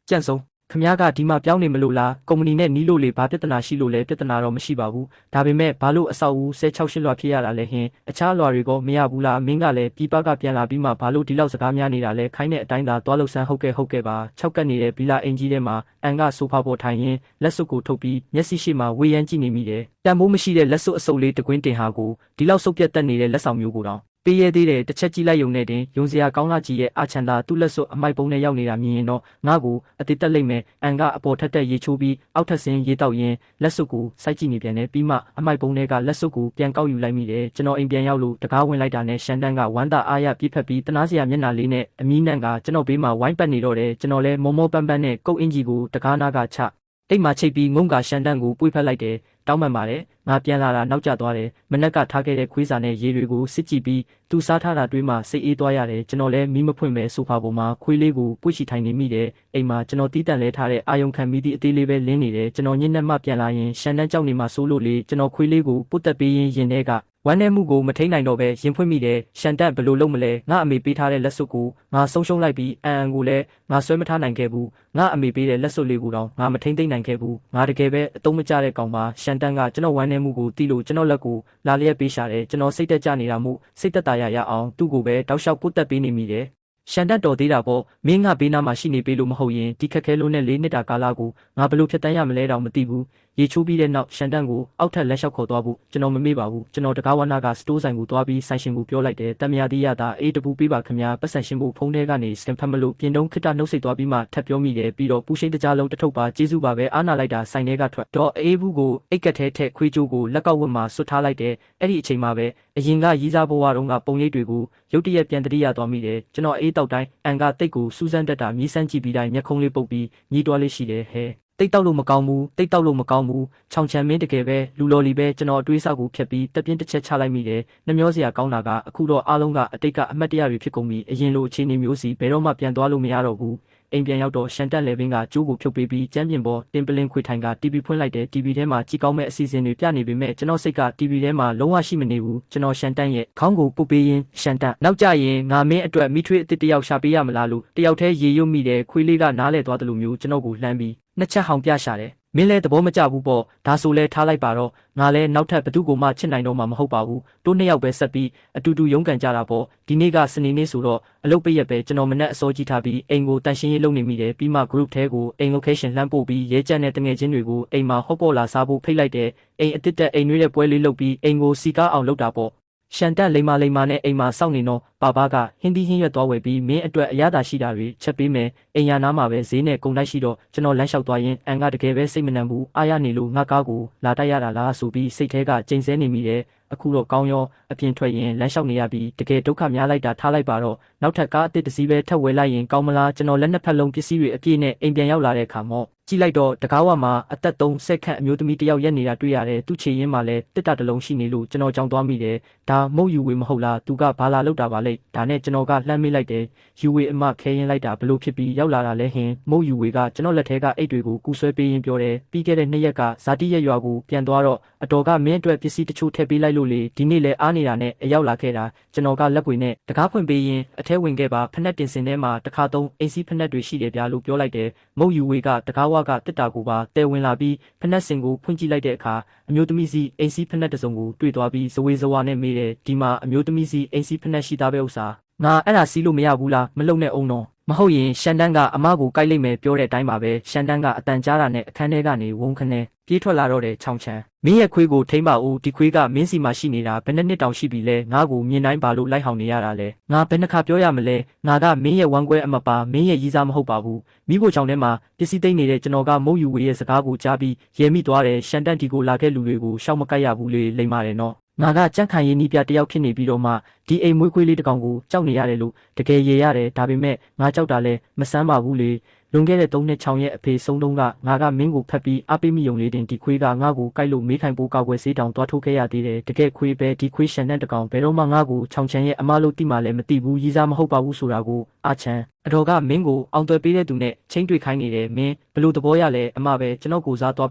ကြန့်ဆုံး ခမကဒီမှာပြောင်းနေမလို့လားကုမ္ပဏီနဲ့နီးလို့လေဘာပြဿနာရှိလို့လဲပြဿနာတော့မရှိပါဘူးဒါပေမဲ့ဘာလို့အဆောက်အဦ16လွှာဖြစ်ရတာလဲဟင်းအခြားလွှာတွေကမရဘူးလားမင်းကလည်းပြည်ပကပြန်လာပြီးမှဘာလို့ဒီလောက်စကားများနေတာလဲခိုင်းတဲ့အတိုင်းသာသွားလို့ဆန်းဟုတ်ကဲ့ပါ6ကတ်နေတဲ့ဘီလာအင်ကြီးထဲမှာအန်ကဆိုဖာပေါ်ထိုင်ရင်လက်စွပ်ကိုထုတ်ပြီးမျက်စိရှိမှဝေးရမ်းကြည့်နေမိတယ်တန်မိုးမရှိတဲ့လက်စွပ်အစုပ်လေးတကွင်းတင်ဟာကိုဒီလောက်စုပ်ပြတ်တက်နေတဲ့လက်ဆောင်မျိုးကိုတော့ပေးရသေးတယ်တစ်ချက်ကြည့်လိုက်ုံနဲ့တင်ယုံစရာကောင်းလာကြီးရဲ့အချန်သာသူ့လက်စွပ်အမိုက်ပုံနဲ့ရောက်နေတာမြင်ရင်တော့ငါ့ကိုအတိတက်လိုက်မယ်အန်ကအပေါ်ထက်တက်ရေချိုးပြီးအောက်ထက်ဆင်းရေတောက်ရင်လက်စွပ်ကိုစိုက်ကြည့်နေပြန်တယ်ပြီးမှအမိုက်ပုံတွေကလက်စွပ်ကိုပြန်ကောက်ယူလိုက်မိတယ်ကျွန်တော်အိမ်ပြန်ရောက်လို့တကားဝင်လိုက်တာနဲ့ရှန်တန်းကဝမ်းသာအားရပြည့်ဖက်ပြီးတနာစရာမျက်နှာလေးနဲ့အမီးနန့်ကကျွန်တော်ဘေးမှာဝိုင်းပတ်နေတော့တယ်ကျွန်တော်လဲမောမောပန်းပန်းနဲ့ကုတ်အင်ကြီးကိုတကားနာကချအိမ်မှာချိတ်ပြီးငုံကရှန်တန်းကိုပွေဖက်လိုက်တယ်တောင်းပန်ပါတယ်ငါပြန်လာတာနောက်ကျသွားတယ်မနက်ကထားခဲ့တဲ့ခွေးစာနဲ့ရေတွေကိုစစ်ကြည့်ပြီးသူစားထားတာတွေးမှစိတ်အေးသွားရတယ်ကျွန်တော်လည်းမီးမဖွင့်ပဲဆိုဖာပေါ်မှာခွေးလေးကိုပွေ့ချီထိုင်နေမိတယ်အိမ်မှာကျွန်တော်တီးတန့်လဲထားတဲ့အာယုံခံပြီးသည့်အသေးလေးပဲလင်းနေတယ်ကျွန်တော်ညနေမှပြန်လာရင်ရှန်တန်းကြောက်နေမှစိုးလို့လေကျွန်တော်ခွေးလေးကိုပုတ်တက်ပေးရင်ရင်ထဲကဝမ်းထဲမှုကိုမထိန်နိုင်တော့ပဲရင်ဖွင့်မိတယ်ရှန်တန့်ဘယ်လိုလုပ်မလဲငါအမေပေးထားတဲ့လက်စွပ်ကိုငါဆုံးရှုံးလိုက်ပြီးအန်ကိုလည်းငါဆွဲမထားနိုင်ခဲ့ဘူးငါအမေပေးတဲ့လက်စွပ်လေးကိုတော့ငါမထိန်သိမ့်နိုင်ခဲ့ဘူးငါတကယ်ပဲအတုံးမကျတဲ့ကောင်ပါရှန်တန့်ကကျွန်တော်ဝမ်းထဲမှုကိုတီးလို့ကျွန်တော်လက်ကိုလာလျက်ပေးရှာတယ်ကျွန်တော်စိတ်တက်ကြနေတာမို့စိတ်သက်သာရအောင်သူ့ကိုပဲတောက်လျှောက်ပုတ်တက်ပေးနေမိတယ်ရှန်တန့်တော်သေးတာပေါ့မင်းငါဘေးနားမှာရှိနေပေးလို့မဟုတ်ရင်ဒီခက်ခဲလုံးနဲ့4နှစ်တာကာလကိုငါဘယ်လိုဖြတ်တန်းရမလဲတော့မသိဘူးရေချိုးပြီးတဲ့နောက်ရှန်တန့်ကိုအောက်ထပ်လက်လျှောက်ခေါ်သွားဖို့ကျွန်တော်မမေ့ပါဘူးကျွန်တော်တကားဝနာကစတိုးဆိုင်ကိုသွားပြီးဆိုင်ရှင်ကိုပြောလိုက်တယ်တမယာတိရတာအေးတပူပေးပါခင်ဗျာပတ်စံရှင်ဖို့ဖုန်းထဲကနေစကန်ဖတ်မလို့ပြင်တုံးခစ်တာနှုတ်ဆက်သွားပြီးမှထပ်ပြောမိတယ်ပြီးတော့ပူရှိန်တကြားလုံးတထုပ်ပါကျေးဇူးပါပဲအားနာလိုက်တာဆိုင်ထဲကထွက်တော့အေးဘူးကိုအိတ်ကက်ထဲထက်ခွေးကြိုးကိုလက်ကောက်ဝတ်မှာဆွတ်ထားလိုက်တယ်အဲ့ဒီအချိန်မှာပဲအရင်ကရီးစားဘဝတုန်းကပုံရိပ်တွေကိုရုတ်တရက်ပြန်တတိယသွားမိတယ်ကျွန်တော်အေးတောက်တိုင်းအန်ကတိတ်ကိုစူးစမ်းတက်တာမြည်စမ်းကြည့်ပြီးတိုင်းမျက်ခုံးလေးပုတ်ပြီးညီးတွားလေးရှိတယ်ဟဲ့တိတ်တောက်လို့မကောင်းဘူးတိတ်တောက်လို့မကောင်းဘူးချောင်ချန်မင်းတကယ်ပဲလူလော်လီပဲကျွန်တော်အတွေးဆောက်ကိုဖြတ်ပြီးတက်ပြင်းတစ်ချက်ချလိုက်မိတယ်နှမျောစရာကောင်းတာကအခုတော့အားလုံးကအတိတ်ကအမှတ်တရတွေဖြစ်ကုန်ပြီအရင်လိုအခြေအနေမျိုးစီဘယ်တော့မှပြန်သွားလို့မရတော့ဘူးအိမ်ပြန်ရောက်တော့ရှန်တက်လေပင်ကကျိုးကိုဖြုတ်ပေးပြီးကျမ်းပြင်ပေါ်တင်ပလင်းခွေထိုင်က TV ဖွင့်လိုက်တယ် TV ထဲမှာကြည့်ကောင်းမဲ့အစီအစဉ်တွေပြနေပေမဲ့ကျွန်တော်စိတ်က TV ထဲမှာလုံးဝရှိမနေဘူးကျွန်တော်ရှန်တက်ရဲ့ခေါင်းကိုပုတ်ပေးရင်းရှန်တက်နောက်ကြရင်ငါမင်းအတွက်မိထွေးအစ်တယောက်ရှာပေးရမလားလို့တယောက်တည်းရေရွတ်မိတယ်ခွေးလေးကနားလဲသွားတယ်လို့မျိုးကျွန်တော်ကိုလှမ်းပြီးနှစ်ချက်ဟောင်ပြရှာတယ်မင်းလဲသဘောမကျဘူးပေါ့ဒါဆိုလဲထားလိုက်ပါတော့ငါလဲနောက်ထပ်ဘသူကိုမှချစ်နိုင်တော့မှာမဟုတ်ပါဘူးတို့နှစ်ယောက်ပဲဆက်ပြီးအတူတူရုန်းကန်ကြတာပေါ့ဒီနေ့ကစနေနေ့ဆိုတော့အလုပ်ပိတ်ရက်ပဲကျွန်တော်မနက်အစောကြီးထားပြီးအိမ်ကိုတန်ရှင်းရေးလုပ်နေမိတယ်ပြီးမှ group ထဲကိုအိမ် location လှမ်းပို့ပြီးရဲကြက်နဲ့တငယ်ချင်းတွေကိုအိမ်မှာဟော့ပေါ့လာစားဖို့ဖိတ်လိုက်တယ်အိမ်အတစ်တက်အိမ်တွေတဲ့ပွဲလေးလုပ်ပြီးအိမ်ကိုစီကားအောင်လုပ်တာပေါ့ရှန်တက်လိမ္မာနဲ့အိမ်မှာစောင့်နေတော့ပါပါကဟင်းသီးဟင်းရွက်သွားဝယ်ပြီးမင်းအတွက်အရသာရှိတာတွေချက်ပေးမယ်အိမ်ရနားမှာပဲဈေးနဲ့ကုန်တိုက်ရှိတော့ကျွန်တော်လမ်းလျှောက်သွားရင်အန်ကတကယ်ပဲစိတ်မနှံဘူးအားရနေလို့ငါကားကိုလာတိုက်ရတာလားဆိုပြီးစိတ်ထဲကကြိမ်ဆဲနေမိတယ်အခုတော့ကောင်းရောအပြင်ထွက်ရင်လမ်းလျှောက်နေရပြီးတကယ်ဒုက္ခများလိုက်တာထားလိုက်ပါတော့နောက်ထပ်ကားအသစ်တစ်စီးပဲထပ်ဝယ်လိုက်ရင်ကောင်းမလားကျွန်တော်လက်နှစ်ဖက်လုံးပစ္စည်းတွေအပြည့်နဲ့အိမ်ပြန်ရောက်လာတဲ့အခါမှာကြည့်လိုက်တော့တကားဝမှာအသက်30ခန့်အမျိုးသမီးတယောက်ရက်နေတာတွေ့ရတယ်သူ့ခြေရင်းမှာလည်းတစ်တာတစ်လုံးရှိနေလို့ကျွန်တော်ကြောင်သွားမိတယ်ဒါမုတ်ယူဝေမဟုတ်လားသူကဘာလာလောက်တာပါလဲဒါနဲ့ကျွန်တော်ကလှမ်းမေးလိုက်တယ်ယူဝေအမခဲရင်လိုက်တာဘလို့ဖြစ်ပြီးရောက်လာတာလဲဟင်မုတ်ယူဝေကကျွန်တော်လက်ထဲကအိတ်တွေကိုကူဆွဲပေးရင်းပြောတယ်ပြီးခဲ့တဲ့2ရက်ကဇာတိရက်ရွာကိုပြန်သွားတော့အတော်ကမင်းအတွက်ပစ္စည်းတချို့ထည့်ပေးလိုက်လို့လေဒီနေ့လဲအားနေတာနဲ့အရောက်လာခဲ့တာကျွန်တော်ကလက်ပွေနဲ့တကားဖွင့်ပေးရင်အထဲဝင်ခဲ့ပါဖက်နဲ့တင်စင်ထဲမှာတစ်ခါသုံးအိမ်စီးဖက်နဲ့တွေရှိတယ်ဗျာလို့ပြောလိုက်တယ်မုတ်ယူဝေကတကားဝကတစ်တာကိုပါတဲဝင်လာပြီးဖက်နဲ့စင်ကိုဖွင့်ကြည့်လိုက်တဲ့အခါအမျိုးသမီးစီအိမ်စီးဖက်နဲ့တစုံကိုတွေ့သွားပြီးဇဝေဇဝါနဲ့မေးတယ်ဒီမှာအမျိုးသမီးစီအိမ်စီးဖက်နဲ့ရှိသားပဲဥစ္စာငါအဲ့ဒါစီးလို့မရဘူးလားမလုံနဲ့အောင်တော့မဟုတ်ရင်ရှန်တန်းကအမကိုကိုက်လိုက်မယ်ပြောတဲ့အတိုင်းပါပဲရှန်တန်းကအတန်ကြားတာနဲ့အခန်းထဲကနေဝုန်းခနဲပြေးထွက်လာတော့တဲ့ချောင်းချမ်းမင်းရဲ့ခွေးကိုထိမ့်ပါဦးဒီခွေးကမင်းစီမှာရှိနေတာဘယ်နှစ်တောင်ရှိပြီလဲငါ့ကိုမြင်တိုင်းပါလို့လိုက်ဟောင်နေရတာလဲငါဘယ်နှခါပြောရမလဲငါကမင်းရဲ့ဝမ်းကွဲအမပါမင်းရဲ့ရီးစားမဟုတ်ပါဘူးမိဖို့ချောင်းထဲမှာပစ္စည်းသိမ်းနေတဲ့ကျွန်တော်ကမုတ်ယူဝေရဲ့စကားကိုကြားပြီးရဲမိသွားတယ်ရှန်တန်းဒီကိုလာခဲ့လူတွေကိုရှောက်မကိုက်ရဘူးလေလိမ္မာတယ်နော်ငါကကြန့်ခိုင်ရေးနီးပြတယောက်ဖြစ်နေပြီးတော့မှဒီအိမ်မွေးခွေးလေးတစ်ကောင်ကိုကြောက်နေရတယ်လို့တကယ်ရေရတယ်ဒါပေမဲ့ငါကြောက်တာလဲမဆန်းပါဘူးလေလွန်ခဲ့တဲ့3နှစ်ချောင်းရဲ့အဖေဆုံးတုန်းကငါကမင်းကိုဖက်ပြီးအားပေးမိုံလေးတင်ဒီခွေးကငါ့ကိုကိုက်လို့မေးခိုင်ပိုးကောက်ွယ်စေးတောင်သွားထုတ်ခဲ့ရသေးတယ်တကယ်ခွေးပဲဒီခွေးရှန်တဲ့တကောင်ဘယ်တော့မှငါ့ကိုချောင်ချန်ရဲ့အမလို့တိမှလည်းမသိဘူးရီးစားမဟုတ်ပါဘူးဆိုတာကိုအာချန်အတော်ကမင်းကိုအောင်သွဲပေးတဲ့သူနဲ့ချင်းတွေ့ခိုင်းနေတယ်မင်းဘလို့သဘောရလဲအမပဲကျွန်တော်ကိုစားသွား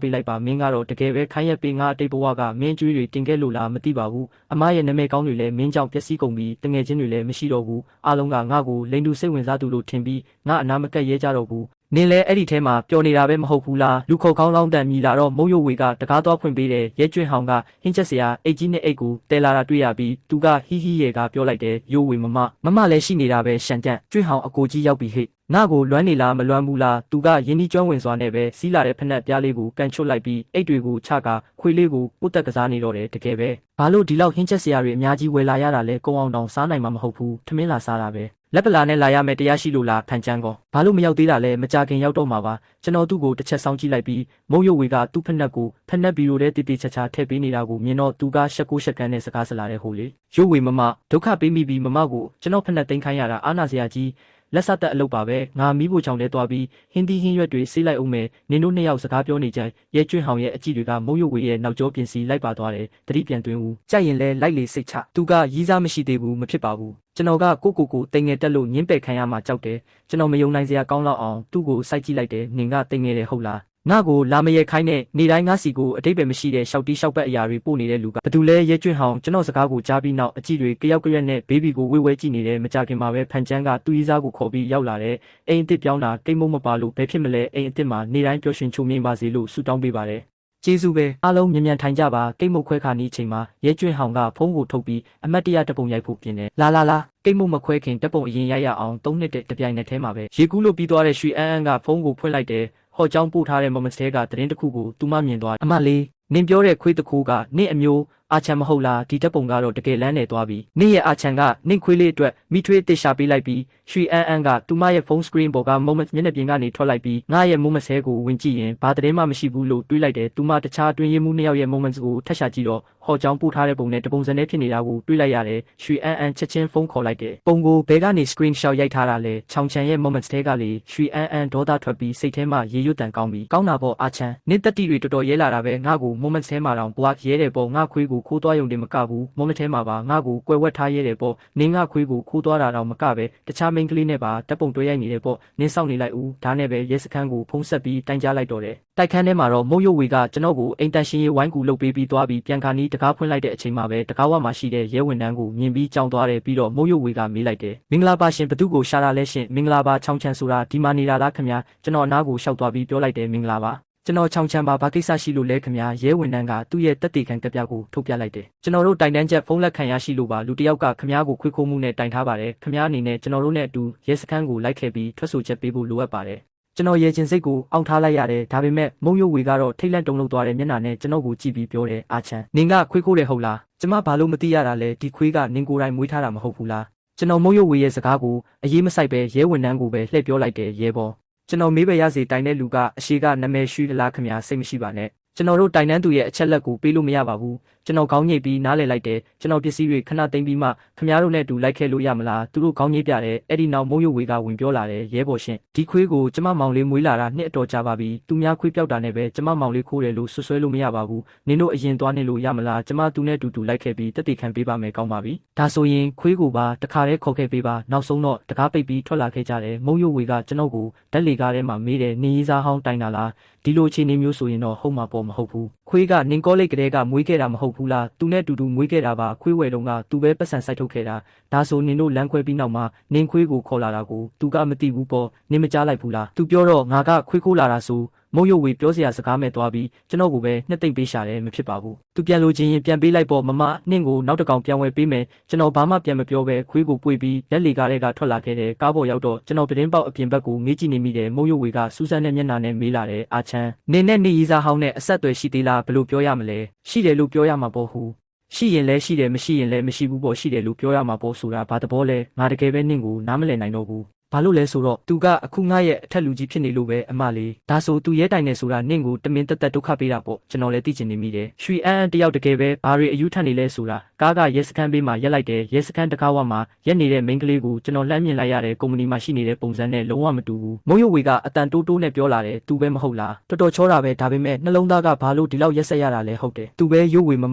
ပေးလိုက်ပါမင်းကတော့တကယ်ပဲခိုင်းရပေးငါအတိတ်ဘဝကမင်းကျွေးတွေတင်ခဲ့လို့လားမသိပါဘူးအမရဲ့နာမည်ကောင်းတွေလည်းမင်းကြောင့်ပျက်စီးကုန်ပြီးတငယ်ချင်းတွေလည်းမရှိတော့ဘူးအားလုံးကငါ့ကိုလိန်တူစိတ်ဝင်စားသူလို့ထင်ပြီးငါအနာမကက်ရဲကြတော့ဘူး နင်းလဲအဲ့ဒီထဲမှာပျော်နေတာပဲမဟုတ်ဘူးလားလူခုတ်ခေါင်းလောင်းတန်မြည်လာတော့မုံရွေကတကားသွားဖွင့်ပေးတယ်ရဲကျွန်းဟောင်ကဟင်းချက်စရာအိတ်ကြီးနဲ့အိတ်ကိုတဲလာတာတွေ့ရပြီးသူကဟီးဟီးရဲကပြောလိုက်တယ်ရိုးဝေမမလည်းရှိနေတာပဲရှန်ကြန့်ကျွန်းဟောင်အကိုကြီးရောက်ပြီဟဲ့ငါ့ကိုလွမ်းနေလားမလွမ်းဘူးလားသူကရင်းနှီးကျွမ်းဝင်စွာနဲ့ပဲစီးလာတဲ့ဖက်နှက်ပြားလေးကိုကန်ချွတ်လိုက်ပြီးအိတ်တွေကိုချကခွေလေးကိုပုတ်တက်ကစားနေတော့တယ်တကယ်ပဲဘာလို့ဒီလောက်ဟင်းချက်စရာတွေအများကြီးဝယ်လာရတာလဲကုံအောင်တောင်စားနိုင်မှာမဟုတ်ဘူးထမင်းလာစားတာပဲလက်ပလာနဲ့လာရမယ်တရားရှိလို့လားဖန်ချန်းကောဘာလို့မရောက်သေးတာလဲမကြခင်ရောက်တော့မှာပါကျွန်တော်သူ့ကိုတစ်ချက်စောင်းကြည့်လိုက်ပြီးမုံရွေကသူ့ဖက်နှက်ကိုဖက်နှက်ဘီရိုထဲတိတိချာချာထည့်ပေးနေတာကိုမြင်တော့သူကရှက်ကိုရှက်ကန်းနဲ့စကားဆလာတဲ့ဟိုလေရွဝေမဒုက္ခပေးမိပြီးမကိုကျွန်တော်ဖက်နှက်သိမ်းခိုင်းရတာအာနာစရာကြီးလက်ဆက်သက်အလုပ်ပါပဲငါမီးဖို့ချောင်လဲသွားပြီးဟင်းသီးဟင်းရွက်တွေဆေးလိုက်အောင်မယ်နင်တို့နှစ်ယောက်စကားပြောနေကြရဲကျွန်းဟောင်ရဲ့အကြည့်တွေကမုံရွေရဲ့နောက်ကျောပြင်စီလိုက်ပါသွားတယ်တတိပြန်တွင်ဦးကြိုက်ရင်လဲလိုက်လေစိတ်ချသူကရီးစားမရှိသေးဘူးမဖြစ်ပါဘူးကျွန်တော်ကကိုတိမ်ငယ်တက်လို့ညင်းပယ်ခံရမှာကြောက်တယ်ကျွန်တော်မယုံနိုင်စရာကောင်းတော့အောင်သူ့ကိုစိုက်ကြည့်လိုက်တယ်နင်ကတိမ်ငယ်တယ်ဟုတ်လားငါ့ကိုလာမရဲခိုင်းနဲ့နေတိုင်းငါစီကိုအတိတ်ပဲမရှိတဲ့ရှောက်တီးရှောက်ပတ်အရာတွေပို့နေတဲ့လူကဘသူလဲရဲကျွန်းဟောင်ကျွန်တော်စကားကိုကြားပြီးနောက်အကြည့်တွေကြောက်ကြရက်နဲ့ဘေဘီကိုဝေဝဲကြည့်နေတယ်မကြခင်မှာပဲဖန်ချန်းကသူ့ရီးစားကိုခေါ်ပြီးရောက်လာတယ်အိမ်အစ်စ်ပြောင်းတာကိတ်မုံမပါလို့ဘယ်ဖြစ်မလဲအိမ်အစ်စ်မှာနေတိုင်းပျော်ရွှင်ချုံမြင့်ပါစေလို့ဆုတောင်းပေးပါတယ်ကျေးဇူးပဲအားလုံးမြန်ထိုင်ကြပါကိတ်မုတ်ခွဲခါနီးချိန်မှာရဲကျွန်းဟောင်ကဖုန်းကိုထုတ်ပြီးအမတ်တရတပုံရိုက်ဖို့ပြင်တယ်လာကိတ်မုတ်မခွဲခင်တပုံအရင်ရိုက်ရအောင်3နှစ်တပြိုင်နက်တည်းမှာပဲရေကူးလို့ပြီးသွားတဲ့ရွှေအန်းကဖုန်းကိုဖွင့်လိုက်တယ်ဟော်ကြောင်းပို့ထားတဲ့မမစဲကသတင်းတစ်ခုကိုသူမမြင်သွားအမလေးနင်ပြောတဲ့ခွေးတစ်ခုကနင့်အမျိုးအာချန်မဟုတ်လားဒီတက်ပုံကတော့တကယ်လန်းနေသွားပြီနင့်ရဲ့အာချန်ကနင့်ခွေးလေးအတွက်မိထွေးတစ်ရှာပေးလိုက်ပြီးရွှေအန်းကသူမရဲ့ဖုန်းစကရင်ပေါ်က moment မျက်နှာပြင်ကနေထွက်လိုက်ပြီးငါရဲ့မမစဲကိုဝင်ကြည့်ရင်ဘာသတင်းမှမရှိဘူးလို့တွေးလိုက်တယ်သူမတခြားတွင်ရမှုနှစ်ယောက်ရဲ့ moments ကိုထပ်ရှာကြည့်တော့ဟော်ကြောင်းပို့ထားတဲ့ပုံနဲ့တပုံစံနဲ့ဖြစ်နေတာကိုတွေးလိုက်ရတယ်ရွှေအန်းချက်ချင်းဖုန်းခေါ်လိုက်တယ်ပုံကိုဘဲကနေ screenshot ရိုက်ထားတာလဲချောင်ချန်ရဲ့ moments တွေကလေရွှေအန်းဒေါသထွက်ပြီးစိတ်ထဲမှာရေရွတ်တန်ကောင်းပြီးကောင်းတာပေါ့အာချန်နင့်တက်တီတွေတော်တော်ရဲလာတာပဲငါ့ကို moments ထဲမှာတောင် block ရဲတယ်ပေါ့ငါခွေးကိုခိုးသွားရုံတင်မကဘူး moment ထဲမှာပါငါ့ကိုကွယ်ဝက်ထားရဲတယ်ပေါ့နင်းငါခွေးကိုခိုးသွားတာတောင်မကပဲတခြား main ကလေးနဲ့ပါတက်ပုံတွဲရိုက်နေတယ်ပေါ့နင်းစောင့်နေလိုက်ဦးဒါနဲ့ပဲရဲစခန်းကိုဖုန်းဆက်ပြီးတိုင်ကြားလိုက်တော့တယ်တိုက်ခန်းထဲမှာတော့မုတ်ရွေကကျွန်တော်ကိုအိမ်တန်ရှင်ရေးဝိုင်းကူလုပ်ပေးပြီးသွားပြီးပြန်ခါနီးတကားဖွင့်လိုက်တဲ့အချိန်မှာပဲတကားဝမှာရှိတဲ့ရဲဝန်ထမ်းကိုမြင်ပြီးကြောင်သွားတယ်ပြီးတော့မုတ်ရွေကမေးလိုက်တယ်မင်္ဂလာပါရှင်ဘသူကိုရှာတာလဲရှင်မင်္ဂလာပါချောင်းချန်ဆိုတာဒီမှာနေတာလားခင်ဗျာကျွန်တော်အနားကိုရှောက်သွားပြီးပြောလိုက်တယ်မင်္ဂလာပါကျွန်တော်ချောင်းချန်ပါဘာကိစ္စရှိလို့လဲခင်ဗျာရဲဝန်ထမ်းကသူ့ရဲ့တက်တေခံကပြကိုထုတ်ပြလိုက်တယ်ကျွန်တော်တို့တိုင်တန်းချက်ဖုန်းလက်ခံရရှိလို့ပါလူတစ်ယောက်ကခင်ဗျားကိုခွေးခိုးမှုနဲ့တိုင်ထားပါတယ်ခင်ဗျားအနေနဲ့ကျွန်တော်တို့နဲ့အတူရဲစခန်းကိုလိုက်ခဲ့ပြီးထွက်ဆိုချက်ပေးဖို့လိုအပ်ပါတယ်ကျွန်တော်ရဲချင်းစိတ်ကိုအောင့်ထားလိုက်ရတယ်ဒါပေမဲ့မုံရွေကတော့ထိတ်လန့်တုန်လှုပ်သွားတဲ့မျက်နှာနဲ့ကျွန်တော်ကိုကြည့်ပြီးပြောတယ်အာချန်နင်ကခွေးခိုးတယ်ဟုတ်လားကျမဘာလို့မသိရတာလဲဒီခွေးကနင်ကိုယ်တိုင်မွေးထားတာမဟုတ်ဘူးလားကျွန်တော်မုံရွေရဲ့စကားကိုအရေးမဆိုင်ပဲရဲဝန်ထမ်းကိုပဲလှည့်ပြောလိုက်တယ်ရဲဘော်ကျွန်တော်မေးပဲရစီတိုင်တဲ့လူကအရှိကနာမည်ရွှေလားခင်ဗျာစိတ်မရှိပါနဲ့ကျွန်တော်တို့တိုင်တန်းသူရဲ့အချက်လက်ကိုပေးလို့မရပါဘူးကျွန်တော်ခေါင်းညိတ်ပြီးနားလည်လိုက်တယ်ကျွန်တော်ပစ္စည်းတွေခဏသိမ်းပြီးမှခင်ဗျားတို့နဲ့အတူလိုက်ခဲ့လို့ရမလားသူတို့ခေါင်းညိတ်ပြတယ်အဲ့ဒီနောက်မုံရွေကဝင်ပြောလာတယ်ရဲဘော်ရှင်ဒီခွေးကိုကျမမောင်လေးမွေးလာတာနှစ်အတော်ကြာပါပြီသူများခွေးပြောက်တာနဲ့ပဲကျမမောင်လေးခိုးတယ်လို့ဆွဆွဲလို့မရပါဘူးနင်တို့အရင်သွားနေလို့ရမလားကျမသူနဲ့အတူလိုက်ခဲ့ပြီးတက်တေခံပေးပါမယ်ကောင်းပါပြီဒါဆိုရင်ခွေးကိုပါတခါတည်းခေါ်ခဲ့ပေးပါနောက်ဆုံးတော့တကားပိတ်ပြီးထွက်လာခဲ့ကြတယ်မုံရွေကကျွန်တော်ကိုဓာတ်လေကားထဲမှာမေးတယ်နင်ရီစားဟောင်းတိုင်တာလားဒီလိုအခြေအနေမျိုးဆိုရင်တော့ဟုတ်မှာပေါ့မဟုတ်ဘူးခွေးကနင်ကောလိတ်ကလေးကမွေးခဲ့တာမဟုတ်ဘူးလားသူနဲ့အတူမွေးခဲ့တာပါခွေးဝယ်လုံးကသူပဲပတ်စံစိုက်ထုတ်ခဲ့တာဒါဆိုနင်တို့လမ်းခွဲပြီးနောက်မှာနင်ခွေးကိုခေါ်လာတာကိုသူကမသိဘူးပေါ့နင်မကြားလိုက်ဘူးလားသူပြောတော့ငါကခွေးခိုးလာတာဆိုမုံရွေပြောစရာစကားမဲ့သွားပြီးကျွန်တော်ကိုပဲနှစ်သိမ့်ပေးရှာတယ်မဖြစ်ပါဘူးသူပြန်လို့ချင်းရင်ပြန်ပေးလိုက်ပေါ့မမနှင့်ကိုနောက်တစ်ကောင်ပြန်ဝယ်ပေးမယ်ကျွန်တော်ဘာမှပြန်မပြောပဲခွေးကိုပွေပြီးလက်လေကားတွေကထွက်လာခဲ့တယ်ကားပေါ်ရောက်တော့ကျွန်တော်ပြတင်းပေါက်အပြင်ဘက်ကိုငေးကြည့်နေမိတယ်မုံရွေကစူးစမ်းတဲ့မျက်နှာနဲ့မေးလာတယ်အာချန်နင်နဲ့နေရီစားဟောင်းနဲ့အဆက်အသွယ်ရှိသေးလားဘယ်လိုပြောရမလဲရှိတယ်လို့ပြောရမှာပေါ့ဟုရှိရင်လည်းရှိတယ်မရှိရင်လည်းမရှိဘူးပေါ့ရှိတယ်လို့ပြောရမှာပေါ့ဆိုတာဘာသဘောလဲငါတကယ်ပဲနင့်ကိုနားမလည်နိုင်တော့ဘူးဘာလို့လဲဆိုတော့သူကအခုငါရဲ့အထက်လူကြီးဖြစ်နေလို့ပဲအမလေးဒါဆိုသူရဲတိုင်နေဆိုတာနင့်ကိုတမင်တက်တက်ဒုက္ခပေးတာပေါ့ကျွန်တော်လည်းသိချင်နေမိတယ်ရွှေအန်းတယောက်တကယ်ပဲဘာတွေအယူထပ်နေလဲဆိုတာကားကရဲစခန်းဘေးမှာရက်လိုက်တယ်ရဲစခန်းတကားဝမှာရက်နေတဲ့မိန်းကလေးကိုကျွန်တော်လှမ်းမြင်လိုက်ရတဲ့ကုမ္ပဏီမှာရှိနေတဲ့ပုံစံနဲ့လုံးဝမတူဘူးမုံရွေကအတန်တိုးတိုးနဲ့ပြောလာတယ်သူပဲမဟုတ်လားတော်တော်ချောတာပဲဒါပေမဲ့နှလုံးသားကဘာလို့ဒီလောက်ရက်ဆက်ရတာလဲဟုတ်တယ်သူပဲရွေမ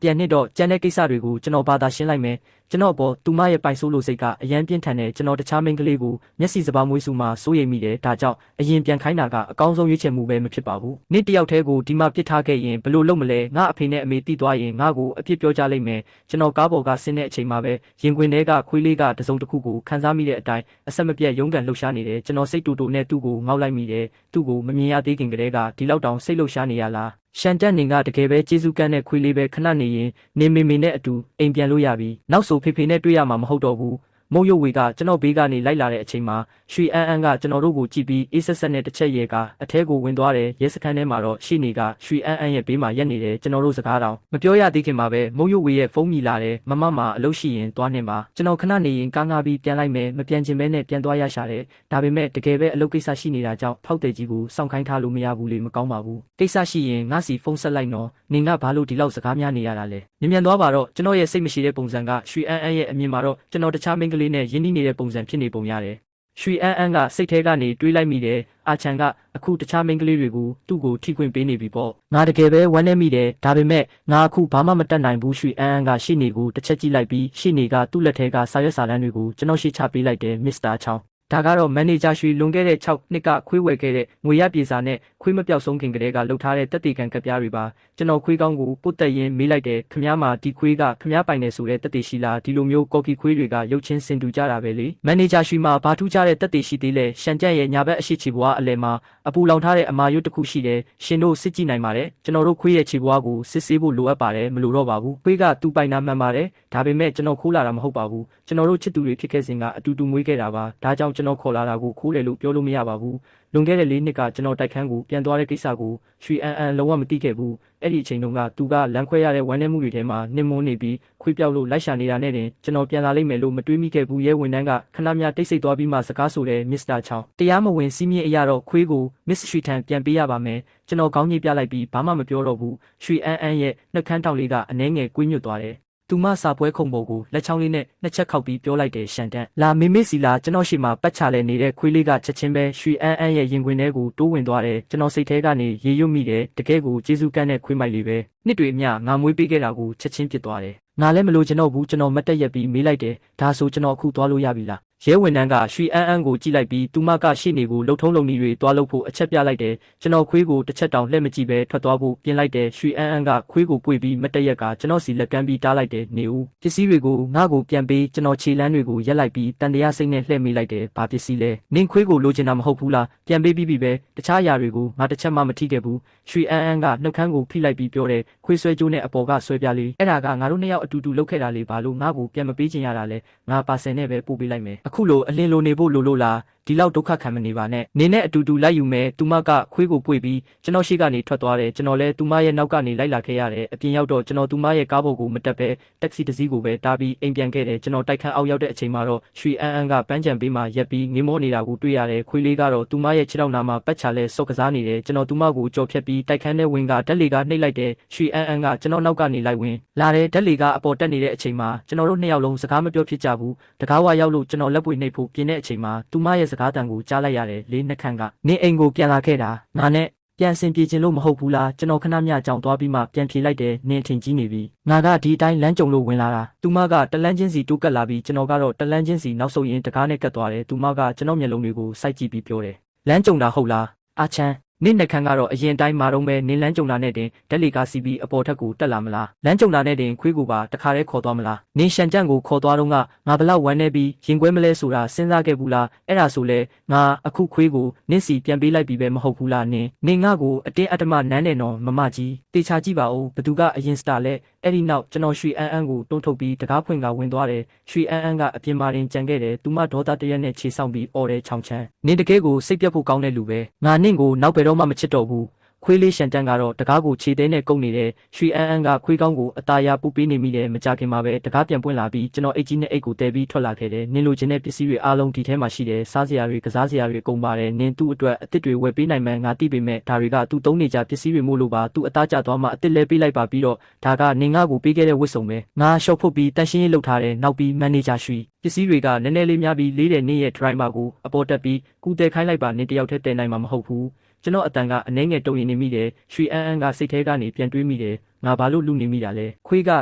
ပြန်နှစ်တော့ကြမ်းတဲ့ကိစ္စတွေကိုကျွန်တော်ဘာသာရှင်းလိုက်မယ် ကျွန်တော်ပေါ်သူမရဲ့ပိုင်ဆိုးလို့စိတ်ကအရန်ပြင်းထန်တဲ့ကျွန်တော်တခြားမိန်းကလေးကိုမျက်စိစပါးမွေးစုမှာစိုးရိမ်မိတယ်ဒါကြောင့်အရင်ပြန်ခိုင်းတာကအကောင်းဆုံးရွေးချယ်မှုပဲမဖြစ်ပါဘူးနေ့တယောက်တည်းကိုဒီမှာပြစ်ထားခဲ့ရင်ဘယ်လိုလုပ်မလဲငါအဖေနဲ့အမေတီးသွားရင်ငါ့ကိုအပြစ်ပြောကြလိမ့်မယ်ကျွန်တော်ကားပေါ်ကဆင်းတဲ့အချိန်မှာပဲရင်ခွင်ထဲကခွေးလေးကတစုံတစ်ခုကိုခန်းစားမိတဲ့အတိုင်းအဆက်မပြတ်ရုန်းကန်လှုပ်ရှားနေတယ်ကျွန်တော်စိတ်တူတူနဲ့သူ့ကိုငေါက်လိုက်မိတယ်သူ့ကိုမမြင်ရသေးခင်ကတည်းကဒီလောက်တောင်စိတ်လှုပ်ရှားနေရလားရှန်တက်နေကတကယ်ပဲကျေးဇူးကမ်းတဲ့ခွေးလေးပဲခဏနေရင်နေမေမေနဲ့အတူအိမ်ပြန်လို့ရပြီနောက်ဆိုဖေဖေနဲ့တွေ့ရမှာမဟုတ်တော့ဘူးမုတ်ရုပ်ဝေကကျွန်တော်ဘေးကနေလိုက်လာတဲ့အချိန်မှာရွှေအန်းကကျွန်တော်တို့ကိုကြည့်ပြီးအေးဆက်ဆက်နဲ့တစ်ချက်ရဲကအထဲကိုဝင်သွားတယ်ရဲစခန်းထဲမှာတော့ရှိနေကရွှေအန်းရဲ့ဘေးမှာရက်နေတယ်ကျွန်တော်တို့စကားတောင်မပြောရသေးခင်မှာပဲမုတ်ရုပ်ဝေရဲ့ဖုန်းမြည်လာတယ်မမအလုပ်ရှိရင်သွားနေပါကျွန်တော်ခဏနေရင်ကားငါပြီးပြန်လိုက်မယ်မပြန်ချင်မဲနဲ့ပြန်သွားရရှာတယ်ဒါပေမဲ့တကယ်ပဲအလုပ်ကိစ္စရှိနေတာကြောင့်ဖောက်တဲ့ကြီးကိုစောင့်ခိုင်းထားလို့မရဘူးလေမကောင်းပါဘူးကိစ္စရှိရင်ငါစီဖုန်းဆက်လိုက်နော်နေငါဘာလို့ဒီလောက်စကားများနေရတာလဲမြန်သွားပါတော့ကျွန်တော်ရဲ့စိတ်မရှိတဲ့ပုံစံကရွှေအန်းရဲ့အမြင်မှာတော့ကျွန်တော်တခြားမိန်းကလေးနဲ့ရင်းနှီးနေတဲ့ပုံစံဖြစ်နေပုံရတယ်ရွှေအန်းကစိတ်ထဲကနေတွေးလိုက်မိတယ်အာချန်ကအခုတခြားမိန်းကလေးတွေကိုသူ့ကိုထိခွင့်ပေးနေပြီပေါ့ငါတကယ်ပဲဝမ်းနေမိတယ်ဒါပေမဲ့ငါအခုဘာမှမတတ်နိုင်ဘူးရွှေအန်းကရှေ့နေကိုတစ်ချက်ကြည့်လိုက်ပြီးရှေ့နေကသူ့လက်ထဲကစာရွက်စာတမ်းတွေကိုကျွန်တော်ရှေ့ချပေးလိုက်တယ်မစ္စတာချောင်းဒါကတော့မန်နေဂျာရွှေလွန်ခဲ့တဲ့6နှစ်ကခွေးဝယ်ခဲ့တဲ့ငွေရပြေစာနဲ့ခွေးမပြောက်ဆုံးခင်ကတည်းကလှုပ်ထားတဲ့တက်တေကန်ကပြားတွေပါကျွန်တော်ခွေးကောင်းကိုပုတ်တက်ရင်းမေးလိုက်တယ်ခမားမှာဒီခွေးကခမားပိုင်နေဆိုတဲ့တက်တေရှိလားဒီလိုမျိုးကော်ကီခွေးတွေကရုပ်ချင်းစင်တူကြတာပဲလေမန်နေဂျာရွှေမှာဘာထူးခြားတဲ့တက်တေရှိသေးလဲရှန်ကျက်ရဲ့ညာဘက်အရှိချီဘွားအလဲမှာအပူလောင်ထားတဲ့အမာရွတ်တစ်ခုရှိတယ်ရှင်တို့စစ်ကြည့်နိုင်ပါတယ်ကျွန်တော်တို့ခွေးရဲ့ခြေဘွားကိုစစ်ဆေးဖို့လိုအပ်ပါတယ်မလိုတော့ပါဘူးခွေးကသူ့ပိုင်နာမှန်ပါတယ်ဒါပေမဲ့ကျွန်တော်ခိုးလာတာမဟုတ်ပါဘူးကျွန်တော်တို့ချစ်သူတွေဖြစ်ခဲ့စဉ်ကအတူတူမွေးခဲ့တာပါဒါကြောင့်ကျွန်တော်ခေါ်လာတာကိုခိုးတယ်လို့ပြောလို့မရပါဘူးလွန်ခဲ့တဲ့4နှစ်ကကျွန်တော်တိုက်ခန်းကိုပြန်သွားတဲ့ကိစ္စကိုရွှေအန်းလုံးဝမသိခဲ့ဘူးအဲ့ဒီအချိန်တုန်းကသူကလမ်းခွဲရတဲ့ဝမ်းနည်းမှုတွေထဲမှာနှင်မွန်းနေပြီးခွေးပြောက်လို့လိုက်ရှာနေတာနဲ့တင်ကျွန်တော်ပြန်လာလိမ့်မယ်လို့မတွေးမိခဲ့ဘူးရဲဝန်ထမ်းကခဏမြတိတ်ဆိတ်သွားပြီးမှစကားဆိုတဲ့မစ္စတာချောင်းတရားမဝင်စီးမြင့်အရာတော့ခွေးကိုမစ္စရွှေထံပြန်ပေးရပါမယ်ကျွန်တော်ခေါင်းကြီးပြလိုက်ပြီးဘာမှမပြောတော့ဘူးရွှေအန်းရဲ့နှုတ်ခမ်းတောက်လေးကအနှဲငယ်ကွေးညွတ်သွားတယ်သူမစာပွဲခုံပေါ်ကိုလက်ချောင်းလေးနဲ့နှစ်ချက်ခောက်ပြီးပြောလိုက်တယ်ရှန်တန်လာမေမေစီလာကျွန်တော်ရှိမှပတ်ချလဲနေတဲ့ခွေးလေးကချက်ချင်းပဲရွှေအန်းရဲ့ရင်ခွင်ထဲကိုတိုးဝင်သွားတယ်ကျွန်တော်စိတ်ထဲကနေရေရွတ်မိတယ်တကယ်ကိုကျေးဇူးကမ်းတဲ့ခွေးမိုက်လေးပဲနှစ်တွေအမျှငါမွေးပေးခဲ့တာကိုချက်ချင်းပြစ်သွားတယ်ငါလည်းမလို့ကျွန်တော်ဘူးကျွန်တော်မတ်တက်ရက်ပြီးမေးလိုက်တယ်ဒါဆိုကျွန်တော်အခုသွားလို့ရပြီလားရဲဝန်ထမ်းကရွှေအန်းကိုကြည့်လိုက်ပြီးသူမကရှေ့နေကိုလှုပ်ထုံးလုံနေတွေတွားလို့ဖို့အချက်ပြလိုက်တယ်ကျွန်တော်ခွေးကိုတစ်ချက်တောင်လှည့်မကြည့်ပဲထွက်သွားဖို့ပြင်လိုက်တယ်ရွှေအန်းကခွေးကိုပွေပြီးမတ်တက်ရက်ကကျွန်တော်စီလက်ကမ်းပြီးတားလိုက်တယ်နေဦးပစ္စည်းတွေကိုငါ့ကိုပြန်ပေးကျွန်တော်ခြေလမ်းတွေကိုရက်လိုက်ပြီးတန်တရားစိတ်နဲ့လှည့်မိလိုက်တယ်ဘာပစ္စည်းလဲနင်းခွေးကိုလိုချင်တာမဟုတ်ဘူးလားပြန်ပေးပြီးပြီပဲတခြားအရာတွေကိုငါတစ်ချက်မှမထိခဲ့ဘူးရွှေအန်းကနှုတ်ခမ်းကိုဖိလိုက်ပြီးပြောတယ်ခွေးဆွဲကြိုးနဲ့အပေါ်ကဆွဲပြလေးအဲ့ဒါကငါတို့နှစ်ယောက်အတူတူလုပ်ခဲ့တာလေဘာလို့ငါ့ကိုပြန်မပေးချင်ရတာလဲငါပါဆယ်နဲ့ပဲပို့ပေးလိုက်မယ်အခုလိုအလင်းလိုနေဖို့လိုလို့လားဒီလောက်ဒုက္ခခံမနေပါနဲ့နေနဲ့အတူတူလိုက်ယူမယ်သူမကခွေးကိုပွေပြီးကျွန်တော်ရှိကနေထွက်သွားတယ်ကျွန်တော်လည်းသူမရဲ့နောက်ကနေလိုက်လာခဲ့ရတယ်အပြင်ရောက်တော့ကျွန်တော်သူမရဲ့ကားပေါ်ကိုမတက်ပဲတက္ကစီတစ်စီးကိုပဲတားပြီးအိမ်ပြန်ခဲ့တယ်ကျွန်တော်တိုက်ခန်းအောက်ရောက်တဲ့အချိန်မှာတော့ရွှေအန်းကပန်းချံပေးမှရက်ပြီးငင်းမောနေတာကိုတွေ့ရတယ်ခွေးလေးကတော့သူမရဲ့ခြေထောက်နာမှာပတ်ချလဲစော့ကစားနေတယ်ကျွန်တော်သူမကိုကြော်ဖြတ်ပြီးတိုက်ခန်းထဲဝင်ကဓာတ်လေကနှိပ်လိုက်တယ်ရွှေအန်းကကျွန်တော်နောက်ကနေလိုက်ဝင်လာတယ်ဓာတ်လေကအပေါ်တက်နေတဲ့အချိန်မှာကျွန်တော်တို့နှစ်ယောက်လုံးစကားမပြောဖြစ်ကြဘူးတကားဝရောက်လို့ကျွန်တော်လက်ပွေနှိပ်ဖို့ပြင်တဲ့အချိန်မှာသူမရဲ့စကားတန်ကိုကြားလိုက်ရတယ်လေးနှစ်ခန့်ကနေအိမ်ကိုပြန်လာခဲ့တာငါနဲ့ပြန်ဆင်ပြေခြင်းလို့မဟုတ်ဘူးလားကျွန်တော်ခဏမျှကြောင်သွားပြီးမှပြန်ဖြေလိုက်တယ်နင်းထင်ကြီးနေပြီငါကဒီအတိုင်းလမ်းကြုံလို့ဝင်လာတာသူမကတလန်းချင်းစီတိုးကတ်လာပြီးကျွန်တော်ကတော့တလန်းချင်းစီနောက်ဆုတ်ရင်တကားနဲ့ကတ်သွားတယ်သူမကကျွန်တော်မျက်လုံးတွေကိုစိုက်ကြည့်ပြီးပြောတယ်လမ်းကြုံတာဟုတ်လားအာချမ်းနင်းနှက်ခမ်းကတော့အရင်တိုင်းမာတော့ပဲနင်းလန်းကြုံတာနဲ့တင်ဓာတ်လေကားစီးပြီးအပေါ်ထက်ကိုတက်လာမလားလမ်းကြုံတာနဲ့တင်ခွေးကိုပါတခါတည်းခေါ်သွားမလားနင်းရှန်ကြန့်ကိုခေါ်သွားတော့ငါဘလောက်ဝမ်းနေပြီးရင်ခွဲမလဲဆိုတာစဉ်းစားခဲ့ဘူးလားအဲ့ဒါဆိုလဲငါအခုခွေးကိုနင်းစီပြန်ပေးလိုက်ပြီပဲမဟုတ်ဘူးလားနင်းငါကိုအတင်းအဓမ္မနန်းနေတော့မမကြီးတေချာကြည့်ပါဦးဘသူကအရင်စတာလဲအဲ့ဒီနောက်ကျွန်တော်ရွှေအန်းကိုတွန်းထုတ်ပြီးတကားဖွင့်ကဝင်သွားတယ်ရွှေအန်းကအပြင်မှာတင်ကြံခဲ့တယ်သူမဒေါသတရက်နဲ့ခြေဆောင်ပြီးអော်တယ်ချောင်ချမ်းနင်းတကယ်ကိုစိတ်ပြတ်ဖို့ကောင်းတဲ့လူပဲငါနင့်ကိုနောက်ဘယ်တော့မှမချစ်တော့ဘူးခွေးလေးရှန်တန်းကတော့တကားကိုခြေသေးနဲ့ကုပ်နေတယ်ရွှေအန်းကခွေးကောင်းကိုအตาရပူပေးနေမိတယ်မကြခင်မှာပဲတကားပြန်ပွင့်လာပြီးကျွန်တော်အိတ်ကြီးနဲ့အိတ်ကိုတဲပြီးထွက်လာခဲ့တယ်နင်းလိုချင်တဲ့ပစ္စည်းတွေအားလုံးဒီထဲမှာရှိတယ်စားစရာတွေကစားစရာတွေကုန်ပါတယ်နင်းသူ့အတွက်အစ်စ်တွေဝယ်ပေးနိုင်မှန်းငါသိပေမဲ့ဒါတွေကသူ့သုံးနေကြပစ္စည်းတွေမို့လို့ပါသူ့အသားကျသွားမှအစ်စ်လဲပေးလိုက်ပါပြီးတော့ဒါကနင်းငါကိုပေးခဲ့တဲ့ဝတ်စုံပဲငါရှော့ဖုတ်ပြီးတန်ရှင်းရေးလုပ်ထားတယ်နောက်ပြီးမန်နေဂျာရွှေပစ္စည်းတွေကနည်းနည်းလေးများပြီးလေးတဲ့နင်းရဲ့ driver ကိုအပေါ်တက်ပြီးကူတဲခိုင်းလိုက်ပါနင်းတယောက်တည်းတည်နိုင်မှာမဟုတ်ဘူး ကျွန်တော်အတန်ကအနှဲငယ်တုံရင်နေမိတယ်ရွှေအန်းကစိတ်ထဲကနေပြန်တွေးမိတယ်ငါဘာလို့လူနေမိတာလဲခွေးက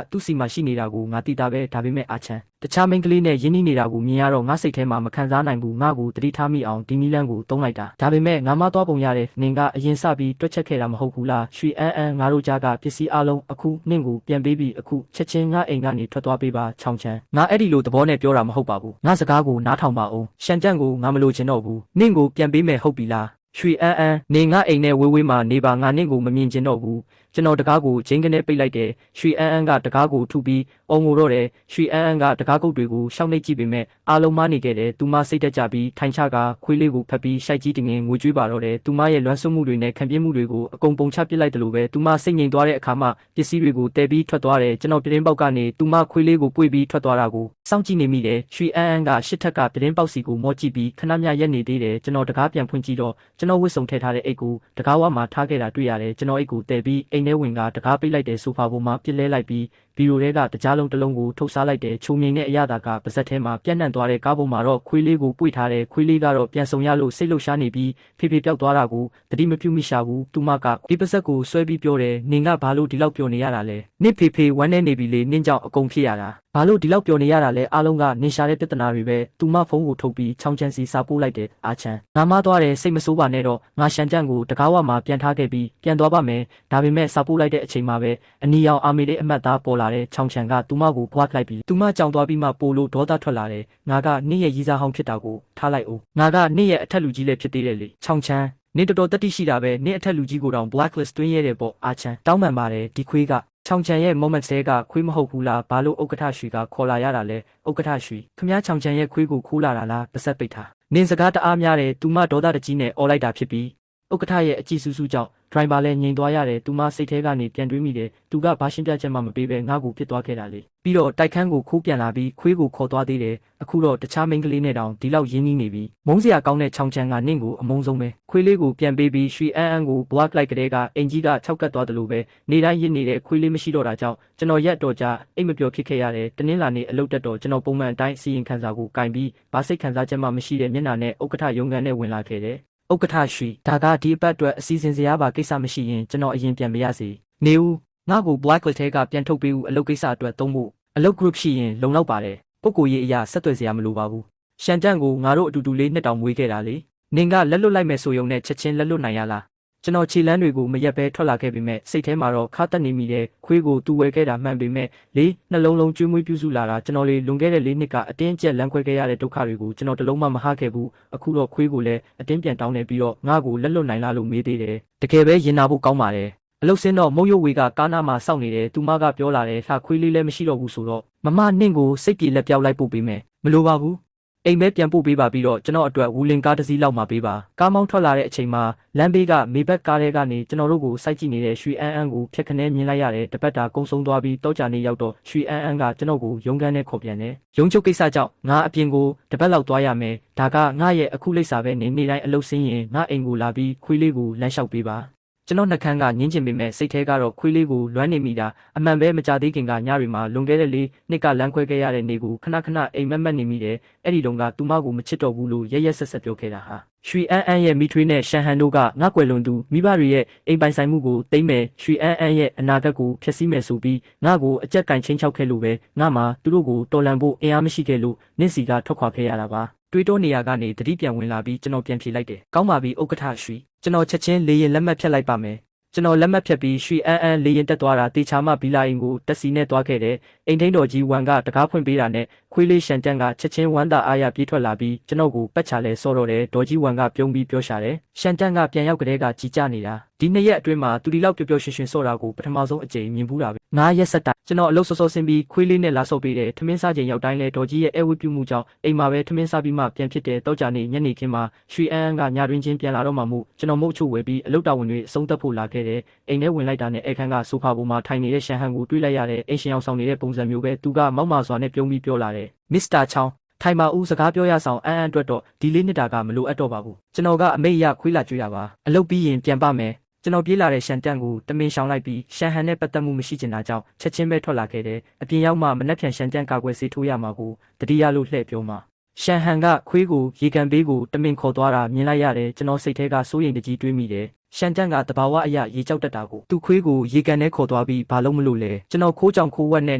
သူ့စီမှာရှိနေတာကိုငါသိတာပဲဒါပေမဲ့အာချန်တခြားမိန်းကလေးနဲ့ရင်းနှီးနေတာကိုမြင်ရတော့ငါစိတ်ထဲမှာမခံစားနိုင်ဘူးငါကိုတတိထားမိအောင်ဒီနီလန်းကိုတုံးလိုက်တာဒါပေမဲ့ငါမသွားပုံရတယ်နင်ကအရင်စပြီးတွက်ချက်ခဲ့တာမဟုတ်ဘူးလားရွှေအန်းငါတို့ကြားကပစ္စည်းအလုံးအခုနင့်ကိုပြန်ပေးပြီးအခုချက်ချင်းငါအိမ်ကနေထွက်သွားပေးပါချောင်းချန်ငါအဲ့ဒီလိုသဘောနဲ့ပြောတာမဟုတ်ပါဘူးငါစကားကိုနားထောင်ပါအောင်ရှန်ကြန့်ကိုငါမလိုချင်တော့ဘူးနင့်ကိုပြန်ပေးမယ်ဟုတ်ပြီလားရွှေအန်းနေငါအိမ်နဲ့ဝေးဝေးမှာနေပါငါနင့်ကိုမမြင်ချင်တော့ဘူးကျွန်တော်တကားကိုဂျင်းကနေပိတ်လိုက်တယ်ရွှေအန်းကတကားကိုထုပြီးအော်ငိုတော့တယ်ရွှေအန်းကတကားကုတ်တွေကိုရှောက်နှိပ်ကြည့်ပေမဲ့အားလုံးမနေခဲ့တယ်သူမစိတ်တက်ကြပြီးထိုင်ချကခွေးလေးကိုဖက်ပြီးရှိုက်ကြီးတင်ငင်ငွေကြွေးပါတော့တယ်သူမရဲ့လွမ်းဆွမှုတွေနဲ့ခံပြင်းမှုတွေကိုအကုန်ပုံချပစ်လိုက်တယ်လို့ပဲသူမစိတ်ငြိမ်သွားတဲ့အခါမှပစ္စည်းတွေကိုတဲပြီးထွက်သွားတယ်ကျွန်တော်ပြတင်းပေါက်ကနေသူမခွေးလေးကိုပွေပြီးထွက်သွားတာကိုစောင့်ကြည့်နေမိတယ်ရွှေအန်းကရှစ်ထက်ကပြတင်းပေါက်စီကိုမော့ကြည့်ပြီးခဏမျှရက်နေသေးတယ်ကျွန်တော်တကားပြန်ဖွင့်ကြည့်တော့ကျွန်တော်ဝတ်စုံထည့်ထားတဲ့အိတ်ကိုတကားဝမှာထားခဲ့တာတွေ့ရတယ်ကျွန်တော်အိတ်ကိုတဲပြီးအိမ်ထဲဝင်ကတကားပိတ်လိုက်တဲ့ဆိုဖာပေါ်မှာပြစ်လဲလိုက်ပြီးဘီရိုထဲကတကြားလုံးတစ်လုံးကိုထုတ်စားလိုက်တဲ့ချုံမြိန်တဲ့အရာတာကပါဇက်ထဲမှာပြန့်နှံ့သွားတဲ့ကားပေါ်မှာတော့ခွေးလေးကိုပွေထားတဲ့ခွေးလေးကတော့ပြန်ဆုံရလို့စိတ်လှုပ်ရှားနေပြီးဖေဖေပျောက်သွားတာကိုတတိမပြုမိရှာဘူးသူမကဒီပါဇက်ကိုဆွဲပြီးပြောတယ်နင်ကဘာလို့ဒီလောက်ပျော်နေရတာလဲနင့်ဖေဖေဝမ်းနေနေပြီလေနင့်ကြောင့်အကုန်ဖြစ်ရတာဘာလို့ဒီလောက်ပျော်နေရတာလဲအားလုံးကနင်ရှာတဲ့ပြဿနာတွေပဲသူမဖုန်းကိုထုတ်ပြီးချောင်းချန်စီစာပို့လိုက်တယ်အာချန်ငါမသွားတယ်စိတ်မဆိုးပါနဲ့တော့ငါရှန်ကြန့်ကိုတကားဝမှာပြန်ထားခဲ့ပြီးပြန်သွားပါမယ်ဒါပေမဲ့စာပို့လိုက်တဲ့အချိန်မှာပဲအနီရောင်အာမေတဲ့အမတ်သားပေါ်လာတဲ့ချောင်းချန်ကသူမကိုဘွားလိုက်ပြီးသူမကြောင်သွားပြီးမှပိုလို့ဒေါသထွက်လာတယ်ငါကနင့်ရဲ့ရီးစားဟောင်းဖြစ်တာကိုထားလိုက်အောင်ငါကနင့်ရဲ့အထက်လူကြီးလည်းဖြစ်သေးတယ်လေချောင်းချန်နင်တော်တော်တတိရှိတာပဲနင့်အထက်လူကြီးကိုတောင် blacklist တွင်းရဲတယ်ပေါ့အာချန်တောင်းပန်ပါတယ်ဒီခွေးကချောင်ချန်ရဲ့ moment ကခွေးမဟုတ်ဘူးလားဘာလို့ဥက္ကဋ္ဌရွှေကခေါ်လာရတာလဲဥက္ကဋ္ဌရွှေခမည်းချောင်ချန်ရဲ့ခွေးကိုခိုးလာတာလားပါဆက်ပိတ်ထားနင်စကားတအားများတယ်သူမဒေါသတကြီးနဲ့အော်လိုက်တာဖြစ်ပြီးဥက္ကဋ္ဌရဲ့အကြည့်စူးစူးကြောင့်ဒရိုင်ဘာလည်းငြိမ်သွားရတယ်သူမစိတ်ထဲကနေပြန်တွေးမိတယ်သူကဘာရှင်းပြချက်မှမပေးပဲငါ့ကိုဖြစ်သွားခဲ့တာလေပြီးတော့တိုက်ခန်းကိုခိုးပြန်လာပြီးခွေးကိုခေါ်သွားသေးတယ်အခုတော့တခြားမိန်းကလေးနဲ့တောင်ဒီလောက်ရင်းနှီးနေပြီမုန်းစရာကောင်းတဲ့ချောင်ချန်ကနင့်ကိုအမုန်းဆုံးပဲခွေးလေးကိုပြန်ပေးပြီးရွှေအန်းကို block လိုက်ကလေးကအင်ကြီးက၆ကတ်သွားတယ်လို့ပဲနေတိုင်းရစ်နေတဲ့ခွေးလေးမရှိတော့တာကြောင့်ကျွန်တော်ရက်တော့ကြာအိတ်မပျော်ဖြစ်ခဲ့ရတယ်တနင်္လာနေ့အလုပ်တက်တော့ကျွန်တော်ပုံမှန်အတိုင်းစီရင်ခံစာကိုကင်ပြီးဘာစိတ်ခံစားချက်မှမရှိတဲ့မျက်နှာနဲ့ဥက္ကဋ္ဌရုံးခန်းနဲ့ဝင်လာခဲ့တယ်ဥက္ကဋ္ဌရွှေဒါကဒီအပတ်အတွက်အစီအစဉ်စရာပါကိစ္စမရှိရင်ကျွန်တော်အရင်ပြန်မရစေနေဦးငါ့ကို blacklist ထဲကပြန်ထုတ်ပေးဦးအလုပ်ကိစ္စအတွက်သုံးဖို့အလုပ် group ရှိရင်လုံလောက်ပါတယ်ပုဂ္ဂိုလ်ရေးအရာဆက်သွယ်စရာမလိုပါဘူးရှန်ကြန့်ကိုငါတို့အတူတူလေးနှစ်တောင်မွေးခဲ့တာလေနင်ကလက်လွတ်လိုက်မယ်ဆိုရုံနဲ့ချက်ချင်းလက်လွတ်နိုင်ရလားကျွန်တော်ခြေလမ်းတွေကိုမရက်ပဲထွက်လာခဲ့ပေမဲ့စိတ်ထဲမှာတော့ခါတက်နေမိတဲ့ခွေးကိုတူဝဲခဲ့တာမှန်ပေမဲ့လေးနှလုံးလုံးကျွေးမွေးပြုစုလာတာကျွန်တော်လေးလွန်ခဲ့တဲ့၄နှစ်ကအတင်းကျပ်လမ်းခွဲခဲ့ရတဲ့ဒုက္ခတွေကိုကျွန်တော်တလုံးမှမဟခဲ့ဘူးအခုတော့ခွေးကိုလည်းအတင်းပြန်တောင်းနေပြီးတော့ငါ့ကိုလက်လွတ်နိုင်လားလို့မေးသေးတယ်တကယ်ပဲရင်နာဖို့ကောင်းပါတယ်အလုတ်စင်းတော့မုတ်ရုပ်ဝေကကားနာမှာစောင့်နေတယ်သူမကပြောလာတယ်လှခွေးလေးလည်းမရှိတော့ဘူးဆိုတော့မမနင့်ကိုစိတ်ပြေလက်ပြောက်လိုက်ပို့ပေးမယ်မလိုပါဘူးအိမ်မဲပြန်ပို့ပေးပါပြီးတော့ကျွန်တော်အတွက်ဝူလင်ကားတစ်စီးလောက်မှပေးပါကားမောင်းထွက်လာတဲ့အချိန်မှာလမ်းဘေးကမေဘက်ကားထဲကနေကျွန်တော်တို့ကိုစိုက်ကြည့်နေတဲ့ရွှေအန်းကိုဖြက်ခနဲမြင်လိုက်ရတယ်တပတ်တာကုန်းဆုံးသွားပြီးတောကြနေရောက်တော့ရွှေအန်းကကျွန်တော်ကိုရုံးခန်းထဲခေါ်ပြန်တယ်ရုံးချုပ်ကိစ္စကြောင့်ငါအပြင်ကိုတပတ်လောက်သွားရမယ်ဒါကငါရဲ့အခုလိပ်စာပဲနေတိုင်းအလုပ်စင်းရင်ငါအိမ်ကိုလာပြီးခွေးလေးကိုလမ်းလျှောက်ပေးပါကျွန်တော်နှကန်းကငင်းကျင်ပေမဲ့စိတ်ထဲကတော့ခွေးလေးကိုလွမ်းနေမိတာအမှန်ပဲမကြသေးခင်ကညတွေမှာလွန်ခဲ့တဲ့လေးနှစ်ကလမ်းခွဲခဲ့ရတဲ့နေကိုခဏခဏအိမ်မက်မက်နေမိတယ်အဲ့ဒီတုန်းကသူမကိုမချစ်တော့ဘူးလို့ရက်ရက်ဆက်ဆက်ပြောခဲ့တာဟာရွှေအန်းရဲ့မိထွေးနဲ့ရှန်ဟန်တို့ကငါ့ကွယ်လွန်သူမိဘတွေရဲ့အိမ်ပိုင်ဆိုင်မှုကိုတိမ့်မယ်ရွှေအန်းရဲ့အနာဂတ်ကိုဖျက်ဆီးမယ်ဆိုပြီးငါ့ကိုအကြက်ကင်ချင်းချောက်ခဲ့လို့ပဲငါမှသူတို့ကိုတော်လန်ဖို့အင်အားမရှိခဲ့လို့နင့်စီကထွက်ခွာခဲ့ရတာပါတွေးတောနေရကနေတတိပြန်ဝင်လာပြီးကျွန်တော်ပြန်ဖြေလိုက်တယ်ကောင်းပါပြီဥက္ကဋ္ဌရွှေကျွန်တော်ချက်ချင်းလေရင်လက်မှတ်ဖြတ်လိုက်ပါမယ်ကျွန်တော်လက်မှတ်ဖြတ်ပြီးရွှေအန်းလေရင်တက်သွားတာတေချာမဘီလာအင်ကိုတက်စီနဲ့သွားခဲ့တယ်အိမ်ထိန်တော်ကြီးဝန်ကတကားဖွင့်ပေးတာနဲ့ခွေးလေးရှန်တန်ကချက်ချင်းဝမ်းသာအားရပြေးထွက်လာပြီးကျွန်တော်ကိုပတ်ချလဲစောတော့တယ်ဒေါ်ကြီးဝန်ကပြုံးပြီးပြောရှာတယ်ရှန်တန်ကပြန်ရောက်ကလေးကကြီးကြနေတာဒီနှစ်ရက်အတွင်းမှာသူဒီလောက်ပျော်ပျော်ရွှင်ရွှင်စောတာကိုပထမဆုံးအကြိမ်မြင်ဘူးတာပဲငါရက်ဆက်တာကျွန်တော်အလုပ်စောစောဆင်းပြီးခွေးလေးနဲ့လာစော့ပေးတယ်ထမင်းစားချိန်ရောက်တိုင်းလဲဒေါ်ကြီးရဲ့အဲဝတ်ပြုမှုကြောင့်အိမ်မှာပဲထမင်းစားပြီးမှပြန်ဖြစ်တဲ့တောက်ကြနေညနေခင်းမှာရွှေအန်းကညတွင်ချင်းပြန်လာတော့မှမို့ကျွန်တော်မုတ်ချို့ဝယ်ပြီးအလုပ်တော်ဝင်တွေအဆုံးသတ်ဖို့လာခဲ့တယ်အိမ်ထဲဝင်လိုက်တာနဲ့အခန်းကဆိုဖာပေါ်မှာထိုင်နေတဲ့ရှန်ဟန်ကိုတွေးလိုက်ရတဲ့အိမ်ရှင်အောင်ဆောင်နေတဲ့ပုံစံမျိုးပဲသူကမောက်မာစွာနဲ့ပြုံးပြီးပြောလာတယ်မစ္စတာချောင်းထိုင်ပါဦးစကားပြောရဆောင်အန်းအတွက်တော့ဒီလေးနှစ်တာကမလိုအပ်တော့ပါဘူးကျွန်တော်ကအမိတ်ရခွေးလာကြွေးတာပါအလုပ်ပြီးရင်ပြန်ပါမယ်ကျွန်တော်ပြေးလာတဲ့ရှန်တန်ကိုတမင်ရှောင်လိုက်ပြီးရှန်ဟန်နဲ့ပတ်သက်မှုမရှိချင်တာကြောင့်ချက်ချင်းပဲထွက်လာခဲ့တယ်အပြင်ရောက်မှမနှက်ဖြန်ရှန်တန်ကာကွယ်ဆေးထိုးရမှာကိုတတိယလို့လှည့်ပြောမှ ရှန်ဟန်ကခွေးကိုရေကန်ပေးကိုတမင်ခေါ်သွားတာမြင်လိုက်ရတယ်ကျွန်တော်စိတ်ထဲကစိုးရိမ်တကြီးတွေးမိတယ်ရှန်တန့်ကတဘာဝအရာရေကြောက်တတ်တာကိုသူခွေးကိုရေကန်ထဲခေါ်သွားပြီးဘာလို့မလို့လဲကျွန်တော်ခိုးကြောင်ခိုးဝက်နဲ့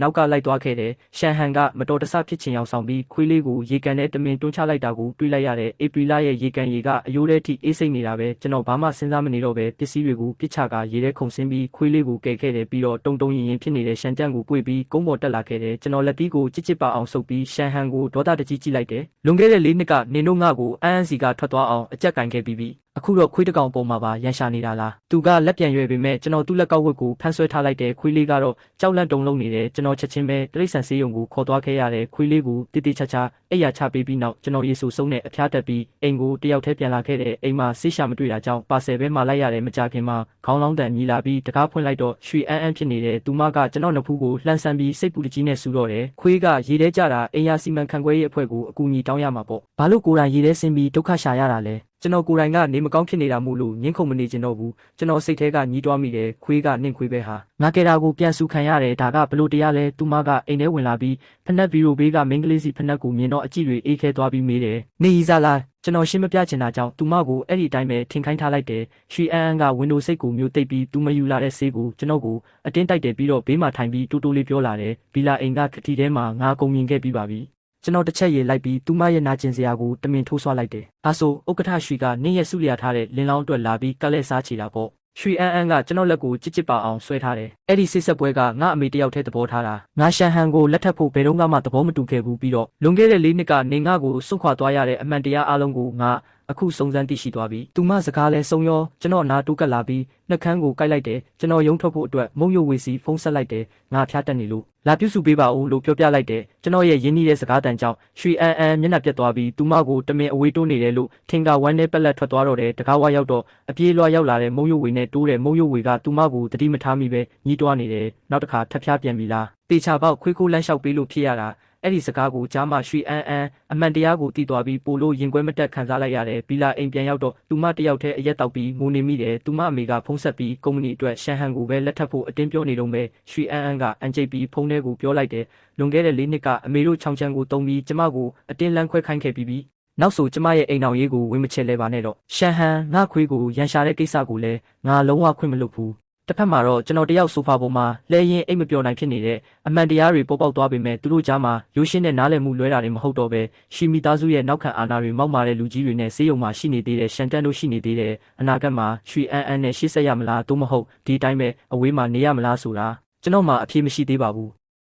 နောက်ကလိုက်သွားခဲ့တယ်ရှန်ဟန်ကမတော်တဆဖြစ်ချင်အောင်ဆောင်ပြီးခွေးလေးကိုရေကန်ထဲတမင်တွန်းချလိုက်တာကိုတွေးလိုက်ရတယ်ဧပြီလရဲ့ရေကန်ရေကအယိုးထဲထိအေးစိမ့်နေတာပဲကျွန်တော်ဘာမှစဉ်းစားမနေတော့ပဲပစ္စည်းတွေကိုပြစ်ချကရေထဲခုန်ဆင်းပြီးခွေးလေးကိုကယ်ခဲ့တယ်ပြီးတော့တုံတုံရင်ဖြစ်နေတဲ့ရှန်တန့်ကိုကြွေပြီးကုန်းပေါ်တက်လာခဲ့တယ်ကျွန်တော်လက်သီးကိုချစ်ချစ်ပါအောင်ဆုပ်ပြီးရှန်ဟန်ကိုဒေါသတကြီးကြည့်လိုက်တယ်လွန်ခဲ့တဲ့၄နှစ်ကနေတို့ငါ့ကိုအန်းစီကထွက်သွားအောင်အကြက်ကင်ခဲ့ပြီးအခုတော့ခွေးတကောင်ပေါ်မှာပါရန်ရှာနေတာလားသူကလက်ပြန်ရွယ်ပေမဲ့ကျွန်တော်သူ့လက်ကောက်ဝတ်ကိုဖမ်းဆွဲထားလိုက်တဲ့ခွေးလေးကတော့ကြောက်လန့်တုန်လှုပ်နေတယ်ကျွန်တော်ချက်ချင်းပဲတိရစ္ဆာန်ဆေးရုံကိုခေါ်သွားခဲ့ရတယ်ခွေးလေးကိုတိတိကျကျအိပ်ယာချပေးပြီးနောက်ကျွန်တော်ရေဆူဆုံးနဲ့အဖျားတက်ပြီးအိမ်ကိုတယောက်တည်းပြန်လာခဲ့တဲ့အိမ်မှာဆေးရှာမတွေ့တာကြောင့်ပါဆယ်ပဲမှလိုက်ရတယ်မကြခင်မှာခေါင်းလောင်းတန်မြည်လာပြီးတကားဖွင့်လိုက်တော့ရွှေအန်းဖြစ်နေတဲ့သူမကကျွန်တော်နှဖူးကိုလှန်ဆန်ပြီးစိတ်ပူတကြီးနဲ့ဆူတော့တယ်ခွေးကရေထဲကျတာအိမ်ယာစီမံခန့်ခွဲရေးအဖွဲ့ကိုအကူအညီတောင်းရမှာပေါ့ဘာလို့ကိုယ်တိုင်ရေထဲဆင်းပြီးဒုက္ခရှာရတာလဲကျွန်တော်ကိုယ်တိုင်ကနေမကောင်းဖြစ်နေတာမို့လို့ငင်းခုန်မနေချင်တော့ဘူးကျွန်တော်စိတ်ထဲကညှိတွားမိတယ်ခွေးကနှင့်ခွေးပဲဟာငါကဲတာကိုပြန်ဆူခံရတယ်ဒါကဘလို့တရားလဲသူမကအိမ်ထဲဝင်လာပြီးဖနက်ဗီရိုဘေးကမင်းကလေးစီဖနက်ကိုမြင်တော့အကြည့်တွေအေးခဲသွားပြီးမေးတယ်နေရီစားလားကျွန်တော်ရှင်းမပြချင်တာကြောင့်သူမကိုအဲ့ဒီအတိုင်းပဲထင်ခိုင်းထားလိုက်တယ်ရွှေအန်းကဝင်းဒိုစိတ်ကိုမျိုးတိတ်ပြီးသူမယူလာတဲ့ဆေးကိုကျွန်တော်ကိုအတင်းတိုက်တယ်ပြီးတော့ဘေးမှာထိုင်ပြီးတူတူလေးပြောလာတယ်ဘီလာအိမ်ကခတီထဲမှာငါကုန်မြင်ခဲ့ပြီးပါပြီကျွန်တော်တစ်ချက်ရေလိုက်ပြီးသူမရဲ့နာကျင်စရာကိုတမင်ထိုးဆွလိုက်တယ်။ဒါဆိုဥက္ကဋ္ဌရွှေကနင်းရဲ့စုလျာထားတဲ့လင်းလောင်းအတွက်လာပြီးကလက်စားချီတာပေါ့။ရွှေအန်းကကျွန်တော်လက်ကိုချစ်ချစ်ပါအောင်ဆွဲထားတယ်။အဲ့ဒီစိတ်ဆက်ပွဲကငါအမေတယောက်တည်းသဘောထားတာ။ငါရှန်ဟန်ကိုလက်ထပ်ဖို့ဘယ်တော့မှသဘောမတူခဲ့ဘူးပြီးတော့လွန်ခဲ့တဲ့၄နှစ်ကနေငါကိုစွန့်ခွာသွားရတဲ့အမှန်တရားအလုံးကိုငါအခုစုံစမ်းသိရှိသွားပြီ။သူမစကားလဲဆုံးရောကျွန်တော်နားတိုးကပ်လာပြီးနှက်ခမ်းကိုကိုက်လိုက်တယ်။ကျွန်တော်ရုံထွက်ဖို့အတွက်မုံရုပ်ဝေစီဖုံးဆက်လိုက်တယ်။ငါဖျားတက်နေလို့လာပြုစုပေးပါဦးလို့ပြောပြလိုက်တယ်။ကျွန်တော်ရဲ့ရင်းနှီးတဲ့စကားတန်ကြောင့်ရွှေအန်းမျက်နှာပြတ်သွားပြီးသူမကိုတမင်အဝေးတိုးနေတယ်လို့ထင်ကဝမ်းနဲ့ပက်လက်ထွက်သွားတော့တယ်။တကားဝါရောက်တော့အပြေးလွှားရောက်လာတဲ့မုံရုပ်ဝေနဲ့တိုးတဲ့မုံရုပ်ဝေကသူမကိုတတိမထားမိပဲညှိတွားနေတယ်။နောက်တစ်ခါထပ်ဖျားပြန်ပြီလား။တေချာပေါက်ခွေးခိုးလမ်းလျှောက်ပေးလို့ဖြစ်ရတာအဲ့ဒီစကားကိုကြားမှရွှေအန်းအမှန်တရားကိုသိသွားပြီးပိုလို့ရင်ခွဲမတက်ခံစားလိုက်ရတယ်ဘီလာအိမ်ပြန်ရောက်တော့သူမတယောက်တည်းအရက်တောက်ပြီးငိုနေမိတယ်သူမအမေကဖုံးဆက်ပြီးကုမ္ပဏီအတွက်ရှန်ဟန်ကိုပဲလက်ထပ်ဖို့အတင်းပြောနေတော့ပဲရွှေအန်းကအန်ကျိတ်ပြီးဖုန်းထဲကိုပြောလိုက်တယ်လွန်ခဲ့တဲ့၄နှစ်ကအမေတို့ချောင်းချမ်းကိုတုံးပြီးကျမကိုအတင်းလန်းခွဲခိုင်းခဲ့ပြီးနောက်ဆိုကျမရဲ့အိမ်တော်ရေးကိုဝင်မချဲလဲပါနဲ့တော့ရှန်ဟန်ငါခွေးကိုရန်ရှာတဲ့ကိစ္စကိုလည်းငါလုံးဝခွင့်မလုပ်ဘူးတစ်ဖက်မှာတော့ကျွန်တော်တယောက်ဆိုဖာပေါ်မှာလဲရင်အိတ်မပြောနိုင်ဖြစ်နေတဲ့အမှန်တရားတွေပေါ်ပေါက်သွားပေမဲ့သူတို့ကြားမှာရိုးရှင်းတဲ့နားလည်မှုလွဲတာတွေမဟုတ်တော့ပဲရှီမီသားစုရဲ့နောက်ခံအာဏာတွေမောက်မာတဲ့လူကြီးတွေနဲ့ဆေးရုံမှာရှိနေသေးတဲ့ရှန်တန်တို့ရှိနေသေးတဲ့အနာဂတ်မှာရွှေအန်းနဲ့ရှေ့ဆက်ရမလားသို့မဟုတ်ဒီတိုင်းပဲအဝေးမှာနေရမလားဆိုတာကျွန်တော်မှအပြေမရှိသေးပါဘူး